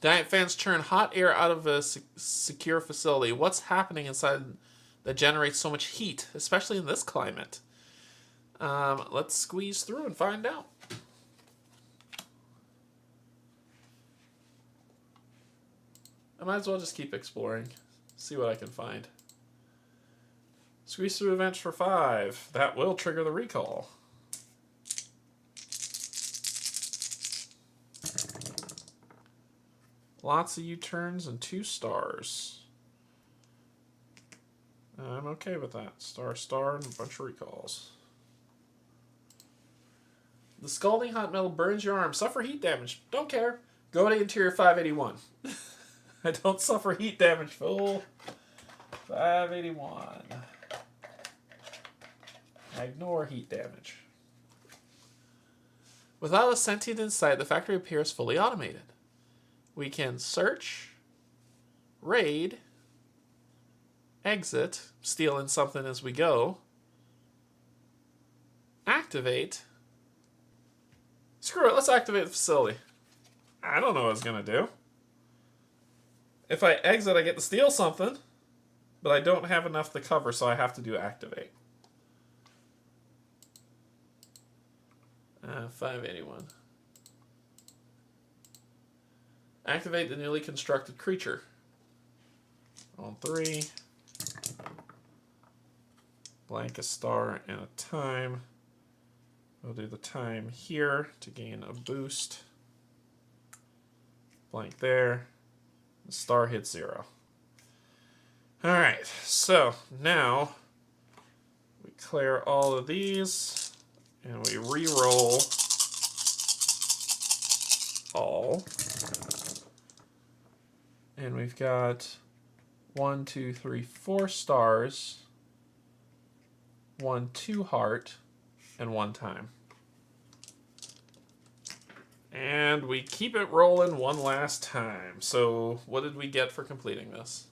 Giant fans churn hot air out of a secure facility. What's happening inside that generates so much heat, especially in this climate? Let's squeeze through and find out. I might as well just keep exploring. See what I can find. Squeeze through events for 5. That will trigger the recall. Lots of U-turns and 2 stars. I'm okay with that. Star, and a bunch of recalls. The scalding hot metal burns your arm. Suffer heat damage. Don't care. Go to interior 581. I don't suffer heat damage, fool. 581. I ignore heat damage. Without a sentient in sight, the factory appears fully automated. We can search, raid, exit, steal in something as we go, activate. Screw it, let's activate the facility. I don't know what it's going to do. If I exit, I get to steal something, but I don't have enough to cover, so I have to do activate. 581. Activate the newly constructed creature. On 3. Blank a star and a time. We'll do the time here to gain a boost. Blank there. The star hits 0. Alright, so now we clear all of these and we re-roll all. And we've got 1, 2, 3, 4 stars, 1, 2 heart, and 1 time. And we keep it rolling one last time. So what did we get for completing this?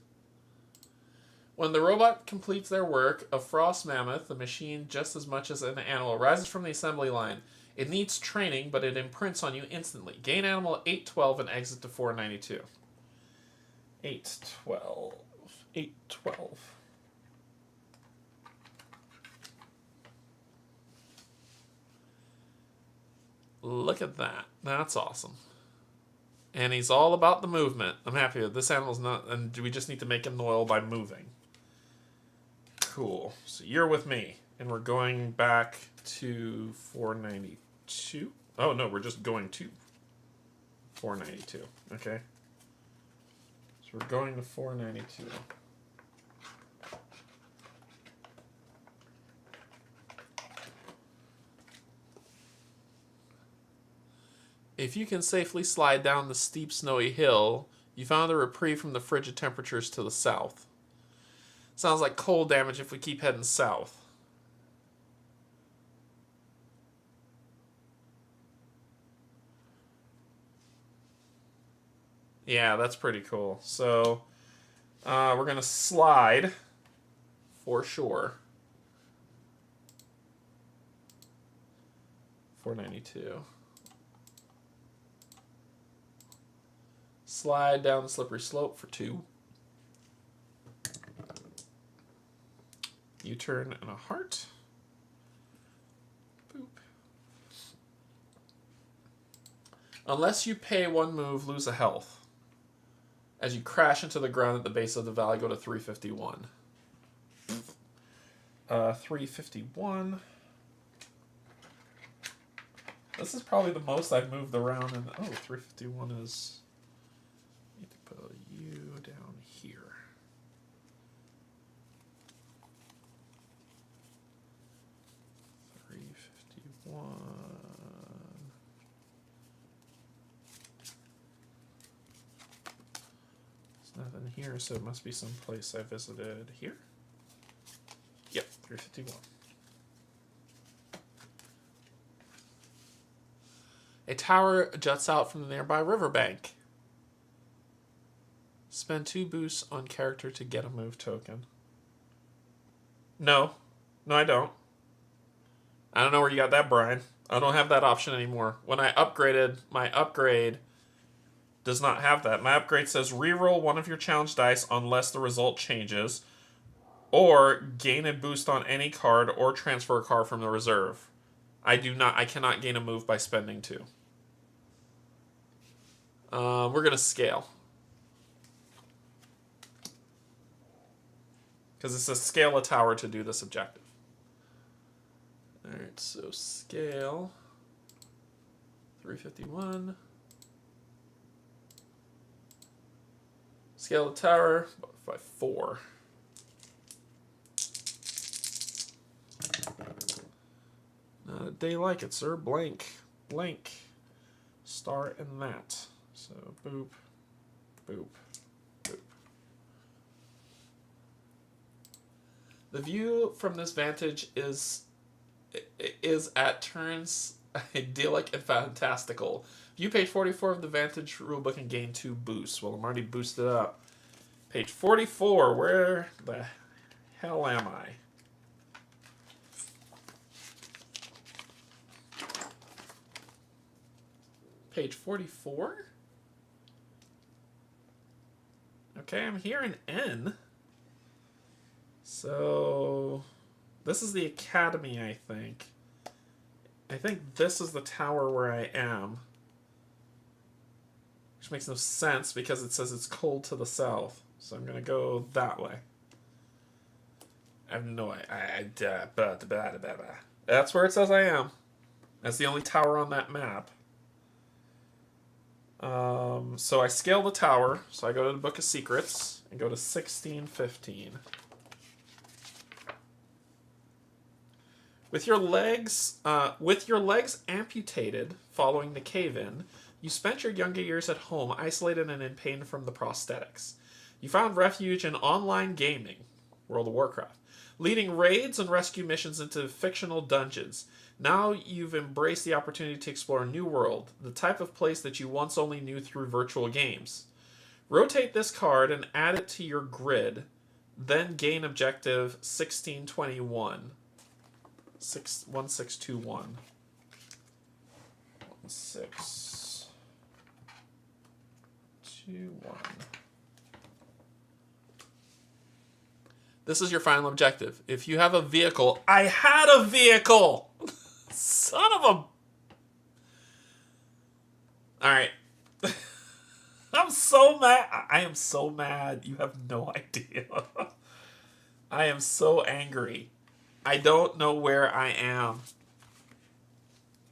When the robot completes their work, a frost mammoth, the machine just as much as an animal, rises from the assembly line. It needs training, but it imprints on you instantly. Gain animal at 812 and exit to 492. 812. 812. Look at that. That's awesome. And he's all about the movement. I'm happy with this animal's not, and we just need to make him loyal by moving. Cool. So you're with me. And we're going back to 492. Oh, no, we're just going to 492. Okay. So we're going to 492. If you can safely slide down the steep snowy hill, you found a reprieve from the frigid temperatures to the south. Sounds like cold damage if we keep heading south. Yeah, that's pretty cool. So we're going to slide for sure. 492. Slide down the slippery slope for 2. U-turn and a heart. Boop. Unless you pay 1 move, lose a health. As you crash into the ground at the base of the valley, go to 351. 351. This is probably the most I've moved around. And 351 is... I need to put you down here. Nothing here, so it must be some place I visited here. Yep, 351. A tower juts out from the nearby riverbank. Spend 2 boosts on character to get a move token. No, I don't. I don't know where you got that, Brian. I don't have that option anymore. When I upgraded, my upgrade does not have that. My upgrade says reroll 1 of your challenge dice unless the result changes, or gain a boost on any card or transfer a card from the reserve. I cannot gain a move by spending 2. We're going to scale. Because it says scale a tower to do this objective. Alright, so scale 351. Scale the tower by 4. Not a day like it, sir. Blank. Blank. Star and that. So boop, boop, boop. The view from this vantage is at turns idyllic and fantastical. View page 44 of the Vantage rulebook and gain 2 boosts. Well, I'm already boosted up. Page 44, where the hell am I? Page 44? Okay, I'm here in N. So, this is the academy, I think. I think this is the tower where I am. Which makes no sense because it says it's cold to the south. So I'm going to go that way. I have no idea. That's where it says I am. That's the only tower on that map. So I scale the tower. So I go to the Book of Secrets and go to 1615. With your legs amputated following the cave-in, you spent your younger years at home, isolated and in pain from the prosthetics. You found refuge in online gaming, World of Warcraft, leading raids and rescue missions into fictional dungeons. Now you've embraced the opportunity to explore a new world, the type of place that you once only knew through virtual games. Rotate this card and add it to your grid, then gain objective 1621. 1621. 1621. This is your final objective. If you have a vehicle... I had a vehicle! Son of a... Alright. I'm so mad. I am so mad. You have no idea. I am so angry. I don't know where I am.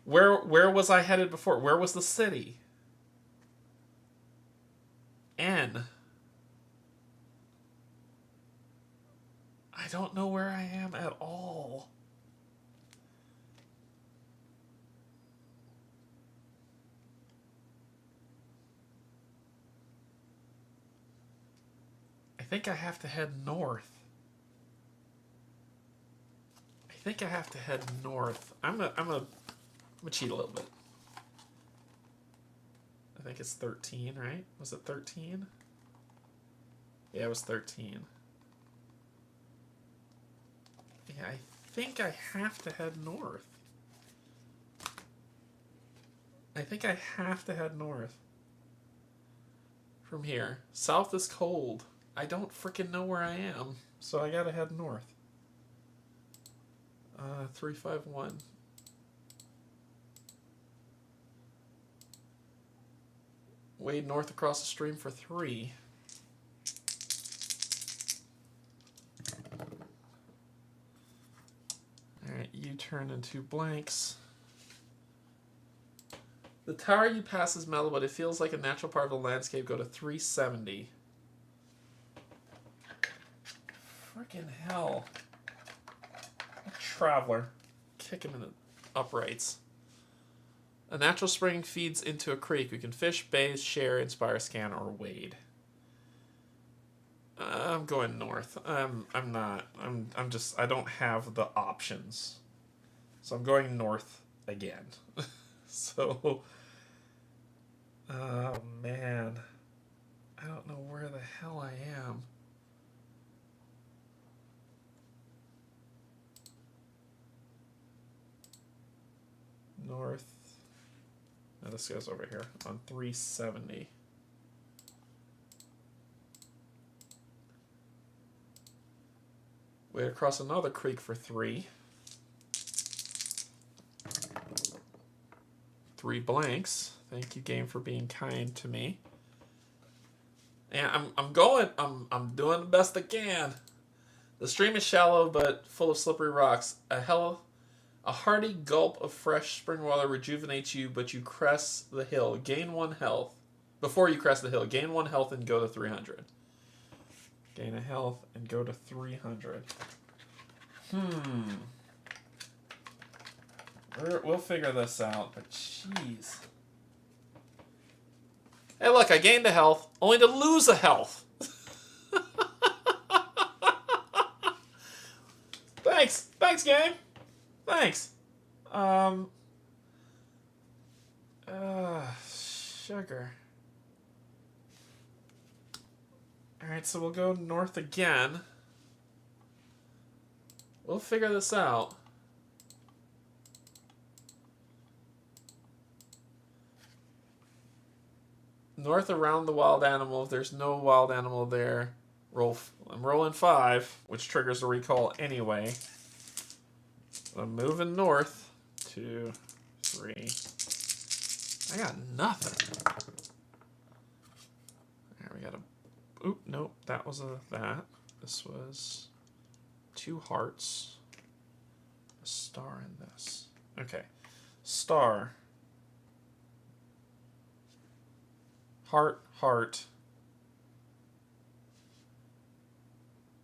Where was I headed before? Where was the city? N. I don't know where I am at all. I think I have to head north. I'm gonna cheat a little bit. I think it's 13, right? Was it 13? Yeah, it was 13. Yeah, I think I have to head north. I think I have to head north. From here. South is cold. I don't freaking know where I am, so I gotta head north. 351. Wade north across the stream for 3. Alright, you turn into blanks. The tower you pass is metal, but it feels like a natural part of the landscape. Go to 370. Freaking hell. A traveler. Kick him in the uprights. A natural spring feeds into a creek. You can fish, bathe, share, inspire, scan, or wade. I'm going north. I'm not. I'm just. I don't have the options. So I'm going north again. So. Oh man. I don't know where the hell I am. North. Now this goes over here on 370. Wait across another creek for 3. 3 blanks. Thank you, game, for being kind to me. And I'm doing the best I can. The stream is shallow but full of slippery rocks. A hearty gulp of fresh spring water rejuvenates you, but you crest the hill. Gain 1 health. Before you crest the hill, gain 1 health and go to 300. Gain a health and go to 300. We'll figure this out, but jeez. Hey, look, I gained a health, only to lose a health. Thanks, game. Thanks. Sugar. Alright, so we'll go north again. We'll figure this out. North around the wild animal. If there's no wild animal there, I'm rolling 5, which triggers a recall anyway. I'm moving north. 2, 3. I got nothing. There we got a. Oop, nope. That was that. This was 2 hearts. A star in this. Okay. Star. Heart, heart.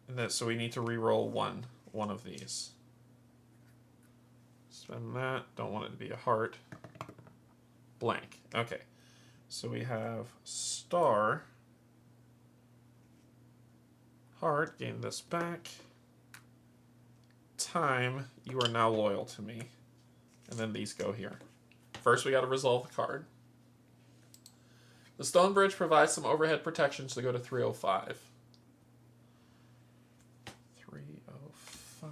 And that, so we need to re-roll one of these. Spend that. Don't want it to be a heart. Blank. Okay. So we have star. Heart. Gain this back. Time. You are now loyal to me. And then these go here. First we got to resolve the card. The stone bridge provides some overhead protection, so go to 305. 305.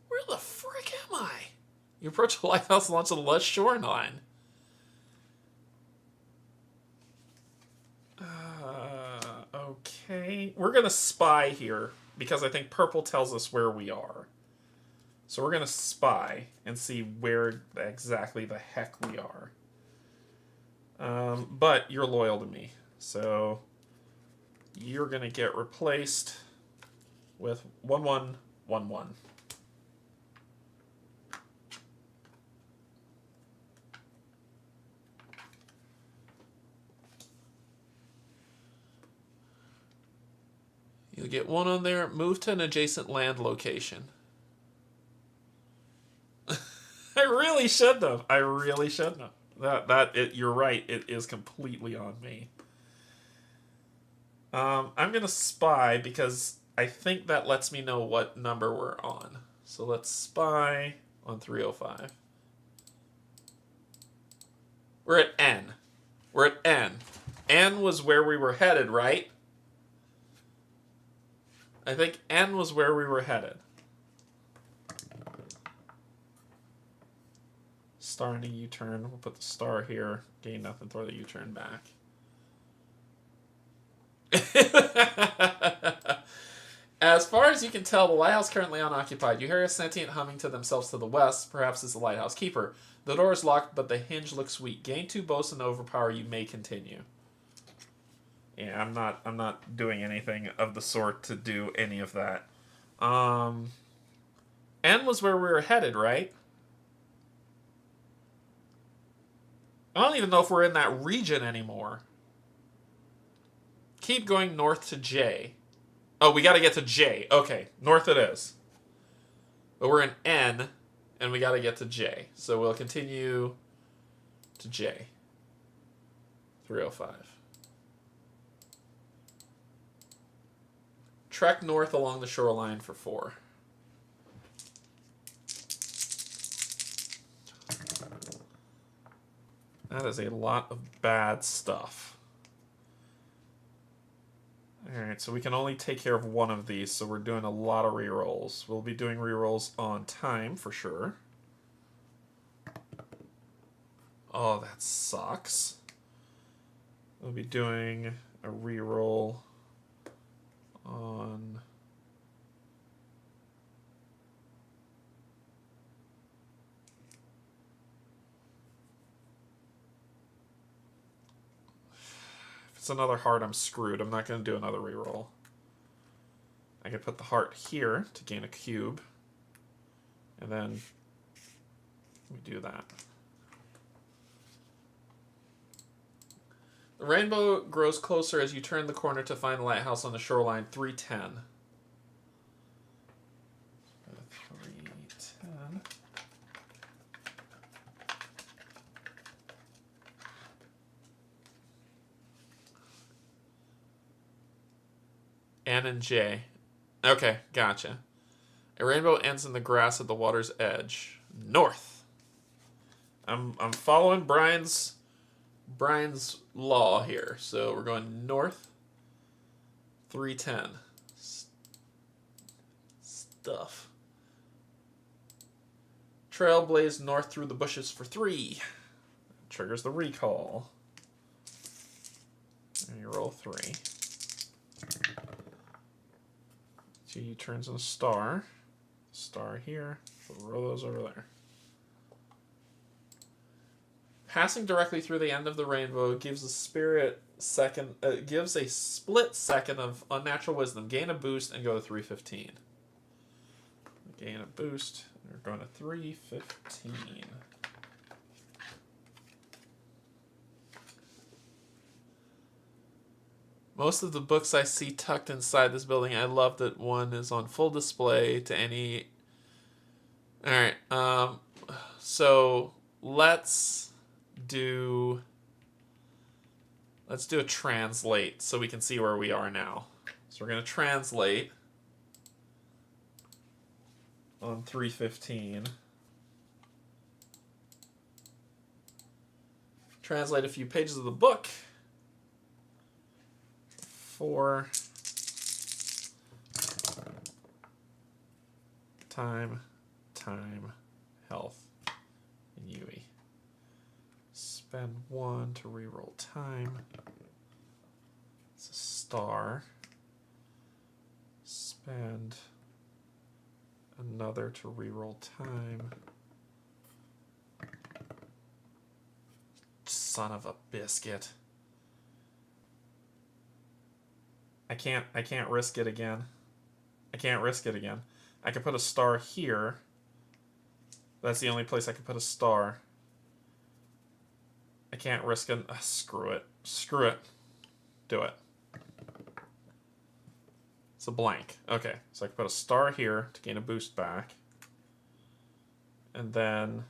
Where the frick am I? You approach the lighthouse and launch the lush shoreline. Okay. We're going to spy here, because I think purple tells us where we are. So we're going to spy and see where exactly the heck we are. But you're loyal to me. So you're going to get replaced with 1111. You'll get 1 on there. Move to an adjacent land location. I really shouldn't have. I really shouldn't have. You're right. It is completely on me. I'm going to spy because I think that lets me know what number we're on. So let's spy on 305. We're at N. We're at N. N was where we were headed, right? I think N was where we were headed. Star in a U-turn. We'll put the star here. Gain nothing, throw the U-turn back. As far as you can tell, the lighthouse currently unoccupied. You hear a sentient humming to themselves to the west. Perhaps it's the lighthouse keeper. The door is locked, but the hinge looks weak. Gain 2 boasts and overpower. You may continue. Yeah, I'm not doing anything of the sort to do any of that. N was where we were headed, right? I don't even know if we're in that region anymore. Keep going north to J. Oh, we got to get to J. Okay, north it is. But we're in N, and we got to get to J. So we'll continue to J. 305. Trek north along the shoreline for 4. That is a lot of bad stuff. Alright, so we can only take care of one of these, so we're doing a lot of rerolls. We'll be doing rerolls on time, for sure. Oh, that sucks. We'll be doing a reroll on... If it's another heart, I'm screwed. I'm not going to do another reroll. I can put the heart here to gain a cube. And then we do that. The rainbow grows closer as you turn the corner to find the lighthouse on the shoreline. 310. 310. N and J. Okay, gotcha. A rainbow ends in the grass at the water's edge. North. I'm following Brian's law here. So we're going north. 310. Stuff. Trail blaze north through the bushes for 3. Triggers the recall. And you roll 3. 2 turns in a star. Star here. We'll roll those over there. Passing directly through the end of the rainbow gives a split second of unnatural wisdom. Gain a boost and go to 315. Gain a boost. We're going to 315. Most of the books I see tucked inside this building, I love that one is on full display to any... Alright, so let's do a translate so we can see where we are now. So we're going to translate on 315. Translate a few pages of the book. 4 time, health, and Yui. Spend 1 to reroll time. It's a star. Spend another to reroll time. Son of a biscuit. I can't risk it again. I can't risk it again. I can put a star here. That's the only place I can put a star. I can't risk it. Screw it. Screw it. Do it. It's a blank. Okay, so I can put a star here to gain a boost back. And then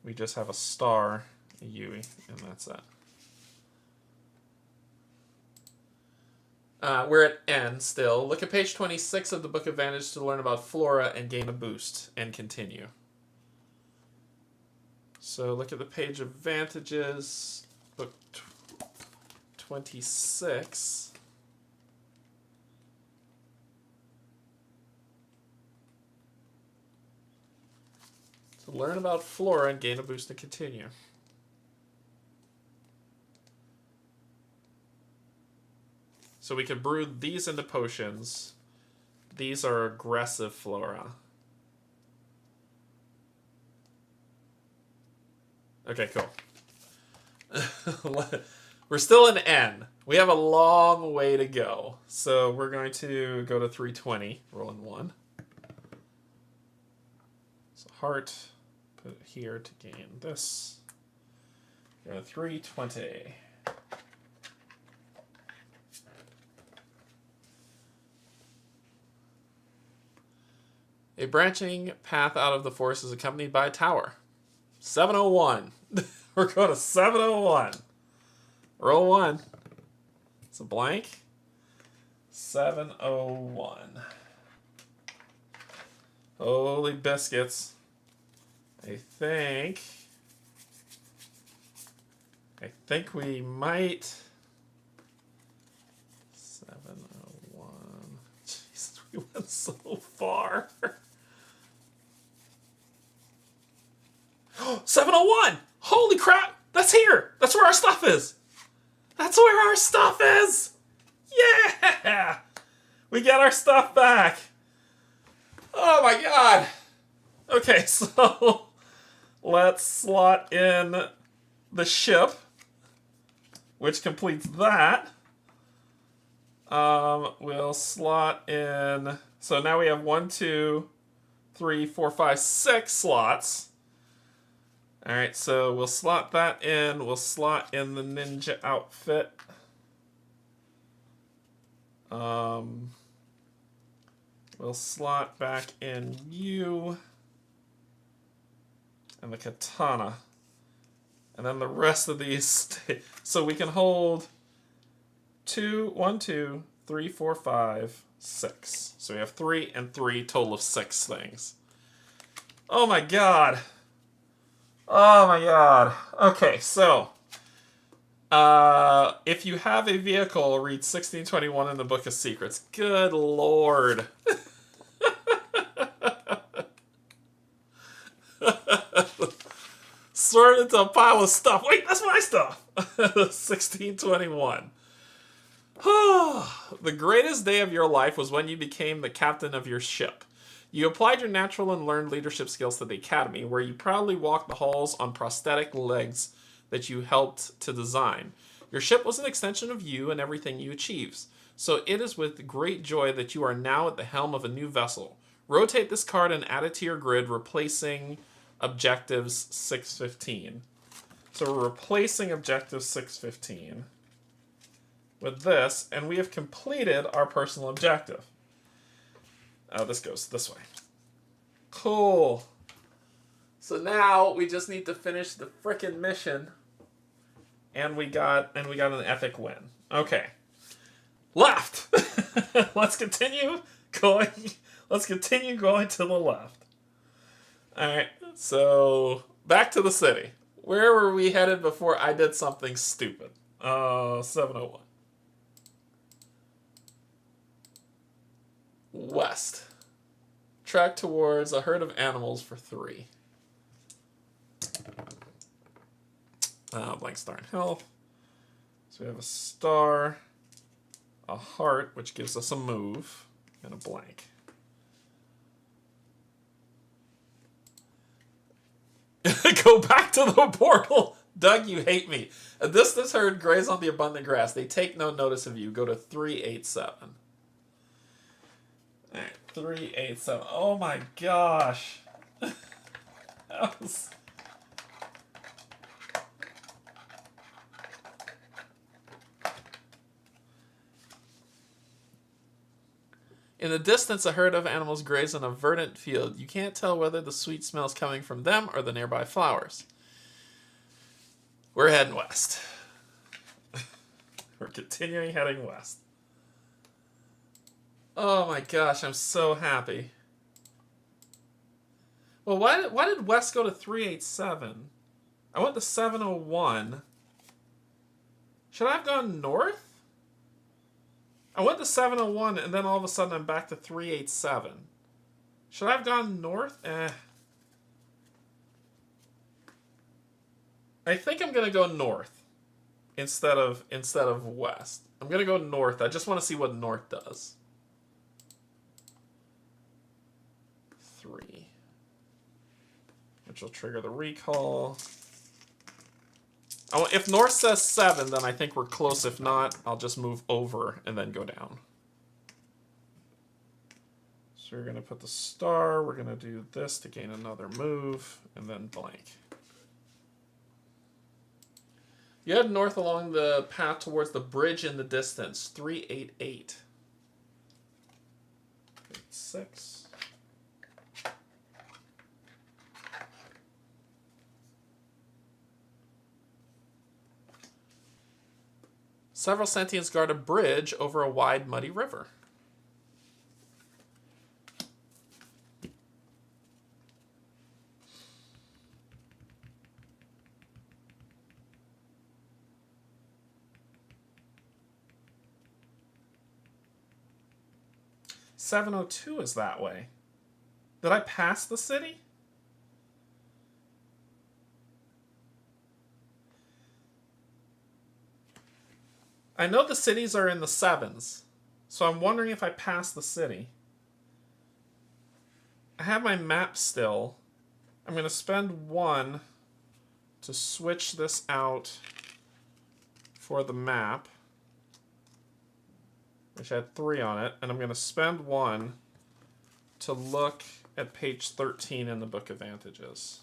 we just have a star, a Yui, and that's it. We're at N still. Look at page 26 of the book of Vantage to learn about flora and gain a boost, and continue. So look at the page of Vantages, book 26. To learn about flora and gain a boost, and continue. So we can brew these into potions. These are aggressive flora. Okay, cool. We're still in N. We have a long way to go. So we're going to go to 320. Rolling 1. So heart. Put it here to gain this. Go to 320. A branching path out of the forest is accompanied by a tower. 701. We're going to 701. Roll 1. It's a blank. 701. Holy biscuits. I think we might. 701. Jesus, we went so far. 701! Holy crap! That's here! That's where our stuff is! That's where our stuff is! Yeah! We get our stuff back! Oh my god! Okay, so let's slot in the ship, which completes that. We'll slot in. So now we have 1, 2, 3, 4, 5, 6 slots. Alright, so we'll slot that in. We'll slot in the ninja outfit. We'll slot back in you. And the katana. And then the rest of these stay. So we can hold 1, 2, 3, 4, 5, 6. So we have 3 and 3, total of 6 things. Oh my god. Oh my god. Okay, so if you have a vehicle, read 1621 in the Book of Secrets. Good lord. Sorted into a pile of stuff. Wait, that's my stuff. 1621. The greatest day of your life was when you became the captain of your ship. You applied your natural and learned leadership skills to the academy, where you proudly walked the halls on prosthetic legs that you helped to design. Your ship was an extension of you and everything you achieved. So it is with great joy that you are now at the helm of a new vessel. Rotate this card and add it to your grid, replacing objectives 615. So we're replacing objective 615 with this, and we have completed our personal objective. This goes this way. Cool. So now we just need to finish the frickin' mission, and we got an epic win. Okay. Left. Let's continue going. Let's continue going to the left. All right. So back to the city. Where were we headed before I did something stupid? 701. West. Track towards a herd of animals for 3. Blank star and health. So we have a star, a heart, which gives us a move, and a blank. Go back to the portal. Doug, you hate me. This herd graze on the abundant grass. They take no notice of you. Go to 387. Alright, 387. Oh my gosh. That was... In the distance, a herd of animals graze in a verdant field. You can't tell whether the sweet smell is coming from them or the nearby flowers. We're heading west. We're continuing heading west. Oh my gosh, I'm so happy. Well, why did West go to 387? I went to 701. Should I have gone north? I went to 701 and then all of a sudden I'm back to 387. Should I have gone north? I think I'm gonna go north instead of west. I'm gonna go north. I just want to see what north does. 3. Which will trigger the recall. Oh, if north says 7, then I think we're close. If not, I'll just move over and then go down. So we're going to put the star. We're going to do this to gain another move, and then blank. You head north along the path towards the bridge in the distance. 388. 6. Several sentients guard a bridge over a wide, muddy river. "702 is that way. Did I pass the city? I know the cities are in the 7s, so I'm wondering if I passed the city. I have my map still. I'm going to spend 1 to switch this out for the map, which had 3 on it, and I'm going to spend 1 to look at page 13 in the Book of Vantages.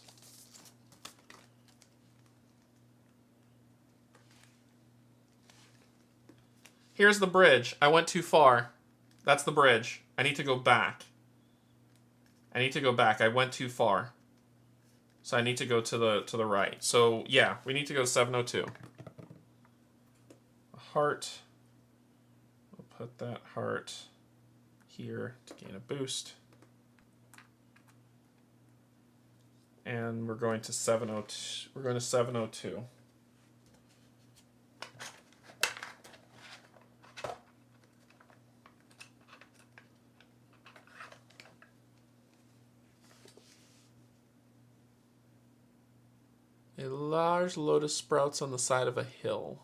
Here's the bridge. I went too far. That's the bridge. I need to go back. I went too far. So I need to go to the right. So yeah, we need to go to 702. A heart. We'll put that heart here to gain a boost. And we're going to 702. We're going to 702. A large lotus sprouts on the side of a hill.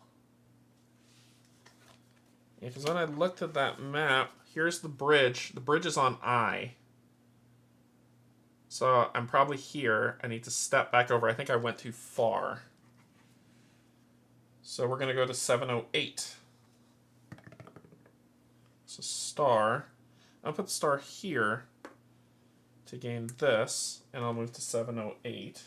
Yeah, because when I looked at that map, here's the bridge. The bridge is on I. So I'm probably here. I need to step back over. I think I went too far. So we're going to go to 708. So star. I'll put the star here to gain this, and I'll move to 708.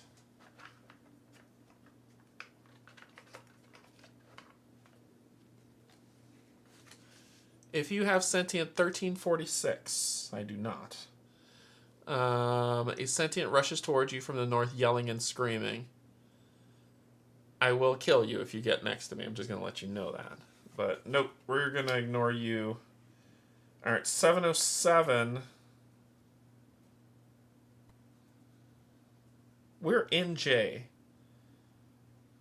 If you have sentient 1346, I do not. A sentient rushes towards you from the north, yelling and screaming. I will kill you if you get next to me. I'm just going to let you know that. But nope, we're going to ignore you. Alright, 707. We're in J.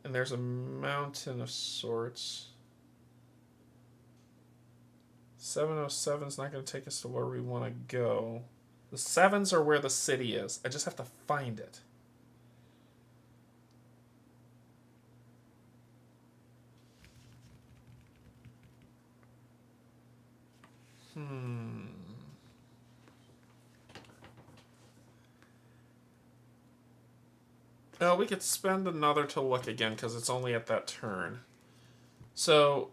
And there's a mountain of sorts. 707 is not going to take us to where we want to go. The 7s are where the city is. I just have to find it. Oh, we could spend another to look again because it's only at that turn. So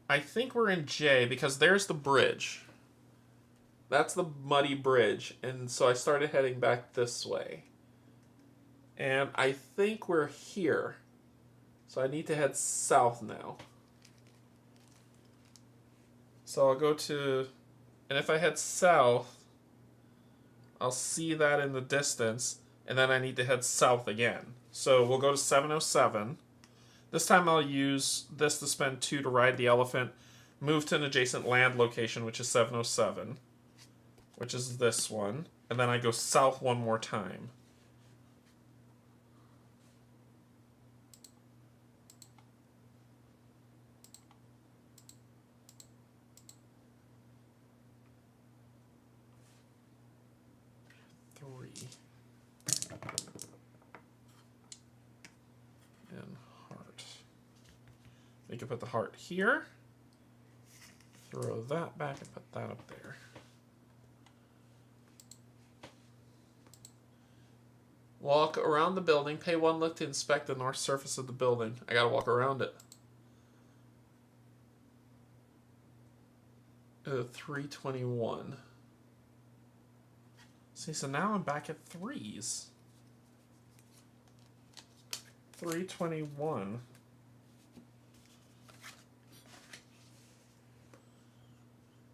I think we're in J because there's the bridge. That's the muddy bridge. And so I started heading back this way. And I think we're here. So I need to head south now. So I'll go to... And if I head south, I'll see that in the distance. And then I need to head south again. So we'll go to 707. This time I'll use this to spend 2 to ride the elephant. Move to an adjacent land location, which is 707, which is this one. And then I go south one more time. You can put the heart here. Throw that back and put that up there. Walk around the building. Pay 1 look to inspect the north surface of the building. I gotta walk around it. 321. See, so now I'm back at 3s. 321.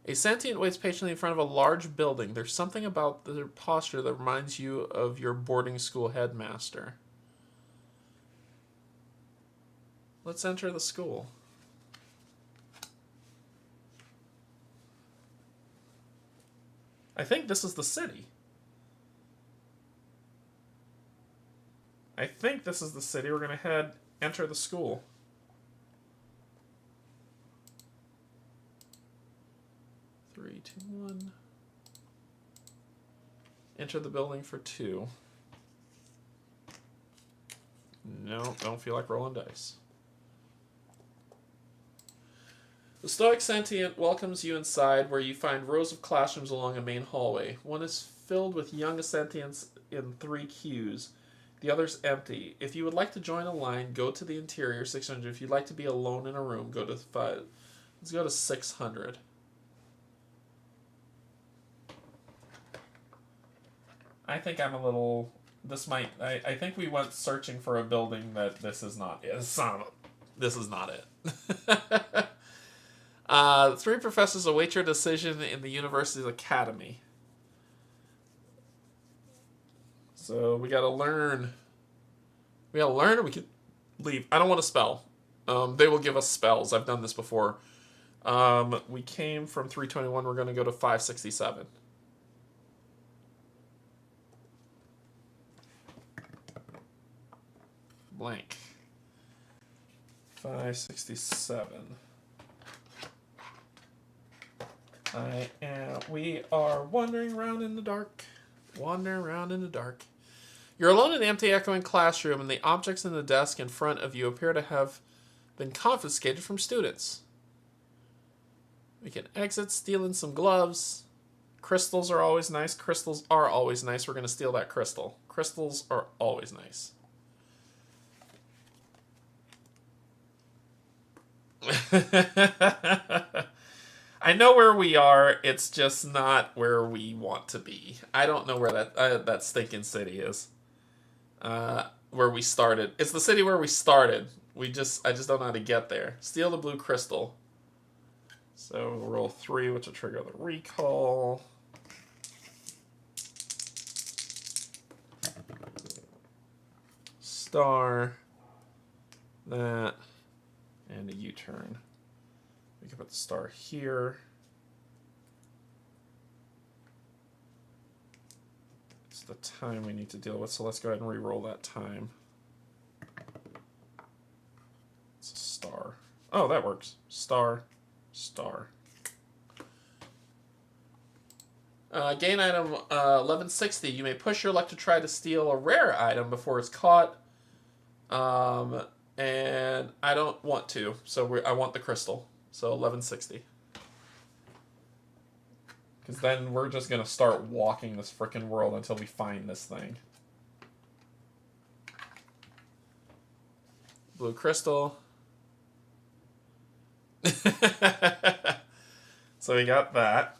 A sentient waits patiently in front of a large building. There's something about their posture that reminds you of your boarding school headmaster. Let's enter the school. I think this is the city. I think this is the city. We're going to enter the school. Three, two, one. Enter the building for 2. No, don't feel like rolling dice. The stoic sentient welcomes you inside, where you find rows of classrooms along a main hallway. One is filled with young sentients in 3 queues. The other's empty. If you would like to join a line, go to the interior, 600. If you'd like to be alone in a room, go to 5. Let's go to 600. I think I'm a little... I think we went searching for a building that this is not it. This is not it. 3 professors await your decision in the university's academy. So we gotta learn. We gotta learn or we can leave. I don't want to spell. They will give us spells. I've done this before. We came from 321. We're gonna go to 567. Blank. 567. We are wandering around in the dark. Wandering around in the dark. You're alone in the empty, echoing classroom, and the objects in the desk in front of you appear to have been confiscated from students. We can exit, steal in some gloves. Crystals are always nice. Crystals are always nice. We're going to steal that crystal. Crystals are always nice. I know where we are. It's just not where we want to be. I don't know where that stinking city is. Where we started. It's the city where we started. I just don't know how to get there. Steal the blue crystal. So we'll roll 3, which will trigger the recall. Star. That. And a U-turn. We can put the star here. It's the time we need to deal with, so let's go ahead and re-roll that time. It's a star. Oh, that works. Star, star. Gain item 1160. You may push your luck to try to steal a rare item before it's caught. And I don't want to, so I want the crystal. So 1160. Because then we're just going to start walking this frickin' world until we find this thing. Blue crystal. So we got that.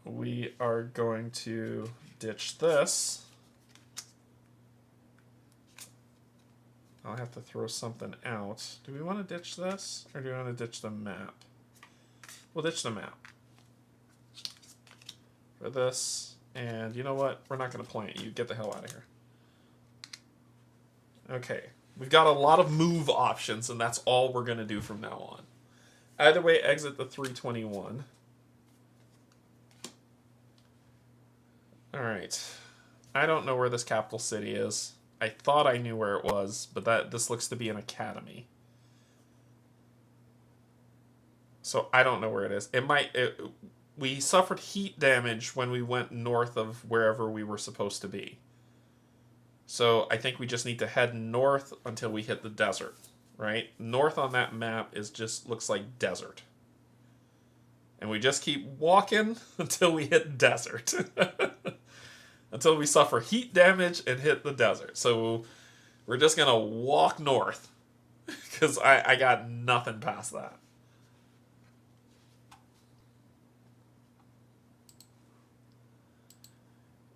We are going to ditch this. I'll have to throw something out. Do we want to ditch this? Or do we want to ditch the map? We'll ditch the map. For this. And you know what? We're not going to plant you. Get the hell out of here. Okay. We've got a lot of move options, and that's all we're going to do from now on. Either way, exit the 321. Alright. I don't know where this capital city is. I thought I knew where it was, but this looks to be an academy. So I don't know where it is. We suffered heat damage when we went north of wherever we were supposed to be. So I think we just need to head north until we hit the desert, right? North on that map looks like desert. And we just keep walking until we hit desert. Until we suffer heat damage and hit the desert. So we're just going to walk north. Because I got nothing past that.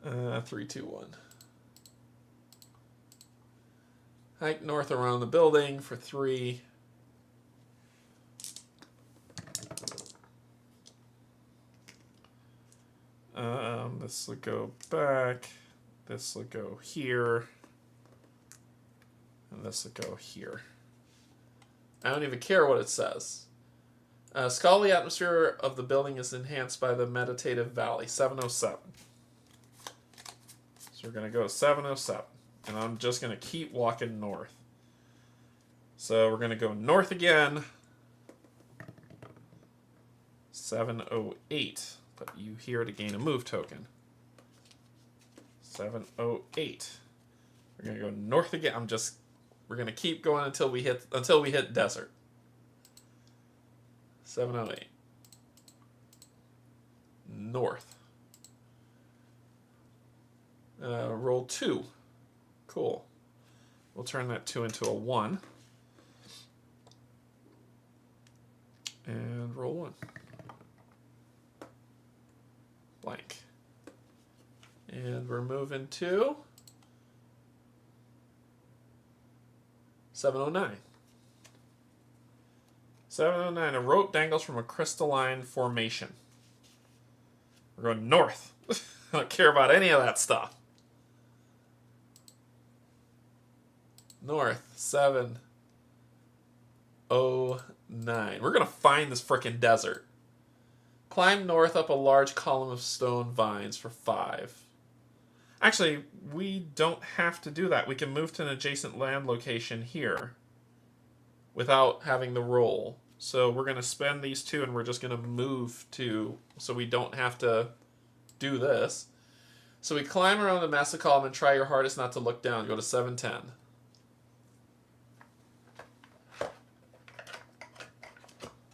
Uh, 3, 2, 1. Hike north around the building for 3. This will go back. This will go here. And this will go here. I don't even care what it says. Scholarly atmosphere of the building is enhanced by the meditative valley. 707. So we're going to go to 707. And I'm just going to keep walking north. So we're going to go north again. 708. But you here to gain a move token. 708. We're going to go north again. We're going to keep going until we hit desert. 708. North. Roll 2. Cool. We'll turn that 2 into a 1. And roll 1. Blank. And we're moving to 709. 709. A rope dangles from a crystalline formation. We're going north. I don't care about any of that stuff. North. 709. We're going to find this frickin' desert. Climb north up a large column of stone vines for 5. Actually, we don't have to do that. We can move to an adjacent land location here without having the roll. So we're going to spend these 2 and we're just going to move to, so we don't have to do this. So we climb around the massive column and try your hardest not to look down. Go to 710.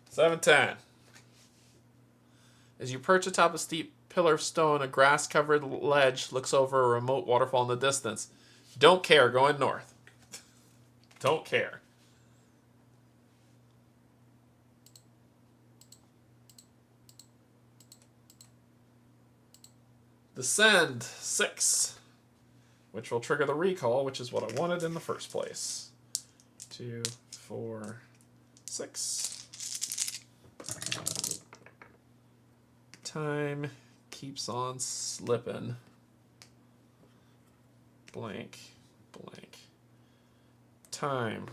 710. As you perch atop a steep pillar of stone, a grass-covered ledge looks over a remote waterfall in the distance. Don't care, going north. Don't care. Descend 6, which will trigger the recall, which is what I wanted in the first place. 2, 4, 6. Time keeps on slipping. Blank, blank. Time.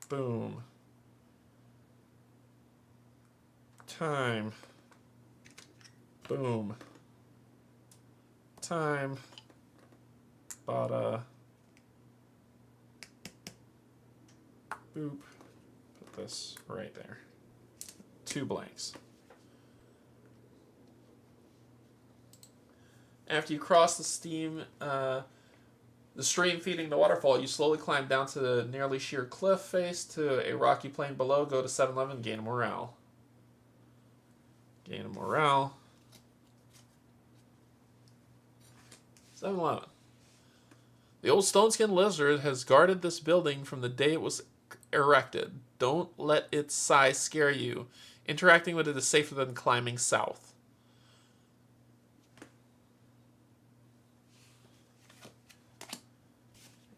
Boom. Time. Boom. Time. Bada. Boop. Put this right there. 2 blanks. After you cross the stream feeding the waterfall, you slowly climb down to the nearly sheer cliff face to a rocky plain below. Go to 711, gain a morale. Gain a morale. 711. The old stone-skinned lizard has guarded this building from the day it was erected. Don't let its size scare you. Interacting with it is safer than climbing south.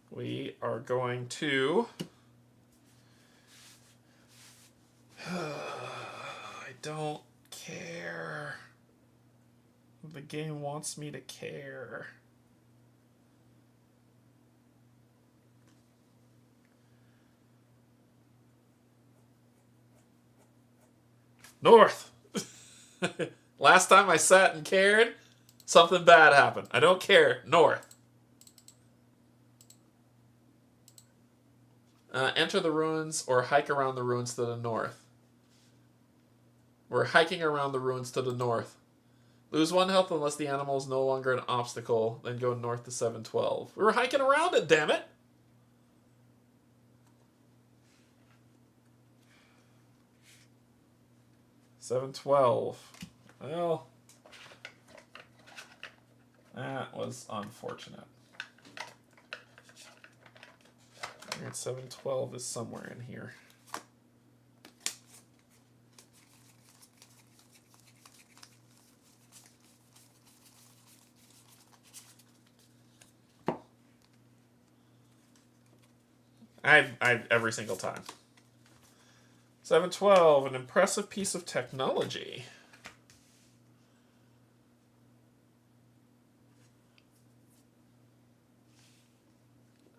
We are going to... I don't care. The game wants me to care. North. Last time I sat and cared, something bad happened. I don't care. North. Enter the ruins or hike around the ruins to the north. We're hiking around the ruins to the north. Lose 1 health unless the animal is no longer an obstacle. Then go north to 712. We were hiking around it, damn it! $7.12. Well, that was unfortunate. Alright, 712 is somewhere in here. I every single time. 712, an impressive piece of technology.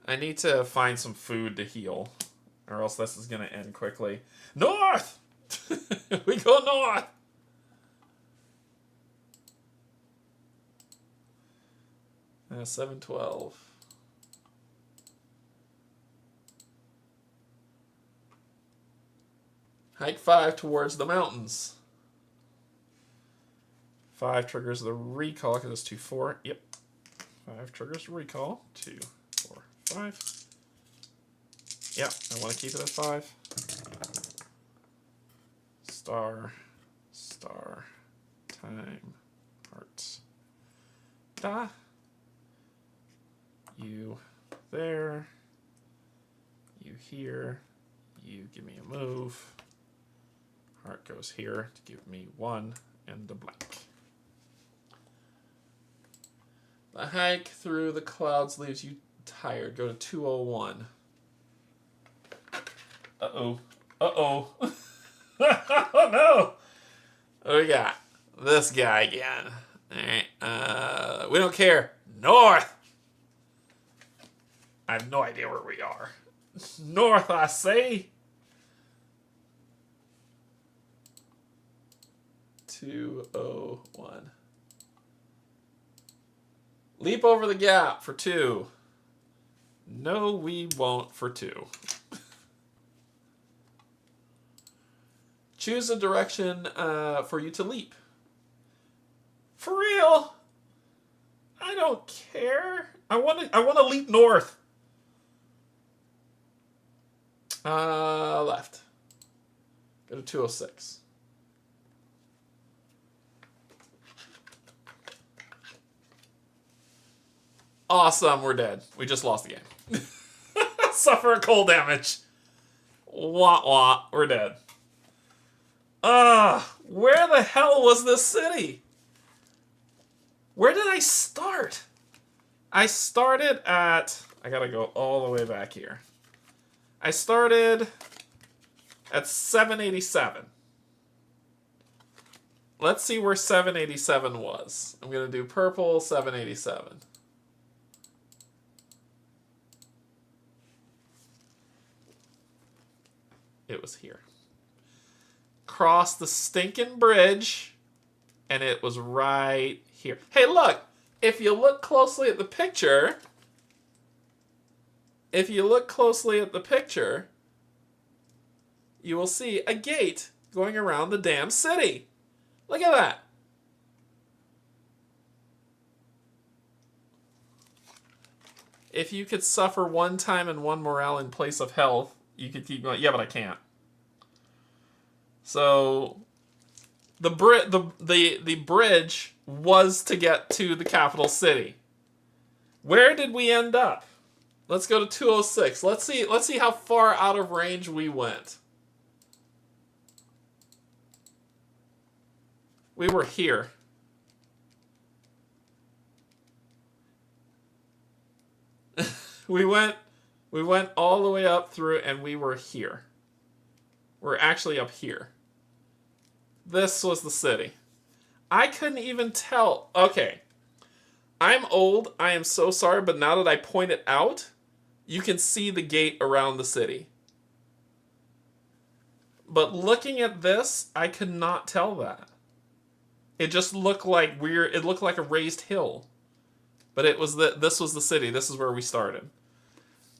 I need to find some food to heal, or else this is going to end quickly. North! We go north! Uh, 712. Hike 5 towards the mountains. 5 triggers the recall because it's 2, 4. Yep. 5 triggers the recall. 2, 4, 5. Yep, I want to keep it at 5. Star, star, time, heart. Da. You there. You here. You give me a move. Heart goes here to give me 1 and a blank. The hike through the clouds leaves you tired. Go to 201. Uh-oh. Uh-oh. Oh, no. What do we got? This guy again. Alright. We don't care. North. I have no idea where we are. North, I say. 201. Leap over the gap for 2. No, we won't for 2. Choose a direction for you to leap. For real? I don't care. I want to leap north. Left. Go to 206. Awesome, we're dead. We just lost the game. Suffer a cold damage. Wah wah, we're dead. Where the hell was this city? Where did I start? I started at... I gotta go all the way back here. I started at 787. Let's see where 787 was. I'm gonna do purple 787. It was here. Cross the stinking bridge, and it was right here. Hey, look! If you look closely at the picture, you will see a gate going around the damn city. Look at that. If you could suffer 1 time and 1 morale in place of health, you could keep going. Yeah, but I can't. So the bridge was to get to the capital city. Where did we end up? Let's go to 206. Let's see how far out of range we went. We were here. We went all the way up through and we were here. We're actually up here. This was the city. I couldn't even tell. Okay. I'm old. I am so sorry, but now that I point it out, you can see the gate around the city. But looking at this, I could not tell that. It just looked like weird. It looked like a raised hill. But it was this was the city. This is where we started.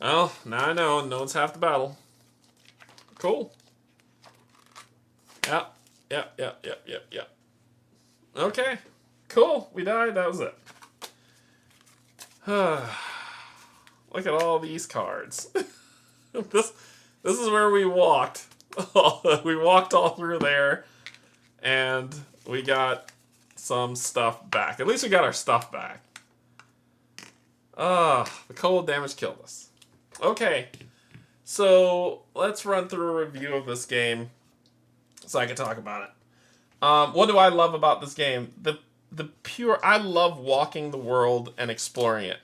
Oh, now I know. No one's half the battle. Cool. Yep. Yep. Yep. Yep. Yep. Yep. Okay. Cool. We died. That was it. Look at all these cards. this is where we walked. We walked all through there, and we got some stuff back. At least we got our stuff back. The cold damage killed us. Okay, so let's run through a review of this game so I can talk about it. What do I love about this game? I love walking the world and exploring it.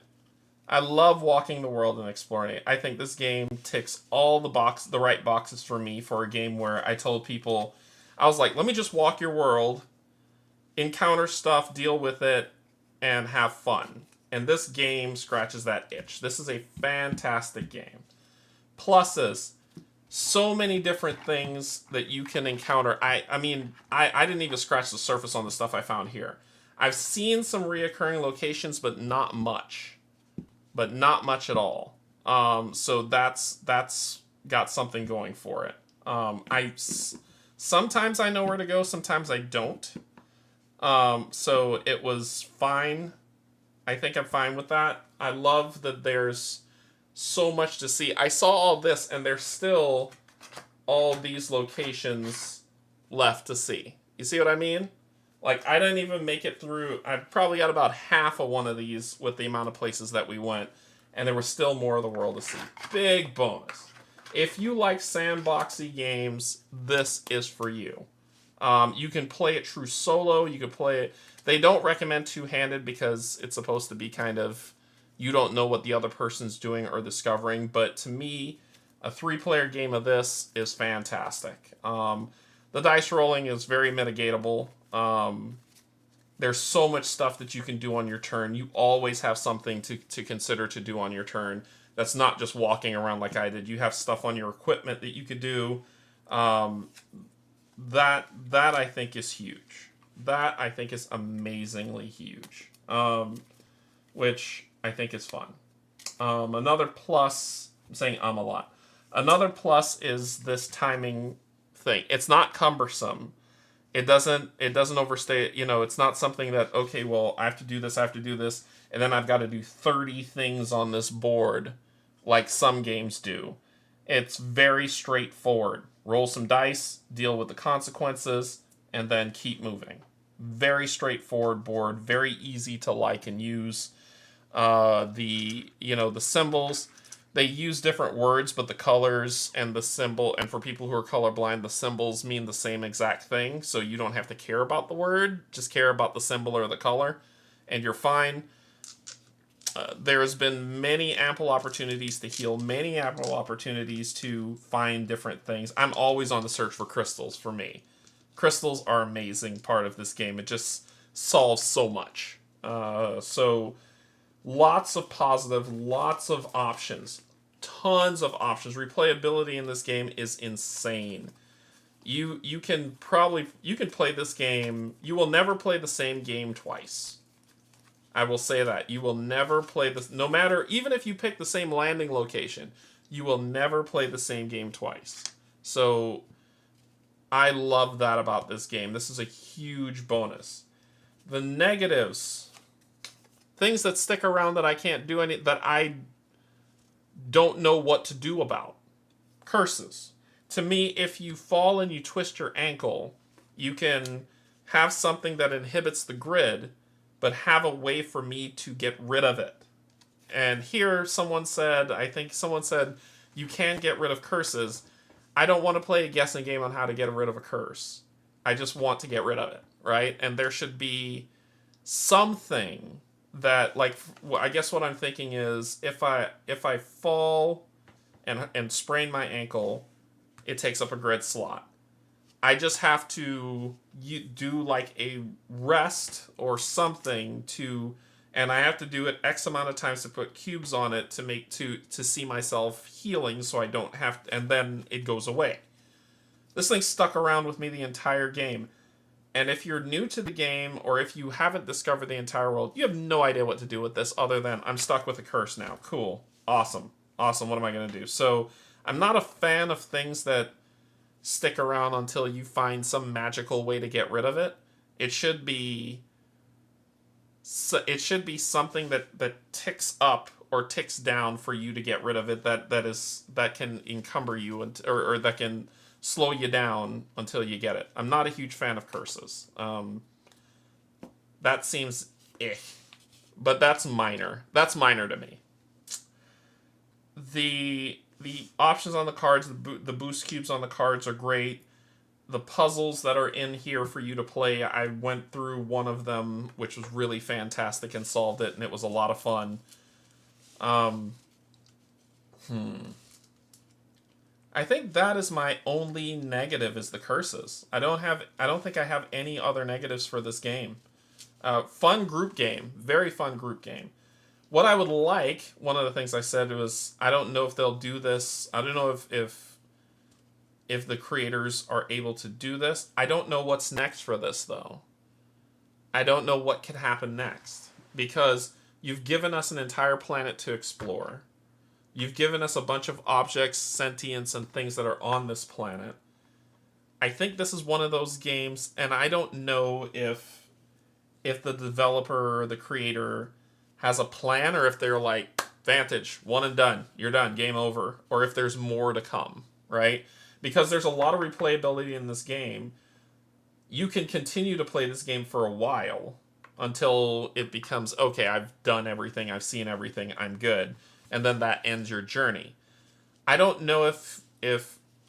I love walking the world and exploring it. I think this game ticks all the right boxes for me for a game where I told people, I was like, let me just walk your world, encounter stuff, deal with it, and have fun. And this game scratches that itch. This is a fantastic game. Pluses, so many different things that you can encounter. I mean, I didn't even scratch the surface on the stuff I found here. I've seen some reoccurring locations, but not much. But not much at all. So that's got something going for it. Sometimes I know where to go, sometimes I don't. So it was fine. I think I'm fine with that. I love that there's so much to see. I saw all this, and there's still all these locations left to see. You see what I mean? Like, I didn't even make it through. I probably got about half of one of these with the amount of places that we went. And there was still more of the world to see. Big bonus. If you like sandboxy games, this is for you. You can play it true solo. You can play it. They don't recommend two-handed because it's supposed to be kind of, you don't know what the other person's doing or discovering. But to me, a 3-player game of this is fantastic. The dice rolling is very mitigatable. There's so much stuff that you can do on your turn. You always have something to consider to do on your turn. That's not just walking around like I did. You have stuff on your equipment that you could do. That I think is huge. That I think is amazingly huge. Which I think is fun. Another plus, I'm saying a lot. Another plus is this timing thing. It's not cumbersome. It doesn't overstay it. You know, it's not something that, okay, well, I have to do this, and then I've got to do 30 things on this board like some games do. It's very straightforward. Roll some dice, deal with the consequences, and then keep moving. Very straightforward board, very easy to like and use. The symbols, they use different words, but the colors and the symbol, and for people who are colorblind, the symbols mean the same exact thing, so you don't have to care about the word, just care about the symbol or the color, and you're fine. There has been many ample opportunities to heal, many ample opportunities to find different things. I'm always on the search for crystals for me. Crystals are an amazing part of this game. It just solves so much. So lots of positive, lots of options, tons of options. Replayability in this game is insane. You can play this game. You will never play the same game twice. I will say that. You will never play this, no matter, even if you pick the same landing location, you will never play the same game twice. So I love that about this game. This is a huge bonus. The negatives, things that stick around that I can't do that I don't know what to do about. Curses. To me, if you fall and you twist your ankle, you can have something that inhibits the grid, but have a way for me to get rid of it. And here I think someone said, you can get rid of curses. I don't want to play a guessing game on how to get rid of a curse. I just want to get rid of it, right? And there should be something that, like, I guess what I'm thinking is, if I fall and sprain my ankle, it takes up a grid slot. I just have to do like a rest or something and I have to do it X amount of times to put cubes on it to see myself healing, so I don't have to, and then it goes away. This thing stuck around with me the entire game. And if you're new to the game, or if you haven't discovered the entire world, you have no idea what to do with this other than, I'm stuck with a curse now. Cool. Awesome. Awesome. What am I going to do? So, I'm not a fan of things that stick around until you find some magical way to get rid of it. It should be something that ticks up or ticks down for you to get rid of it, that can encumber you, or that can slow you down until you get it. I'm not a huge fan of curses. That seems but that's minor. That's minor to me. The options on the cards, the boost cubes on the cards are great. The puzzles that are in here for you to play, I went through one of them, which was really fantastic, and solved it, and it was a lot of fun. I think that is my only negative, is the curses. I don't think I have any other negatives for this game. Fun group game. Very fun group game. What I would like, one of the things I said was, I don't know if they'll do this. I don't know if the creators are able to do this. I don't know what's next for this, though. I don't know what could happen next. Because you've given us an entire planet to explore. You've given us a bunch of objects, sentience, and things that are on this planet. I think this is one of those games, and I don't know if the developer or the creator has a plan, or if they're like, Vantage, one and done, you're done, game over, or if there's more to come, right? Because there's a lot of replayability in this game. You can continue to play this game for a while until it becomes, okay, I've done everything, I've seen everything, I'm good. And then that ends your journey. I don't know if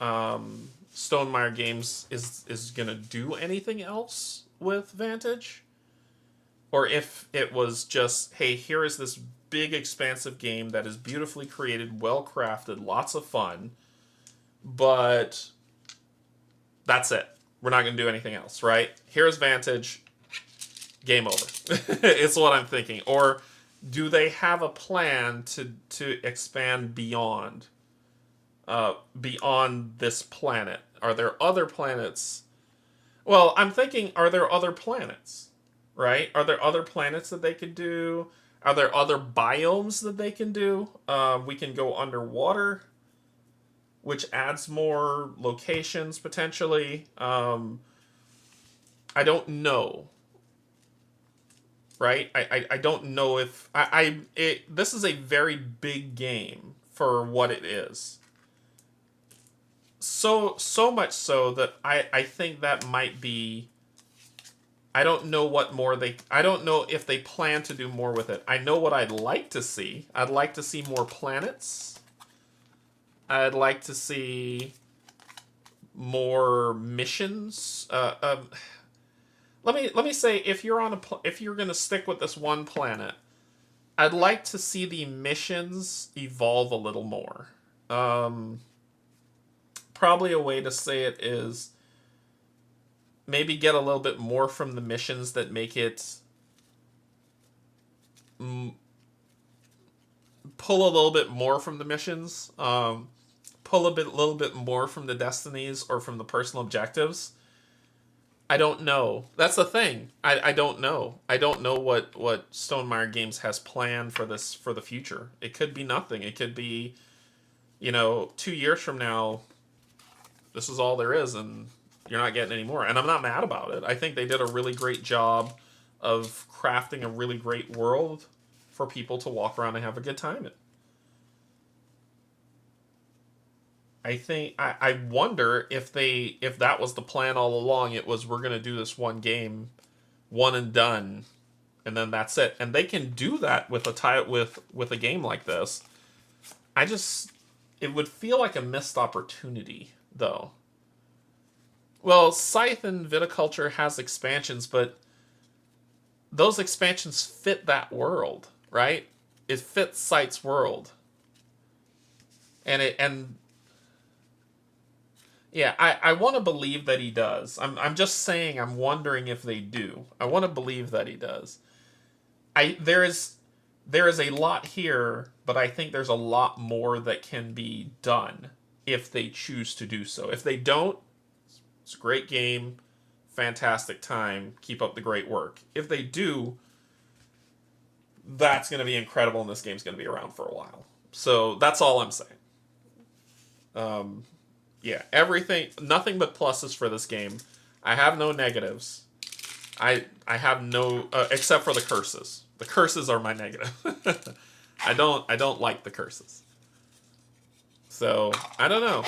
Stonemaier Games is going to do anything else with Vantage. Or if it was just, hey, here is this big, expansive game that is beautifully created, well-crafted, lots of fun, but that's it. We're not going to do anything else, right? Here's Vantage, game over. It's what I'm thinking. Or do they have a plan to expand beyond this planet? Are there other planets? Well, I'm thinking, are there other planets? Right? Are there other planets that they could do? Are there other biomes that they can do? We can go underwater, which adds more locations, potentially. I don't know. Right? I don't know if... this is a very big game for what it is. So much so that I think that might be... I don't know what more I don't know if they plan to do more with it. I know what I'd like to see. I'd like to see more planets. I'd like to see more missions. Let me say, if you're going to stick with this one planet, I'd like to see the missions evolve a little more. Probably a way to say it is, maybe get a little bit more from the missions that make it pull a little bit more from the missions, pull little bit more from the destinies or from the personal objectives. I don't know. That's the thing. I don't know. I don't know what Stonemaier Games has planned for the future. It could be nothing. It could be, 2 years from now, this is all there is, and you're not getting any more. And I'm not mad about it. I think they did a really great job of crafting a really great world for people to walk around and have a good time in. I think I wonder if that was the plan all along. It was, we're gonna do this one game, one and done, and then that's it. And they can do that with a game like this. It would feel like a missed opportunity, though. Well, Scythe and Viticulture has expansions, but those expansions fit that world, right? It fits Scythe's world. Yeah, I want to believe that he does. I'm just saying, I'm wondering if they do. I want to believe that he does. There is a lot here, but I think there's a lot more that can be done if they choose to do so. If they don't, It's a great game, fantastic time, keep up the great work. If they do, that's going to be incredible, and this game's going to be around for a while. So that's all I'm saying. Yeah, everything, nothing but pluses for this game. I have no negatives. I have no, except for the curses. The curses are my negative. I don't like the curses. So I don't know.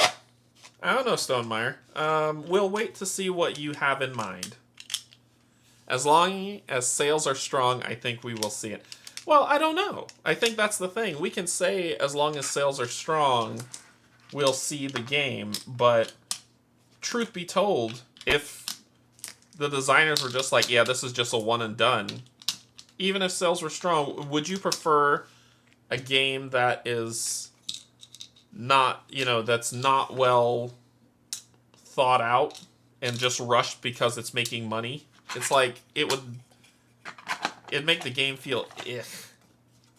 Stonemeyer. We'll wait to see what you have in mind. As long as sales are strong, I think we will see it. Well, I don't know. I think that's the thing. We can say as long as sales are strong, we'll see the game. But truth be told, if the designers were just like, yeah, this is just a one and done, even if sales were strong, would you prefer a game that is not, that's not well thought out and just rushed because it's making money? It's like, it'd make the game feel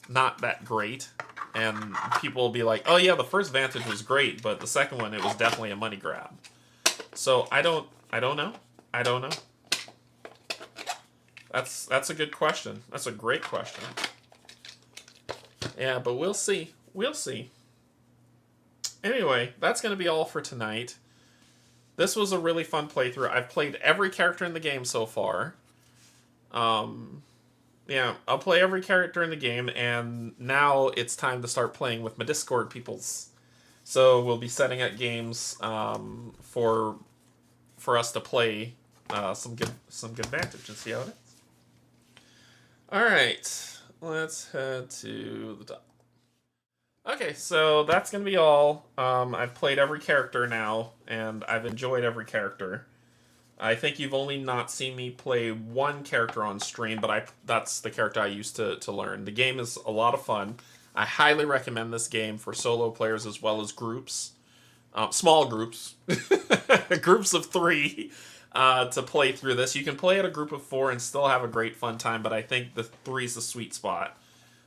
not that great, and people will be like, oh yeah, the first Vantage was great, but the second one, it was definitely a money grab. So I don't know. That's a good question. That's a great question. Yeah, but we'll see. Anyway, that's going to be all for tonight. This was a really fun playthrough. I've played every character in the game so far. Yeah, I'll play every character in the game, and now it's time to start playing with my Discord peoples. So we'll be setting up games for us to play some good Vantage and see how it is. All right, let's head to the top. Okay, so that's going to be all. I've played every character now, and I've enjoyed every character. I think you've only not seen me play one character on stream, but that's the character I used to learn. The game is a lot of fun. I highly recommend this game for solo players as well as groups. Small groups. Groups of 3 to play through this. You can play at a group of 4 and still have a great fun time, but I think the 3 is the sweet spot.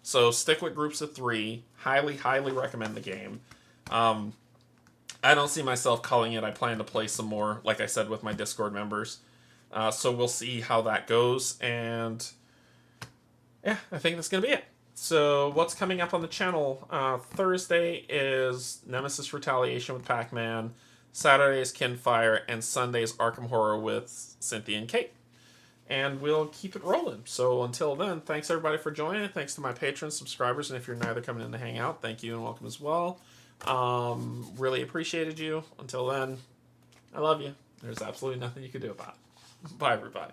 So stick with groups of 3. Highly, highly recommend the game. I don't see myself calling it. I plan to play some more, like I said, with my Discord members. So we'll see how that goes. And yeah, I think that's going to be it. So what's coming up on the channel? Thursday is Nemesis Retaliation with Pac-Man. Saturday is Kinfire. And Sunday is Arkham Horror with Cynthia and Kate. And we'll keep it rolling. So until then, thanks everybody for joining. Thanks to my patrons, subscribers, and if you're neither coming in to hang out, thank you and welcome as well. Really appreciated you. Until then, I love you. There's absolutely nothing you can do about it. Bye, everybody.